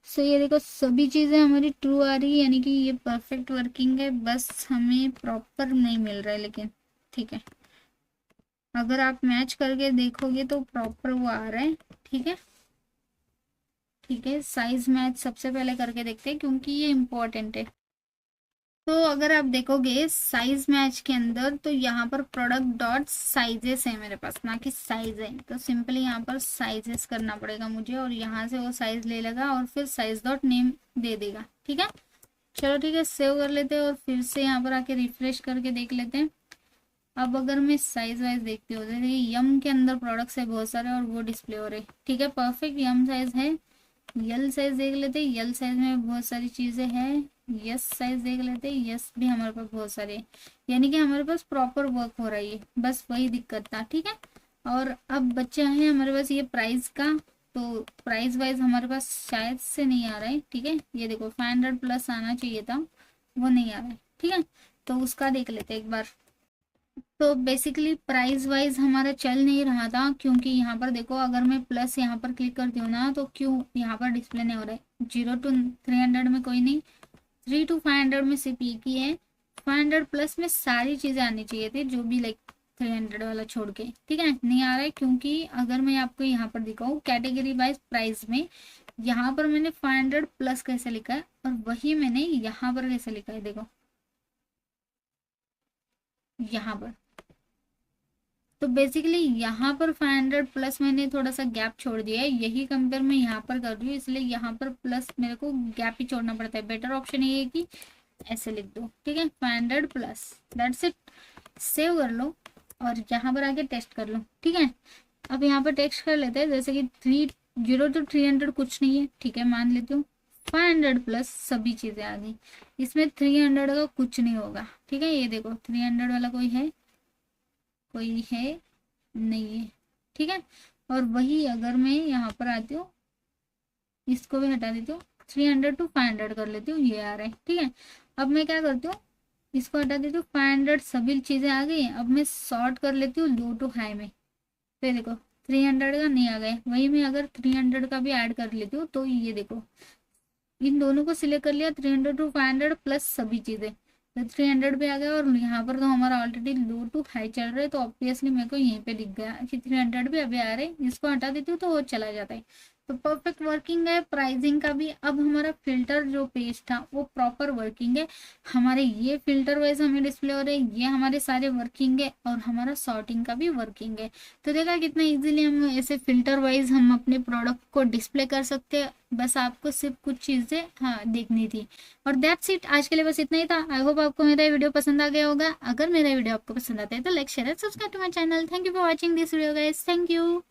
सो ये देखो सभी चीज़ें हमारी ट्रू आ रही है, यानी कि ये परफेक्ट वर्किंग है, बस हमें प्रॉपर नहीं मिल रहा है, लेकिन ठीक है अगर आप मैच करके देखोगे तो प्रॉपर वो आ रहा है, ठीक है ठीक है। साइज मैच सबसे पहले करके देखते हैं क्योंकि ये इम्पोर्टेंट है। तो अगर आप देखोगे साइज मैच के अंदर, तो यहाँ पर प्रोडक्ट डॉट साइजेस है मेरे पास, ना कि साइज है, तो सिंपली यहाँ पर साइजेस करना पड़ेगा मुझे, और यहाँ से वो साइज ले लेगा और फिर साइज डॉट नेम दे देगा, ठीक है। चलो ठीक है सेव कर लेते हैं, और फिर से यहाँ पर आके रिफ्रेश करके देख लेते हैं। अब अगर मैं साइज वाइज देखती हूँ, जैसे यम के अंदर प्रोडक्ट्स है बहुत सारे और वो डिस्प्ले हो रहे, ठीक है परफेक्ट यम साइज है। यल साइज देख लेते हैं, यल साइज में बहुत सारी चीज़ें हैं। यस साइज देख लेते हैं, यस भी हमारे पास बहुत सारे, यानी कि हमारे पास प्रॉपर वर्क हो रही है, बस वही दिक्कत था, ठीक है। और अब बच्चा है हमारे पास ये प्राइस का, तो प्राइस वाइज हमारे पास शायद से नहीं आ रहा है, ठीक है। ये देखो 500 प्लस आना चाहिए था, वो नहीं आ रहा है, ठीक है। तो उसका देख लेते हैं एक बार। तो बेसिकली प्राइस वाइज हमारा चल नहीं रहा था, क्योंकि यहाँ पर देखो अगर मैं प्लस यहाँ पर क्लिक करती हूँ ना, तो क्यों यहाँ पर डिस्प्ले नहीं हो रहा है। 0 to 300 में कोई नहीं, 3 to 500 में सिर्फ एक ही है, 500 प्लस में सारी चीज़ें आनी चाहिए थी, जो भी लाइक 300 वाला छोड़ के, ठीक है नहीं आ रहा है। क्योंकि अगर मैं आपको यहाँ पर दिखाऊँ कैटेगरी वाइज प्राइस में, यहाँ पर मैंने 500 प्लस कैसे लिखा है, और वही मैंने यहाँ पर कैसे लिखा है, देखो यहाँ पर। तो बेसिकली यहाँ पर 500 प्लस मैंने थोड़ा सा गैप छोड़ दिया है, यही कंपेयर मैं यहाँ पर कर रही हूँ, इसलिए यहाँ पर प्लस मेरे को गैप ही छोड़ना पड़ता है। बेटर ऑप्शन ये है कि ऐसे लिख दो, ठीक है 500 प्लस, दैट्स इट। सेव कर लो और यहाँ पर आके टेस्ट कर लो, ठीक है। अब यहाँ पर टेस्ट कर लेते हैं, जैसे कि 0 to 300 कुछ नहीं है, ठीक है मान लेती हूँ। 500 प्लस सभी चीज़ें आ गई, इसमें 300 का कुछ नहीं होगा, ठीक है। ये देखो 300 वाला कोई है, कोई है नहीं है, ठीक है। और वही अगर मैं यहाँ पर आती हूँ, इसको भी हटा देती हूँ, 300 to 500 कर लेती हूँ, ये आ रहा है, ठीक है। अब मैं क्या करती हूँ, इसको हटा देती हूँ, 500 सभी चीज़ें आ गई। अब मैं सॉर्ट कर लेती हूँ लो टू हाई में, तो देखो 300 का नहीं आ गए, वही मैं अगर 300 का भी ऐड कर लेती हूँ, तो ये देखो इन दोनों को सिलेक्ट कर लिया, 300 to 500 प्लस सभी चीज़ें, तो 300 पे आ गया और यहाँ पर तो हमारा ऑलरेडी लो टू हाई चल रहा है, तो ऑब्वियसली मेरे को यहीं पे दिख गया कि 300 पे अभी आ रहे हैं। इसको हटा देती हूँ तो वो चला जाता है। तो परफेक्ट वर्किंग है। प्राइसिंग का भी अब हमारा फिल्टर जो पेज था वो प्रॉपर वर्किंग है। हमारे ये फिल्टर वाइज हमें डिस्प्ले हो रहे हैं, ये हमारे सारे वर्किंग है और हमारा सॉर्टिंग का भी वर्किंग है। तो देखा कितना इजीली हम ऐसे फिल्टर वाइज हम अपने प्रोडक्ट को डिस्प्ले कर सकते हैं। बस आपको सिर्फ कुछ चीज़ें हाँ देखनी थी। और दैट्स इट, आज के लिए बस इतना ही था। आई होप आपको मेरा वीडियो पसंद आ गया होगा। अगर मेरा वीडियो आपको पसंद आता है तो like share and subscribe to my channel. Thank you for watching this video guys. Thank you.